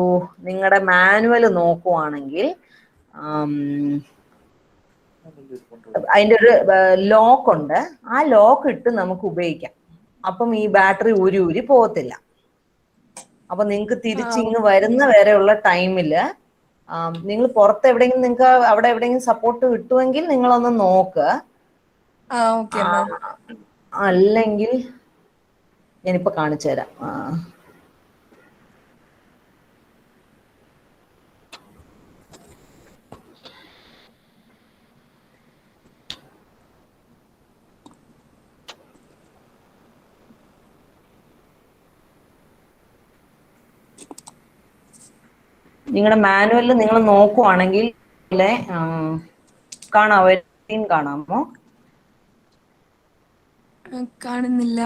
നിങ്ങളുടെ മാനുവൽ നോക്കുവാണെങ്കിൽ അതിന്റെ ഒരു ലോക്ക് ഉണ്ട്. ആ ലോക്ക് ഇട്ട് നമുക്ക് ഉപയോഗിക്കാം. അപ്പം ഈ ബാറ്ററി ഊരി പോകത്തില്ല. അപ്പൊ നിങ്ങൾക്ക് തിരിച്ചിങ്ങ് വരുന്ന വരെയുള്ള ടൈമില് നിങ്ങൾ പുറത്ത് എവിടെയെങ്കിലും നിങ്ങൾക്ക് അവിടെ എവിടെയെങ്കിലും സപ്പോർട്ട് കിട്ടുമെങ്കിൽ നിങ്ങളൊന്ന് നോക്കുക. അല്ലെങ്കിൽ ഞാനിപ്പോ കാണിച്ചു തരാം. നിങ്ങളുടെ മാനുവലിൽ നിങ്ങൾ നോക്കുവാണെങ്കിൽ കാണാവോ? കാണാമോ? കാണുന്നില്ല.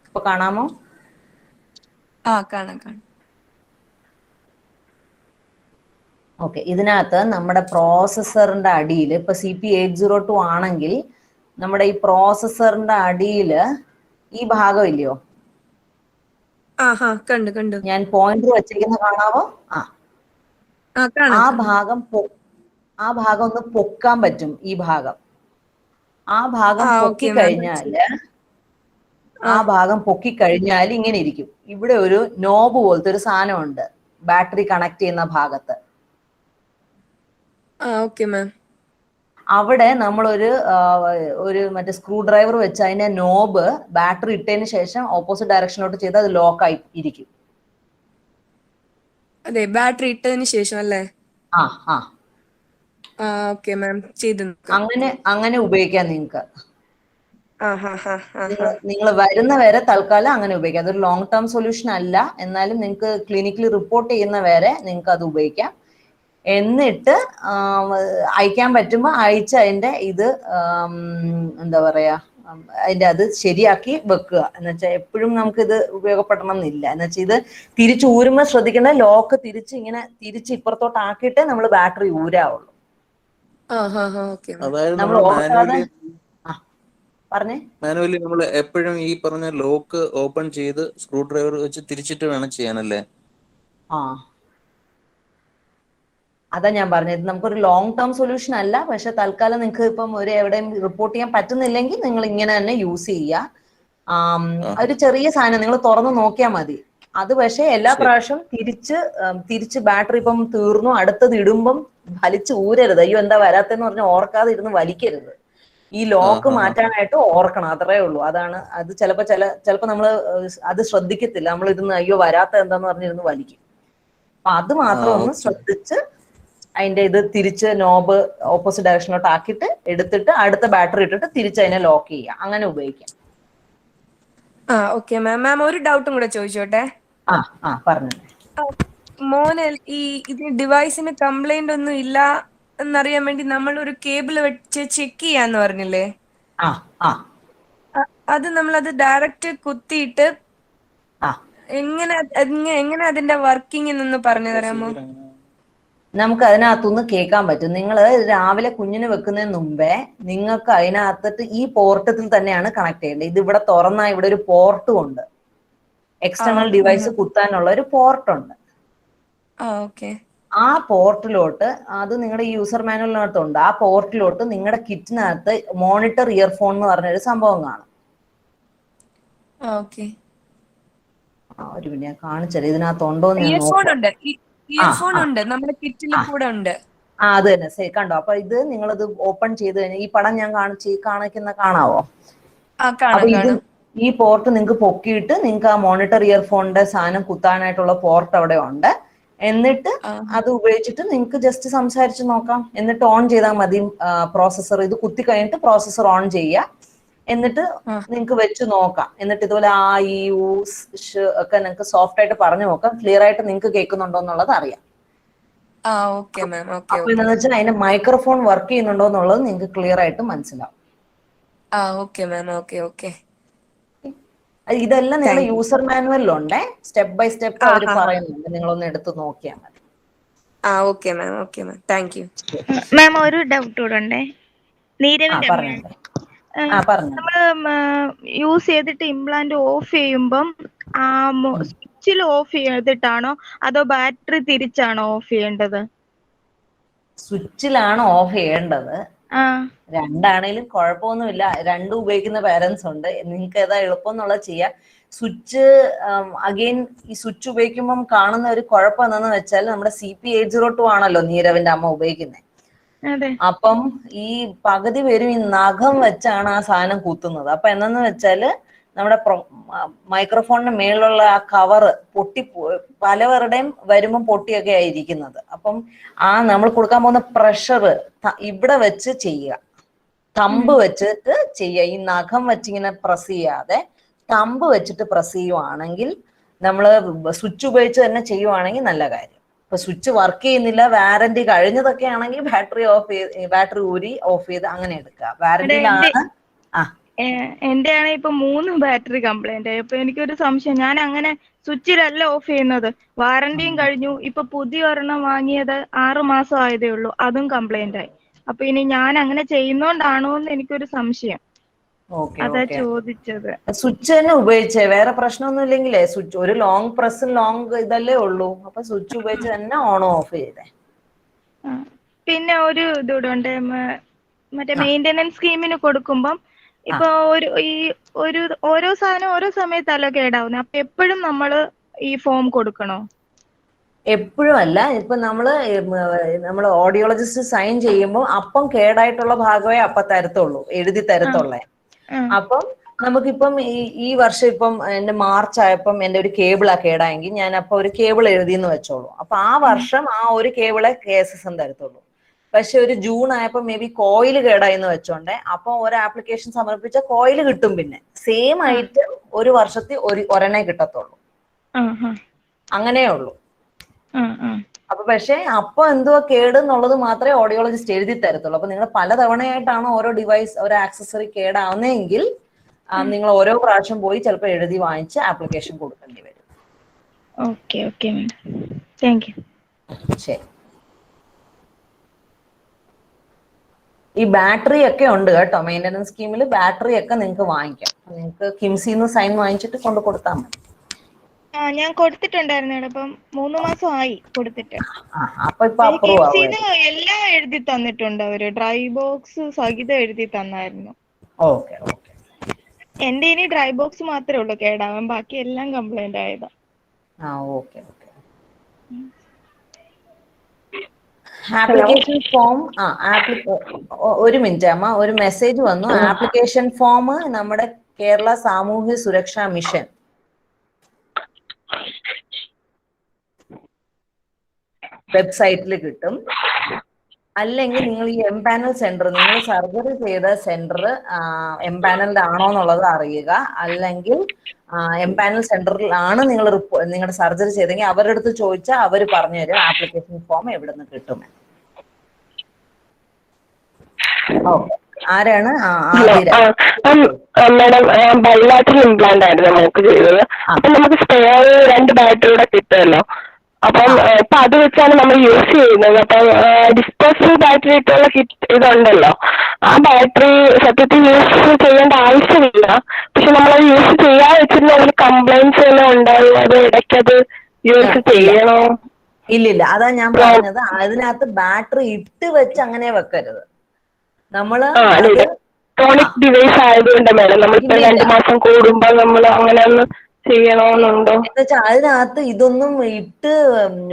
ഇപ്പൊ കാണാമോ? കാണാം. ഓക്കെ, ഇതിനകത്ത് നമ്മുടെ പ്രോസസ്സറിന്റെ അടിയിൽ ഇപ്പൊ CP802 ആണെങ്കിൽ നമ്മുടെ ഈ പ്രോസസ്സറിന്റെ അടിയിൽ ഈ ഭാഗം ഇല്ലയോ, കണ്ടു. ഞാൻ പോയിന്റർ വെച്ചിരിക്കുന്ന കാണാവോ? ആ ഭാഗം ഒന്ന് പൊക്കാൻ പറ്റും. ഈ ഭാഗം പൊക്കിക്കഴിഞ്ഞാൽ ഇങ്ങനെ ഇരിക്കും. ഇവിടെ ഒരു നോബ് പോലത്തെ ഒരു സാധനം ഉണ്ട് ബാറ്ററി കണക്ട് ചെയ്യുന്ന ഭാഗത്ത്. അവിടെ നമ്മളൊരു മറ്റേ സ്ക്രൂ ഡ്രൈവർ വെച്ച് അതിന്റെ നോബ് ബാറ്ററി ഇട്ടതിന് ശേഷം ഓപ്പോസിറ്റ് ഡയറക്ഷനിലോട്ട് ചെയ്ത് അത് ലോക്കായി ഇരിക്കും. അതെ, ബാറ്ററി ഇട്ടതിന് ശേഷം അല്ലേ? അങ്ങനെ ഉപയോഗിക്കാം നിങ്ങൾക്ക്. നിങ്ങൾ വരുന്ന വരെ തൽക്കാലം അങ്ങനെ ഉപയോഗിക്കാം. അതൊരു ലോങ് ടേം സൊല്യൂഷൻ അല്ല, എന്നാലും നിങ്ങൾക്ക് ക്ലിനിക്കിൽ റിപ്പോർട്ട് ചെയ്യുന്ന വരെ നിങ്ങൾക്ക് അത് ഉപയോഗിക്കാം. എന്നിട്ട് അയക്കാൻ പറ്റുമ്പോൾ അയച്ച് അതിന്റെ ഇത് എന്താ പറയാ, അതിന്റെ അത് ശരിയാക്കി വെക്കുക. എന്നുവെച്ചാൽ എപ്പോഴും നമുക്ക് ഇത് ഉപയോഗപ്പെടണം എന്നില്ല. എന്നുവെച്ചാൽ ഇത് തിരിച്ച് ഊരുമ്പോൾ ശ്രദ്ധിക്കേണ്ട, ലോക്ക് തിരിച്ച് ഇപ്പുറത്തോട്ട് ആക്കിയിട്ടേ നമ്മൾ ബാറ്ററി ഊരാവുള്ളൂ. നമ്മൾ ഓർക്കാതെ മാനുവലി നമ്മൾ എപ്പോഴും ഈ പറഞ്ഞ ലോക്ക് ഓപ്പൺ ചെയ്ത് സ്ക്രൂ ഡ്രൈവർ വെച്ച് തിരിച്ചിട്ട് വേണം ചെയ്യാനല്ലേ? അതാ ഞാൻ പറഞ്ഞത്, നമുക്കൊരു ലോങ് ടേം സൊല്യൂഷൻ അല്ല. പക്ഷെ തൽക്കാലം നിങ്ങൾക്ക് ഇപ്പം എവിടെയും റിപ്പോർട്ട് ചെയ്യാൻ പറ്റുന്നില്ലെങ്കിൽ നിങ്ങൾ ഇങ്ങനെ തന്നെ യൂസ് ചെയ്യുക. ഒരു ചെറിയ സാധനം നിങ്ങൾ തുറന്ന് നോക്കിയാൽ മതി. അത് പക്ഷെ എല്ലാ പ്രാവശ്യം തിരിച്ച് ബാറ്ററി ഇപ്പം തീർന്നു അടുത്തത് ഇടുമ്പം വലിച്ച് ഊരരുത്. അയ്യോ എന്താ വരാത്തെന്ന് പറഞ്ഞ് ഓർക്കാതെ ഇരുന്ന് വലിക്കരുത്. ഈ ലോക്ക് മാറ്റാനായിട്ട് ഓർക്കണം, അത്രേ ഉള്ളൂ. അത് ചിലപ്പോ നമ്മള് അത് ശ്രദ്ധിക്കത്തില്ല. നമ്മൾ ഇരുന്ന് അയ്യോ വരാത്ത എന്താന്ന് പറഞ്ഞിരുന്ന് വലിക്കും. അപ്പൊ അത് മാത്രം ഒന്ന് ശ്രദ്ധിച്ച് അതിന്റെ ഇത് തിരിച്ച് നോബ് ഓപ്പോസിറ്റ് ഡയറക്ഷനിലോട്ട് ആക്കിയിട്ട് എടുത്തിട്ട് അടുത്ത ബാറ്ററി ഇട്ടിട്ട് തിരിച്ച് അതിനെ ലോക്ക് ചെയ്യാം. അങ്ങനെ ഉപയോഗിക്കാം. ഓക്കെ മാം, ഒരു ഡൗട്ടും കൂടെ ചോദിച്ചോട്ടെ? പറഞ്ഞു. മോന് ഈ ഡിവൈസിന് കംപ്ലൈന്റ് ഒന്നും ഇല്ല എന്നറിയാൻ വേണ്ടി നമ്മൾ ഒരു കേബിൾ വെച്ച് ചെക്ക് ചെയ്യാന്ന് പറഞ്ഞില്ലേ? അത് നമ്മളത് ഡയറക്റ്റ് കുത്തിയിട്ട് എങ്ങനെ അതിന്റെ വർക്കിംഗ് എന്നൊന്ന് പറഞ്ഞു തരാമോ? നമുക്ക് അതിനകത്തുനിന്ന് കേൾക്കാൻ പറ്റും. നിങ്ങൾ രാവിലെ കുഞ്ഞിന് വെക്കുന്നതിന് മുമ്പേ നിങ്ങൾക്ക് അതിനകത്തിട്ട് ഈ പോർട്ടത്തിൽ തന്നെയാണ് കണക്ട് ചെയ്യേണ്ടത്. ഇത് ഇവിടെ തുറന്ന ഇവിടെ ഒരു പോർട്ടും ഉണ്ട്, എക്സ്റ്റേണൽ ഡിവൈസ് കുത്താനുള്ള ഒരു പോർട്ടുണ്ട്. ആ പോർട്ടിലോട്ട്, അത് നിങ്ങളുടെ യൂസർ മാനുവലിനകത്തുണ്ട്, ആ പോർട്ടിലോട്ട് നിങ്ങളുടെ കിറ്റിനകത്ത് മോണിറ്റർ ഇയർഫോൺ എന്ന് പറഞ്ഞൊരു സംഭവം കാണും. ഒരു മിനിറ്റ് ഞാൻ കാണിച്ചത് ഇതിനകത്തുണ്ടോ എന്ന് ഞാൻ നോക്കാം. അത് തന്നെ കണ്ടോ? അപ്പൊ ഇത് നിങ്ങളത് ഓപ്പൺ ചെയ്ത് കഴിഞ്ഞാൽ ഈ പടം ഞാൻ കാണിക്കുന്ന കാണാവോ? അപ്പൊ ഈ പോർട്ട് നിങ്ങൾക്ക് പൊക്കിയിട്ട് നിങ്ങൾക്ക് ആ മോണിറ്റർ ഇയർഫോണിന്റെ സാധനം കുത്താനായിട്ടുള്ള പോർട്ട് അവിടെ ഉണ്ട്. എന്നിട്ട് അത് ഉപയോഗിച്ചിട്ട് നിങ്ങൾക്ക് ജസ്റ്റ് സംസാരിച്ച് നോക്കാം. എന്നിട്ട് ഓൺ ചെയ്താൽ മതി പ്രോസസ്സർ. ഇത് കുത്തി കഴിഞ്ഞിട്ട് പ്രോസസ്സർ ഓൺ ചെയ്യുക. എന്നിട്ട് നിങ്ങൾക്ക് വെച്ച് നോക്കാം. എന്നിട്ട് ഇതുപോലെ ഈ ഒക്കെ നിങ്ങൾക്ക് സോഫ്റ്റ് ആയിട്ട് പറഞ്ഞു നോക്കാം. ക്ലിയർ ആയിട്ട് നിങ്ങൾക്ക് കേൾക്കുന്നുണ്ടോ എന്നുള്ളത് അറിയാം. അപ്പൊ എന്താന്ന് വെച്ചാൽ അതിന്റെ മൈക്രോഫോൺ വർക്ക് ചെയ്യുന്നുണ്ടോ എന്നുള്ളത് നിങ്ങൾക്ക് ക്ലിയർ ആയിട്ട് മനസ്സിലാവും. ഇതെല്ലാം നിങ്ങളുടെ യൂസർ മാനുവലിലുണ്ട്, സ്റ്റെപ്പ് ബൈ സ്റ്റെപ്പ് അവർ പറയുന്നുണ്ട്. നിങ്ങളൊന്ന് എടുത്ത് നോക്കിയാൽ മതി. മാം ഒരു ഡൗട്ട് കൂടെ ഉണ്ടേ. നീരവിന്റെ നമ്മള് യൂസ് ചെയ്തിട്ട് ഇംപ്ലാന്റ് ഓഫ് ചെയ്യുമ്പം സ്വിച്ചിൽ ഓഫ് ചെയ്തിട്ടാണോ അതോ ബാറ്ററി തിരിച്ചാണോ ഓഫ് ചെയ്യേണ്ടത്? സ്വിച്ചിലാണ് ഓഫ് ചെയ്യേണ്ടത്. രണ്ടാണേലും കുഴപ്പമൊന്നുമില്ല. രണ്ടും ഉപയോഗിക്കുന്ന പേരൻസ് ഉണ്ട്. നിങ്ങൾക്ക് ഏതാ എളുപ്പം എന്നുള്ളത് ചെയ്യാം. സ്വിച്ച് അഗെയിൻ ഈ സ്വിച്ച് ഉപയോഗിക്കുമ്പം കാണുന്ന ഒരു കുഴപ്പം എന്താണെന്ന് വെച്ചാൽ നമ്മുടെ CP802 ആണല്ലോ നീരവിന്റെ അമ്മ ഉപയോഗിക്കുന്നത്. അതെ. അപ്പം ഈ പകുതി പേരും ഈ നഖം വെച്ചാണ് ആ സാധനം കുത്തുന്നത്. അപ്പൊ എന്നു വെച്ചാല് നമ്മുടെ മൈക്രോഫോണിന്റെ മേളിലുള്ള ആ കവറ് പലവരുടെയും വരുമ്പം പൊട്ടിയൊക്കെ ആയിരിക്കുന്നത്. അപ്പം നമ്മൾ കൊടുക്കാൻ പോകുന്ന പ്രഷർ ഇവിടെ വെച്ച് ചെയ്യുക, തമ്പ് വെച്ചിട്ട് ചെയ്യുക. ഈ നഖം വെച്ചിങ്ങനെ പ്രസ് ചെയ്യാതെ തമ്പ് വെച്ചിട്ട് പ്രസ് ചെയ്യുവാണെങ്കിൽ, നമ്മള് സ്വിച്ച് ഉപയോഗിച്ച് തന്നെ ചെയ്യുവാണെങ്കിൽ നല്ല കാര്യം. ഇപ്പൊ സ്വിച്ച് വർക്ക് ചെയ്യുന്നില്ല, വാറന്റി കഴിഞ്ഞതൊക്കെ ആണെങ്കിൽ ബാറ്ററി ഊരി ഓഫ് ചെയ്ത് അങ്ങനെ എടുക്കുക. വാറന്റിയിലാണ്. എന്റെ ആണ് ഇപ്പൊ 3 ബാറ്ററി കംപ്ലൈന്റ് ആയി. അപ്പൊ എനിക്കൊരു സംശയം, ഞാൻ അങ്ങനെ സ്വിച്ചിലല്ല ഓഫ് ചെയ്യുന്നത്. വാറന്റിയും കഴിഞ്ഞു. ഇപ്പൊ പുതിയ ഒരെണ്ണം വാങ്ങിയത് 6 മാസം ആയതേ ഉള്ളൂ, അതും കംപ്ലൈന്റ് ആയി. അപ്പൊ ഇനി ഞാൻ അങ്ങനെ ചെയ്യുന്നോണ്ടാണോ എന്ന് എനിക്കൊരു സംശയം, അതാ ചോദിച്ചത്. സ്വിച്ച് തന്നെ ഉപയോഗിച്ചേ, വേറെ പ്രശ്നമൊന്നും ഇല്ലെങ്കിലേ സ്വിച്ച് ഒരു ലോങ് പ്രസ് ലോങ് ഇതല്ലേ ഉള്ളൂ. അപ്പൊ സ്വിച്ച് ഉപയോഗിച്ച് തന്നെ ഓൺ ഓഫ് ചെയ്തേ. പിന്നെ ഒരു ഇതൂടെ ഉണ്ട്, മറ്റേ മെയിന്റനൻസ് സ്കീമിന് കൊടുക്കുമ്പം ഇപ്പൊ ഓരോ സാധനം ഓരോ സമയത്തല്ല കേടാവുന്നത്. അപ്പൊ എപ്പോഴും നമ്മള് ഈ ഫോം കൊടുക്കണോ? എപ്പോഴും അല്ല. ഇപ്പൊ നമ്മള് ഓഡിയോളജിസ്റ്റ് സൈൻ ചെയ്യുമ്പോൾ അപ്പം കേടായിട്ടുള്ള ഭാഗമേ അപ്പം തരത്തുള്ളൂ, എഴുതി തരത്തുള്ളേ. അപ്പം നമുക്കിപ്പം ഈ വർഷം ഇപ്പം എന്റെ മാർച്ച് ആയപ്പം എന്റെ ഒരു കേബിളാ കേടായെങ്കിൽ ഞാൻ അപ്പൊ ഒരു കേബിൾ എഴുതിയെന്ന് വെച്ചോളൂ. അപ്പൊ ആ വർഷം ആ ഒരു കേബിളെ KSSN തരത്തുള്ളൂ. പക്ഷെ ഒരു ജൂൺ ആയപ്പോ മേ ബി കോയിൽ കേടായിന്ന് വെച്ചോണ്ടേ, അപ്പൊ ഒരു ആപ്ലിക്കേഷൻ സമർപ്പിച്ച കോയിൽ കിട്ടും. പിന്നെ സെയിം ഐറ്റം ഒരു വർഷത്തിൽ ഒരെണ്ണേ കിട്ടത്തുള്ളൂ, അങ്ങനെയേ ഉള്ളൂ. അപ്പൊ പക്ഷെ അപ്പൊ എന്തുവാ കേട് എന്നുള്ളത് മാത്രമേ ഓഡിയോളജിസ്റ്റ് എഴുതി തരത്തുള്ളൂ. അപ്പൊ നിങ്ങൾ പലതവണയായിട്ടാണ് ഓരോ ഡിവൈസ് ഒരു ആക്സസറി കേടാവുന്നതെങ്കിൽ നിങ്ങൾ ഓരോ പ്രാവശ്യം പോയി ചിലപ്പോൾ എഴുതി വാങ്ങിച്ച് ആപ്ലിക്കേഷൻ കൊടുക്കേണ്ടി വരും. Okay okay madam, thank you. ശരി. ഈ ബാറ്ററി ഒക്കെ ഉണ്ട് കേട്ടോ, മെയിൻ്റനൻസ് സ്കീമിൽ ബാറ്ററി ഒക്കെ നിങ്ങൾക്ക് വാങ്ങിക്കാം. നിങ്ങൾക്ക് കിംസിന്ന് സൈൻ വാങ്ങിച്ചിട്ട് കൊണ്ട് കൊടുത്താൽ മതി. ഞാൻ കൊടുത്തിട്ടുണ്ടായിരുന്നു മേഡം, ഇപ്പം 3 മാസം ആയി കൊടുത്തിട്ട്. അപ്പൊ ഇപ്പൊ അപ്രൂവ് ആവുമായിരുന്നു. എല്ലാം എഴുതി തന്നിട്ടുണ്ട് അവര്, ഡ്രൈ ബോക്സ് സഹിതം എഴുതി തന്നായിരുന്നു. Okay okay. എന്റെ ഇനി ഡ്രൈ ബോക്സ് മാത്രമേ ഉള്ളൂ കേടാവാൻ, ബാക്കി എല്ലാം കംപ്ലൈന്റ് ആയതാ. Okay okay. ആപ്ലിക്കേഷൻ ഫോം ഒരു മിനിറ്റ് അമ്മ, ഒരു മെസ്സേജ് വന്നു. ആപ്ലിക്കേഷൻ ഫോം നമ്മുടെ കേരള സാമൂഹ്യ സുരക്ഷാ മിഷൻ വെബ്സൈറ്റിൽ കിട്ടും. അല്ലെങ്കിൽ നിങ്ങൾ ഈ എംപാനൽ സെന്റർ, നിങ്ങൾ സർജറി ചെയ്ത സെന്റർ എംപാനൽഡ് ആണോ എന്നുള്ളത് അറിയുക. അല്ലെങ്കിൽ എംപാനൽ സെന്ററിലാണ് നിങ്ങളുടെ സർജറി ചെയ്തെങ്കിൽ അവരുടെ അടുത്ത് ചോദിച്ചാൽ അവർ പറഞ്ഞു തരും ആപ്ലിക്കേഷൻ ഫോം എവിടെ നിന്ന് കിട്ടുമെന്ന്. ഓക്കെ. ആരാണ്? മാഡം, ബൈലാറ്ററൽ ഇംപ്ലാന്റ് ആയിരുന്നു നമുക്ക് ചെയ്തത്. അപ്പൊ നമുക്ക് സ്പെയർ 2 ബാറ്ററിയുടെ കിട്ടുമല്ലോ. അപ്പം ഇപ്പൊ അത് വെച്ചാണ് നമ്മൾ യൂസ് ചെയ്യുന്നത്. അപ്പം ഡിസ്പോസിബിൾ ബാറ്ററി ഇട്ടുള്ള ഇതുണ്ടല്ലോ, ആ ബാറ്ററി സത്യത്തിൽ യൂസ് ചെയ്യേണ്ട ആവശ്യമില്ല. പക്ഷെ നമ്മളത് യൂസ് ചെയ്യാതെ വെച്ചിരുന്ന അതിൽ കംപ്ലൈന്റ്സ് എല്ലാം ഉണ്ടാവും. അത് ഇടയ്ക്കത് യൂസ് ചെയ്യണോ? ഇല്ലില്ല, അതാ ഞാൻ പറഞ്ഞത്. അതിനകത്ത് ബാറ്ററി ഇട്ട് വെച്ച് അങ്ങനെ വെക്കരുത്. നമ്മള് ഇലക്ട്രോണിക് ഡിവൈസ് ആയതുകൊണ്ട് മേഡം നമ്മളിപ്പോ 2 മാസം കൂടുമ്പോ നമ്മൾ അങ്ങനെ ഒന്ന് ചെയ്യണമെന്നുണ്ടോ? എന്നുവെച്ചാൽ അതിനകത്ത് ഇതൊന്നും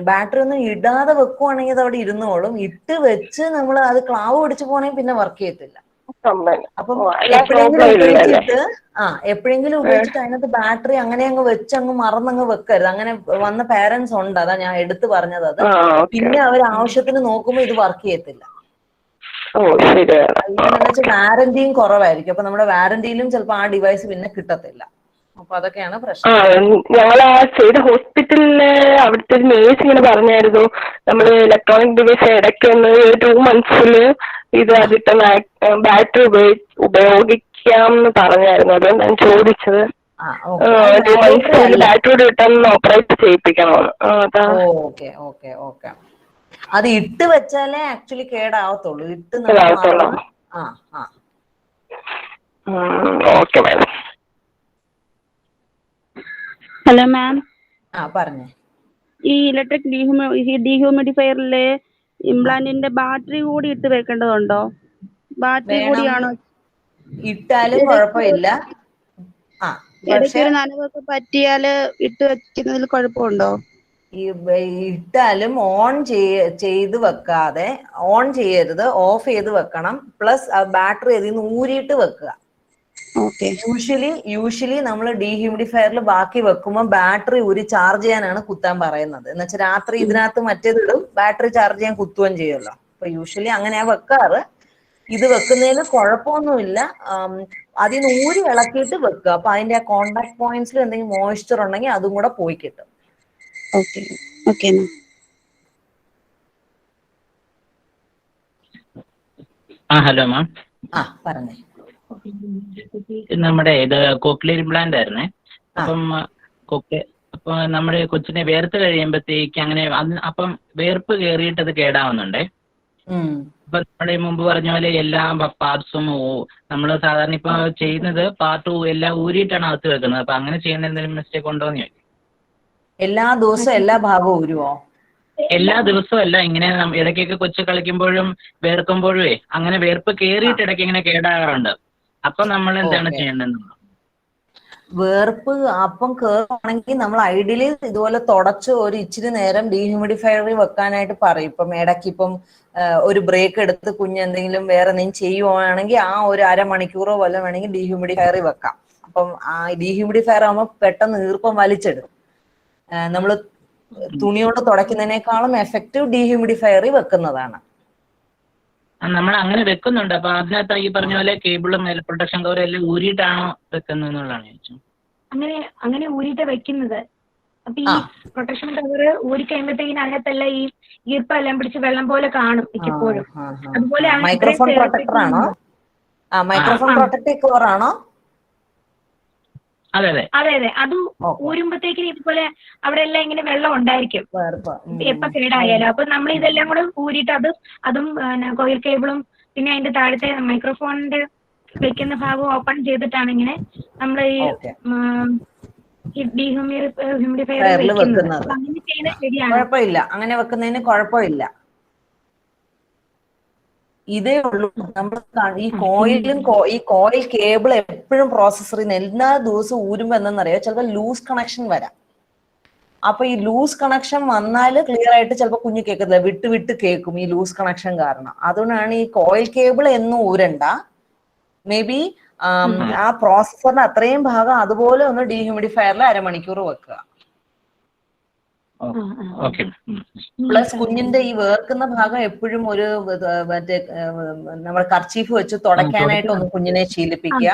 ബാറ്ററി ഒന്നും ഇടാതെ വെക്കുവാണെങ്കിൽ അത് അവിടെ ഇരുന്നോളും. ഇട്ട് വെച്ച് നമ്മൾ അത് ക്ലാവ് പിടിച്ചു പോണെങ്കിൽ പിന്നെ വർക്ക് ചെയ്യത്തില്ല. അപ്പം എപ്പോഴെങ്കിലും ഉപയോഗിച്ചിട്ട് അതിനകത്ത് ബാറ്ററി അങ്ങനെ അങ്ങ് വെച്ച് അങ്ങ് മറന്നങ്ങ് വെക്കരുത്. അങ്ങനെ വന്ന പാരന്റ്സ് ഉണ്ട്, അതാ ഞാൻ എടുത്തു പറഞ്ഞത്. അത് പിന്നെ അവർ ആവശ്യത്തിന് നോക്കുമ്പോ ഇത് വർക്ക് ചെയ്യത്തില്ല. ഇതെന്ന് വെച്ചാൽ വാറന്റിയും കുറവായിരിക്കും. അപ്പൊ നമ്മുടെ വാറന്റിയിലും ചിലപ്പോൾ ആ ഡിവൈസ് പിന്നെ കിട്ടത്തില്ല. അപ്പൊ അതൊക്കെയാണ് പ്രശ്നം. ഞങ്ങൾ ആ ചെയ്ത ഹോസ്പിറ്റലില് അവിടുത്തെ ഒരു നേഴ്സ് ഇങ്ങനെ പറഞ്ഞായിരുന്നു, നമ്മൾ ഇലക്ട്രോണിക് ഡിവൈസ് ഇടയ്ക്കൊന്ന് 2 months ഇത് അതിട്ട് ബാറ്ററി ഉപയോഗിക്കാം എന്ന് പറഞ്ഞായിരുന്നു. അത് ഞാൻ ചോദിച്ചത്. 2 months ബാറ്ററി ഇട്ടൊന്ന് ഓപ്പറേറ്റ് ചെയ്യിപ്പിക്കണമെന്ന്. Okay okay okay. അത് ഇട്ട് വെച്ചാലേ ആക്ച്വലി കേടാവത്തുള്ളൂ. ഇട്ട് ഓക്കെ മാഡം. ഹലോ മാം, പറഞ്ഞേ. ഈ ഇലക്ട്രിക് ഡീഹ്യൂമിഡിഫയറിലെ ഇംപ്ലാന്റിന്റെ ബാറ്ററി കൂടി ഇട്ട് വെക്കേണ്ടതുണ്ടോ? ബാറ്ററി കൂടിയാണോ? ഇട്ടാലും കുഴപ്പമില്ല. ഇടയ്ക്ക് ഒരു നനവൊക്കെ പറ്റിയാല് ഇട്ട് വെക്കുന്നതിൽ കുഴപ്പമുണ്ടോ? ഈ ഇട്ടാലും ചെയ്ത് വെക്കാതെ, ഓൺ ചെയ്യരുത്, ഓഫ് ചെയ്ത് വെക്കണം. പ്ലസ് ആ ബാറ്ററി അതിൽ നിന്ന് ഊരിയിട്ട് വെക്കുക. യൂഷ്വലി നമ്മൾ ഡീഹ്യൂമിഡിഫയറിൽ ബാക്കി വെക്കുമ്പോൾ ബാറ്ററി ഊരി ചാർജ് ചെയ്യാനാണ് കുത്താൻ പറയുന്നത്. എന്ന് വെച്ചാൽ രാത്രി ഇതിനകത്ത് മറ്റേതിടും, ബാറ്ററി ചാർജ് ചെയ്യാൻ കുത്തുകയും ചെയ്യുമല്ലോ. അപ്പൊ യൂഷ്വലി അങ്ങനെയാ വെക്കാറ്. ഇത് വെക്കുന്നതിന് കുഴപ്പമൊന്നുമില്ല. അതിൽ നിന്ന് ഊരി ഇളക്കിയിട്ട് വെക്കുക. അപ്പൊ അതിന്റെ ആ കോണ്ടാക്ട് പോയിന്റ്സിൽ എന്തെങ്കിലും മോയ്സ്ചർ ഉണ്ടെങ്കിൽ അതും കൂടെ പോയി കിട്ടും. Hello ma'am. പറഞ്ഞേ. നമ്മുടെ ഇത് കോക്ലിയർ ഇംപ്ലാന്റ് ആയിരുന്നേ. അപ്പം അപ്പൊ നമ്മുടെ കൊച്ചിനെ വേർത്ത് കഴിയുമ്പോഴത്തേക്ക് അങ്ങനെ അപ്പം വേർപ്പ് കയറിയിട്ട് അത് കേടാവുന്നുണ്ടേ. അപ്പൊ നമ്മുടെ മുമ്പ് പറഞ്ഞ പോലെ എല്ലാ പാർട്സും നമ്മൾ സാധാരണ ഇപ്പൊ ചെയ്യുന്നത് പാർട്ട് എല്ലാം ഊരിയിട്ടാണ് അകത്ത് വെക്കുന്നത്. അപ്പൊ അങ്ങനെ ചെയ്യുന്ന എന്തെങ്കിലും മിസ്റ്റേക്ക് ഉണ്ടോന്ന് ചോദിക്കും. എല്ലാ ദിവസവും എല്ലാ ഭാഗവും ഊരുവോ? എല്ലാ ദിവസവും അല്ല, ഇങ്ങനെ ഇടയ്ക്കൊക്കെ കൊച്ചു കളിക്കുമ്പോഴും വേർക്കുമ്പോഴേ അങ്ങനെ വേർപ്പ് കയറിയിട്ട് ഇടയ്ക്ക് ഇങ്ങനെ കേടാകാറുണ്ട്. അപ്പൊ നമ്മൾ എന്താണ് ചെയ്യേണ്ടത്? വേർപ്പ് അപ്പം കേറുവാണെങ്കിൽ നമ്മൾ ഐഡിയലി ഇതുപോലെ തുടച്ച് ഒരു ഇച്ചിരി നേരം ഡീഹ്യൂമിഡിഫയറിൽ വെക്കാനായിട്ട് പറയും. ഇപ്പം ഇടയ്ക്ക് ഇപ്പം ഒരു ബ്രേക്ക് എടുത്ത് കുഞ്ഞെന്തെങ്കിലും വേറെ എന്തെങ്കിലും ചെയ്യുവാണെങ്കിൽ ആ ഒരു അരമണിക്കൂറോ വല്ലതും വേണമെങ്കിൽ ഡീഹ്യൂമിഡിഫയറിൽ വെക്കാം. അപ്പം ആ ഡീഹ്യൂമിഡിഫയർ ആകുമ്പോൾ പെട്ടെന്ന് ഈർപ്പം വലിച്ചെടുക്കും. നമ്മൾ തുണിയോട് തുടയ്ക്കുന്നതിനേക്കാളും എഫക്റ്റീവ് ഡീഹ്യൂമിഡിഫയറിൽ വെക്കുന്നതാണ്. നമ്മൾ അങ്ങനെ വെക്കുന്നുണ്ട്. അപ്പൊ അതിനകത്ത് ഈ പറഞ്ഞ പോലെ കേബിളും പ്രൊട്ടക്ഷൻ കവറും എല്ലാം ഊരിയിട്ടാണോ വെക്കുന്നത് എന്നുള്ളതാണ് ചോദിച്ചത്. അങ്ങനെ ഊരിയിട്ട് വെക്കുന്നത്. അപ്പൊ ഈ പ്രൊട്ടക്ഷൻ കവർ ഊരി കഴിയുമ്പോഴത്തേക്കിന് അതിനകത്തെല്ലാം ഈ ഈർപ്പം എല്ലാം പിടിച്ച് വെള്ളം പോലെ കാണും മിക്കപ്പോഴും. അതുപോലെ മൈക്രോഫോൺ പ്രൊട്ടക്ടർ ആണോ? മൈക്രോഫോൺ പ്രൊട്ടക്ടീവ് കവർ ആണോ? അതെ. അത് ഊരുമ്പോഴത്തേക്കിന് ഇതുപോലെ അവിടെ എല്ലാം ഇങ്ങനെ വെള്ളം ഉണ്ടായിരിക്കും എപ്പോ കേടായാലും. അപ്പൊ നമ്മൾ ഇതെല്ലാം കൂടെ ഊരിയിട്ട് അതും കോയിൽ കേബിളും പിന്നെ അതിന്റെ താഴത്തെ മൈക്രോഫോണിന്റെ വെക്കുന്ന ഭാഗം ഓപ്പൺ ചെയ്തിട്ടാണ് ഇങ്ങനെ നമ്മൾ ഈ ഡീഹ്യൂമിഡിഫയർ വെക്കുന്നത്. അങ്ങനെ ചെയ്യുന്നത് ശരിയാണ്. കുഴപ്പമില്ല, അങ്ങനെ വെക്കുന്നതിന് കുഴപ്പമില്ല. ഇതേ ഉള്ളൂ. നമ്മൾ ഈ കോയിൽ കേബിൾ എപ്പോഴും പ്രോസസ്സറിന് എല്ലാ ദിവസവും ഊരുമ്പോ എന്തെന്നറിയാം, ചിലപ്പോൾ ലൂസ് കണക്ഷൻ വരാം. അപ്പൊ ഈ ലൂസ് കണക്ഷൻ വന്നാൽ ക്ലിയർ ആയിട്ട് ചിലപ്പോൾ കുഞ്ഞ് കേൾക്കത്തില്ല, വിട്ട് കേൾക്കും ഈ ലൂസ് കണക്ഷൻ കാരണം. അതുകൊണ്ടാണ് ഈ കോയിൽ കേബിൾ എന്നും ഊരണ്ട. മേ ബി ആ പ്രോസസ്സറിന്റെ അത്രയും ഭാഗം അതുപോലെ ഒന്ന് ഡീഹ്യൂമിഡിഫയറിൽ അരമണിക്കൂർ വെക്കുക. പ്ലസ് കുഞ്ഞിന്റെ ഈ വേർക്കുന്ന ഭാഗം എപ്പോഴും ഒരു മറ്റേ നമ്മൾ കർച്ചീഫ് വെച്ച് തുടയ്ക്കാനായിട്ട് ഒന്ന് കുഞ്ഞിനെ ശീലിപ്പിക്കുക.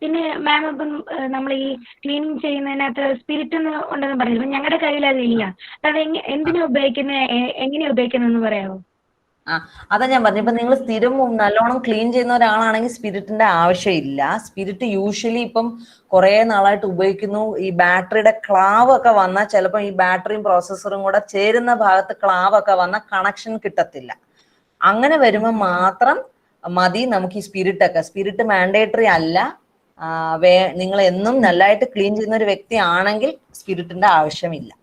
പിന്നെ മാം ഇപ്പം നമ്മൾ ഈ ക്ലീനിങ് ചെയ്യുന്നതിനകത്ത് സ്പിരിറ്റ് ഉണ്ടെന്ന് പറഞ്ഞു. ഞങ്ങളുടെ കയ്യിൽ അതില്ല. അത് എന്തിനാ ഉപയോഗിക്കുന്നത്, എങ്ങനെയാ ഉപയോഗിക്കുന്നതെന്ന് പറയാമോ? അതാ ഞാൻ പറഞ്ഞു. ഇപ്പൊ നിങ്ങൾ സ്ഥിരം നല്ലോണം ക്ലീൻ ചെയ്യുന്ന ഒരാളാണെങ്കിൽ സ്പിരിറ്റിന്റെ ആവശ്യമില്ല. സ്പിരിറ്റ് യൂഷ്വലി ഇപ്പം കുറെ നാളായിട്ട് ഉപയോഗിക്കുന്നു. ഈ ബാറ്ററിയുടെ ക്ലാവ് ഒക്കെ വന്നാൽ ചിലപ്പോൾ ഈ ബാറ്ററിയും പ്രോസസ്സറും കൂടെ ചേരുന്ന ഭാഗത്ത് ക്ലാവ് ഒക്കെ വന്നാൽ കണക്ഷൻ കിട്ടത്തില്ല. അങ്ങനെ വരുമ്പോൾ മാത്രം മതി നമുക്ക് ഈ സ്പിരിറ്റ് മാൻഡേറ്ററി അല്ല. നിങ്ങൾ എന്നും നല്ലതായിട്ട് ക്ലീൻ ചെയ്യുന്ന ഒരു വ്യക്തി ആണെങ്കിൽ സ്പിരിറ്റിന്റെ ആവശ്യമില്ല.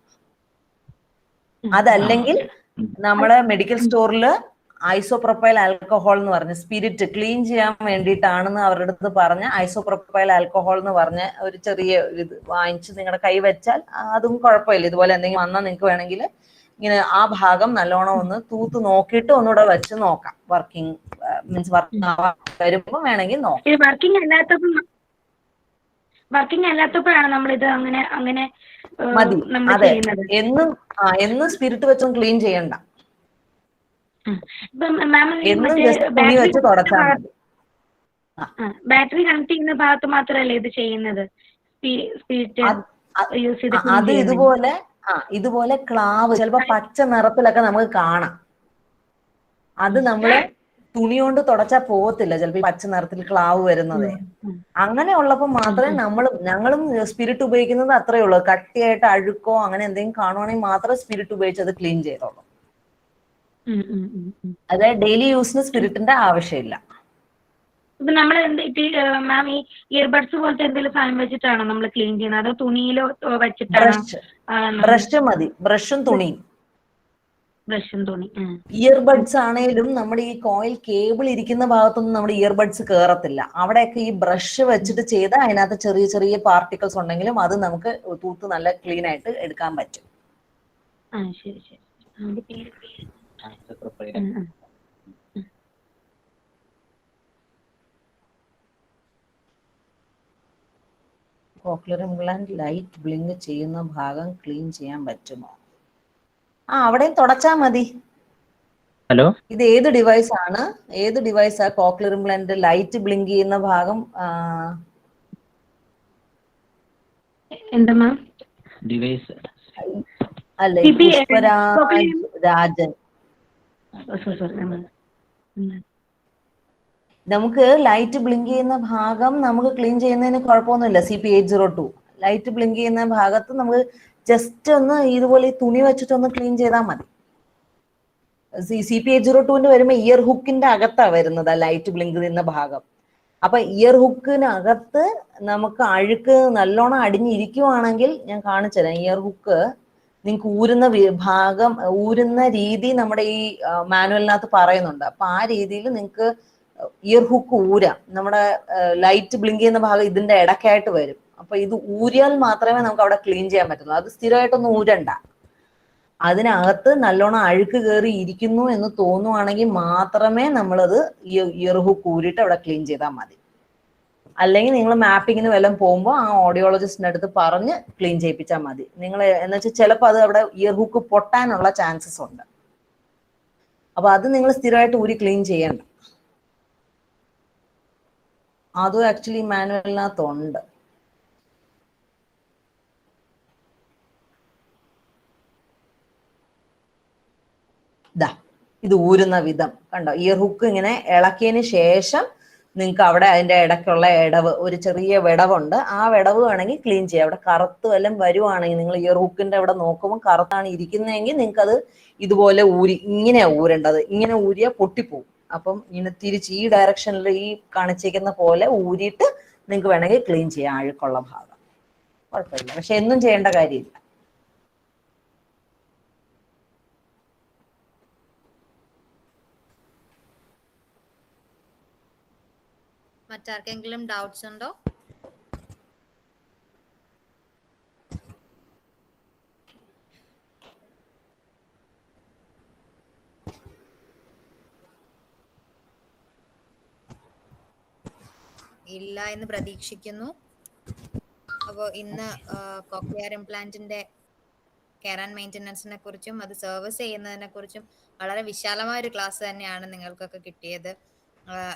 അതല്ലെങ്കിൽ നമ്മുടെ മെഡിക്കൽ സ്റ്റോറിൽ ഐസോപ്രോപ്പൈൽ ആൽക്കഹോൾ എന്ന് പറഞ്ഞ സ്പിരിറ്റ് ക്ലീൻ ചെയ്യാൻ വേണ്ടിയിട്ടാണെന്ന് അവരുടെ അടുത്ത് പറഞ്ഞ ഐസോപ്രോപ്പൈൽ ആൽക്കഹോൾ എന്ന് പറഞ്ഞ ഒരു ചെറിയ ഇത് വാങ്ങിച്ച് നിങ്ങളുടെ കൈ വെച്ചാൽ അതും കുഴപ്പമില്ല. ഇതുപോലെ എന്തെങ്കിലും വന്നാൽ നിങ്ങൾക്ക് വേണമെങ്കിൽ ഇങ്ങനെ ആ ഭാഗം നല്ലോണം ഒന്ന് തൂത്ത് നോക്കിയിട്ട് ഒന്നുകൂടെ വെച്ച് നോക്കാം. വർക്കിംഗ് വരുമ്പോ വേണമെങ്കിൽ നോക്കാം. വർക്കിംഗ് അല്ലാത്തപ്പോഴാണ് നമ്മളിത് അങ്ങനെ മതി. അതെ, എന്നും സ്പിരിറ്റ് വെച്ചൊന്നും ക്ലീൻ ചെയ്യണ്ട. എന്നും ജസ്റ്റ് തുണി വെച്ച് തുടച്ചാൽ മതി. ബാറ്ററി കണക്ട് ചെയ്യുന്ന ഭാഗത്ത് മാത്രമല്ലേ ഇത് ചെയ്യുന്നത്? അത് ഇതുപോലെ ക്ലാവ് ചിലപ്പോ പച്ച നിറത്തിലൊക്കെ നമുക്ക് കാണാം. അത് നമ്മള് തുണി കൊണ്ട് തുടച്ചാൽ പോകത്തില്ല. ചിലപ്പോ ഈ പച്ച നിറത്തിൽ ക്ലാവ് വരുന്നത് അങ്ങനെ ഉള്ളപ്പോ മാത്രമേ ഞങ്ങളും സ്പിരിറ്റ് ഉപയോഗിക്കുന്നത് അത്രേ ഉള്ളൂ. കട്ടിയായിട്ട് അഴുക്കോ അങ്ങനെ എന്തെങ്കിലും കാണുവാണെങ്കിൽ മാത്രമേ സ്പിരിറ്റ് ഉപയോഗിച്ച് അത് ക്ലീൻ ചെയ്തോളൂ. അതായത് ഡെയിലി യൂസിന് സ്പിരിറ്റിന്റെ ആവശ്യമില്ല. നമ്മൾ മാം ഈ ഇയർബഡ്സ് പോലത്തെ എന്തെങ്കിലും സാധനം വെച്ചിട്ടാണോ നമ്മൾ ക്ലീൻ ചെയ്യുന്നത്, അതോ തുണിയിലോ വെച്ചിട്ടാണോ? ബ്രഷ് മതി, ബ്രഷും തുണിയും. ബ്രഷും തുണി. ഇയർബഡ്സ് ആണേലും നമ്മുടെ ഈ കോയിൽ കേബിൾ ഇരിക്കുന്ന ഭാഗത്തൊന്നും നമ്മുടെ ഇയർബഡ്സ് കയറത്തില്ല. അവിടെയൊക്കെ ഈ ബ്രഷ് വെച്ചിട്ട് ചെയ്ത് അതിനകത്ത് ചെറിയ ചെറിയ പാർട്ടിക്കിൾസ് ഉണ്ടെങ്കിലും അത് നമുക്ക് തൂത്ത് നല്ല ക്ലീൻ ആയിട്ട് എടുക്കാൻ പറ്റും. ശരി ശരി. അതിന്റെ പേര് കോക്ലിയർ ഇംപ്ലാന്റ് ലൈറ്റ് ബ്ലിങ്ക് ചെയ്യുന്ന ഭാഗം ക്ലീൻ ചെയ്യാൻ പറ്റുമോ? അവിടെയും തുടച്ചാ മതി. ഹലോ, ഇത് ഏത് ഡിവൈസ് ആണ്? ഏത് ഡിവൈസാ കോക്ലിയർ ഇംപ്ലാന്റ് ലൈറ്റ് ബ്ലിങ്ക് ചെയ്യുന്ന ഭാഗം? എന്താ മാം? ഡിവൈസ് അല്ലെ, രാജൻ. നമുക്ക് ലൈറ്റ് ബ്ലിങ്ക് ചെയ്യുന്ന ഭാഗം നമുക്ക് ക്ലീൻ ചെയ്യുന്നതിന് കുഴപ്പമൊന്നുമില്ല. CP802 ലൈറ്റ് ബ്ലിങ്ക് ചെയ്യുന്ന ഭാഗത്ത് നമുക്ക് ജസ്റ്റ് ഒന്ന് ഇതുപോലെ തുണി വെച്ചിട്ടൊന്ന് ക്ലീൻ ചെയ്താൽ മതി. CP802 വരുമ്പോ ഇയർ ഹുക്കിന്റെ അകത്താ വരുന്നത് ലൈറ്റ് ബ്ലിങ്ക് ചെയ്യുന്ന ഭാഗം. അപ്പൊ ഇയർ ഹുക്കിനകത്ത് നമുക്ക് അഴുക്ക് നല്ലോണം അടിഞ്ഞിരിക്കുവാണെങ്കിൽ ഞാൻ കാണിച്ചു തരാം. ഇയർ ഹുക്ക് നിങ്ങൾക്ക് ഊരുന്ന ഭാഗം, ഊരുന്ന രീതി നമ്മുടെ ഈ മാനുവലിനകത്ത് പറയുന്നുണ്ട്. അപ്പൊ ആ രീതിയിൽ നിങ്ങൾക്ക് ഇയർ ഹുക്ക് ഊരാം. നമ്മുടെ ലൈറ്റ് ബ്ലിങ്ക് ചെയ്യുന്ന ഭാഗം ഇതിന്റെ ഇടയ്ക്കായിട്ട് വരും. അപ്പൊ ഇത് ഊരിയാൽ മാത്രമേ നമുക്ക് അവിടെ ക്ലീൻ ചെയ്യാൻ പറ്റുള്ളൂ. അത് സ്ഥിരമായിട്ടൊന്നും ഊരണ്ട. അതിനകത്ത് നല്ലോണം അഴുക്ക് കയറി ഇരിക്കുന്നു എന്ന് തോന്നുവാണെങ്കിൽ മാത്രമേ നമ്മളത് ഇയർ ഹുക്ക് ഊരിയിട്ട് അവിടെ ക്ലീൻ ചെയ്താൽ മതി. അല്ലെങ്കിൽ നിങ്ങൾ മാപ്പിങ്ങിന് വല്ലതും പോകുമ്പോൾ ആ ഓഡിയോളജിസ്റ്റിന്റെ അടുത്ത് പറഞ്ഞ് ക്ലീൻ ചെയ്യിപ്പിച്ചാൽ മതി. നിങ്ങൾ എന്ന് വെച്ചാൽ ചിലപ്പോൾ അത് അവിടെ ഇയർ ഹുക്ക് പൊട്ടാനുള്ള ചാൻസസ് ഉണ്ട്. അപ്പൊ അത് നിങ്ങൾ സ്ഥിരമായിട്ട് ഊരി ക്ലീൻ ചെയ്യണ്ട. അതും ആക്ച്വലി മാനുവലിനകത്തുണ്ട്. ഇത് ഊരുന്ന വിധം കണ്ടോ? ഇയർ ഹുക്ക് ഇങ്ങനെ ഇളക്കിയതിന് ശേഷം നിങ്ങൾക്ക് അവിടെ അതിന്റെ ഇടയ്ക്കുള്ള ഇടവ്, ഒരു ചെറിയ വിടവുണ്ട്, ആ വിടവ് വേണമെങ്കിൽ ക്ലീൻ ചെയ്യാം. അവിടെ കറുത്ത് വല്ലതും വരുവാണെങ്കിൽ നിങ്ങൾ ഇയർ ഹുക്കിന്റെ അവിടെ നോക്കുമ്പോൾ കറുത്താണ് ഇരിക്കുന്നതെങ്കിൽ നിങ്ങൾക്ക് അത് ഇതുപോലെ ഇങ്ങനെയാ ഊരേണ്ടത്. ഇങ്ങനെ ഊരിയാ പൊട്ടിപ്പോവും. അപ്പം ഇങ്ങനെ തിരിച്ച് ഈ ഡയറക്ഷനിൽ ഈ കാണിച്ചിരിക്കുന്ന പോലെ ഊരിയിട്ട് നിങ്ങൾക്ക് വേണമെങ്കിൽ ക്ലീൻ ചെയ്യാം അഴുക്കുള്ള ഭാഗം. കുഴപ്പമില്ല. പക്ഷെ എന്നും ചെയ്യേണ്ട കാര്യമില്ല. മറ്റാർക്കെങ്കിലും ഡൗട്ട്സ് ഉണ്ടോ? ഇല്ല എന്ന് പ്രതീക്ഷിക്കുന്നു. അപ്പോൾ ഇന്ന് കോക്ലിയർ ഇംപ്ലാന്റിന്റെ കെയർ ആൻഡ് മെയിൻ്റനൻസിനെ കുറിച്ചും അത് സർവീസ് ചെയ്യുന്നതിനെ കുറിച്ചും വളരെ വിശാലമായ ഒരു ക്ലാസ് തന്നെയാണ് നിങ്ങൾക്കൊക്കെ കിട്ടിയത്.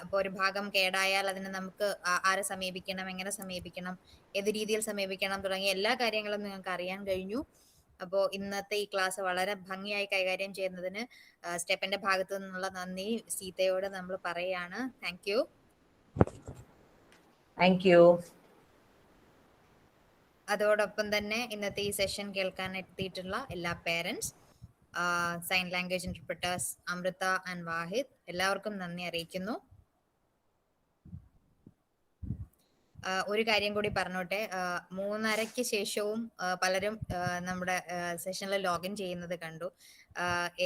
ഇപ്പോൾ ഒരു ഭാഗം കേടായാൽ അതിനെ നമുക്ക് ആരെ സമീപിക്കണം, എങ്ങനെ സമീപിക്കണം, ഏത് രീതിയിൽ സമീപിക്കണം തുടങ്ങിയ എല്ലാ കാര്യങ്ങളും നിങ്ങൾക്ക് അറിയാൻ കഴിഞ്ഞു. അപ്പോൾ ഇന്നത്തെ ഈ ക്ലാസ് വളരെ ഭംഗിയായി കൈകാര്യം ചെയ്യുന്നതിന് സ്റ്റെപ്പിന്റെ ഭാഗത്തു നിന്നുള്ള നന്ദി സീതയോട് നമ്മൾ പറയുകയാണ്. Thank you. അതോടൊപ്പം തന്നെ ഇന്നത്തെ ഈ സെഷൻ കേൾക്കാൻ എത്തിയിട്ടുള്ള എല്ലാ parents, sign language interpreters Amritha and Wahid, എല്ലാവർക്കും നന്ദി അറിയിക്കുന്നു. ഒരു കാര്യം കൂടി പറഞ്ഞോട്ടെ, 3:30 ശേഷവും പലരും നമ്മുടെ സെഷനിൽ ലോഗിൻ ചെയ്യുന്നത് കണ്ടു.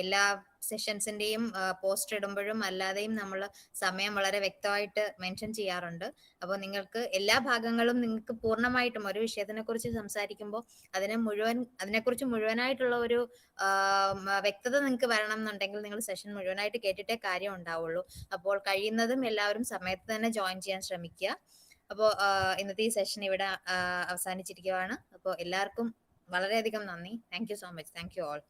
എല്ലാ സെഷൻസിന്റെയും പോസ്റ്റ് ഇടുമ്പോഴും അല്ലാതെയും നമ്മൾ സമയം വളരെ വ്യക്തമായിട്ട് മെൻഷൻ ചെയ്യാറുണ്ട്. അപ്പോൾ നിങ്ങൾക്ക് എല്ലാ ഭാഗങ്ങളും നിങ്ങൾക്ക് പൂർണ്ണമായിട്ടും ഒരു വിഷയത്തിനെ കുറിച്ച് സംസാരിക്കുമ്പോൾ അതിനെക്കുറിച്ച് മുഴുവനായിട്ടുള്ള ഒരു വ്യക്തത നിങ്ങൾക്ക് വരണം എന്നുണ്ടെങ്കിൽ നിങ്ങൾ സെഷൻ മുഴുവനായിട്ട് കേട്ടിട്ടേ കാര്യം ഉണ്ടാവുള്ളൂ. അപ്പോൾ കഴിയുന്നതും എല്ലാവരും സമയത്ത് തന്നെ ജോയിൻ ചെയ്യാൻ ശ്രമിക്കുക. അപ്പോൾ ഇന്നത്തെ ഈ സെഷൻ ഇവിടെ അവസാനിച്ചിരിക്കുകയാണ്. അപ്പോൾ എല്ലാവർക്കും വളരെയധികം നന്ദി. Thank you so much. Thank you all.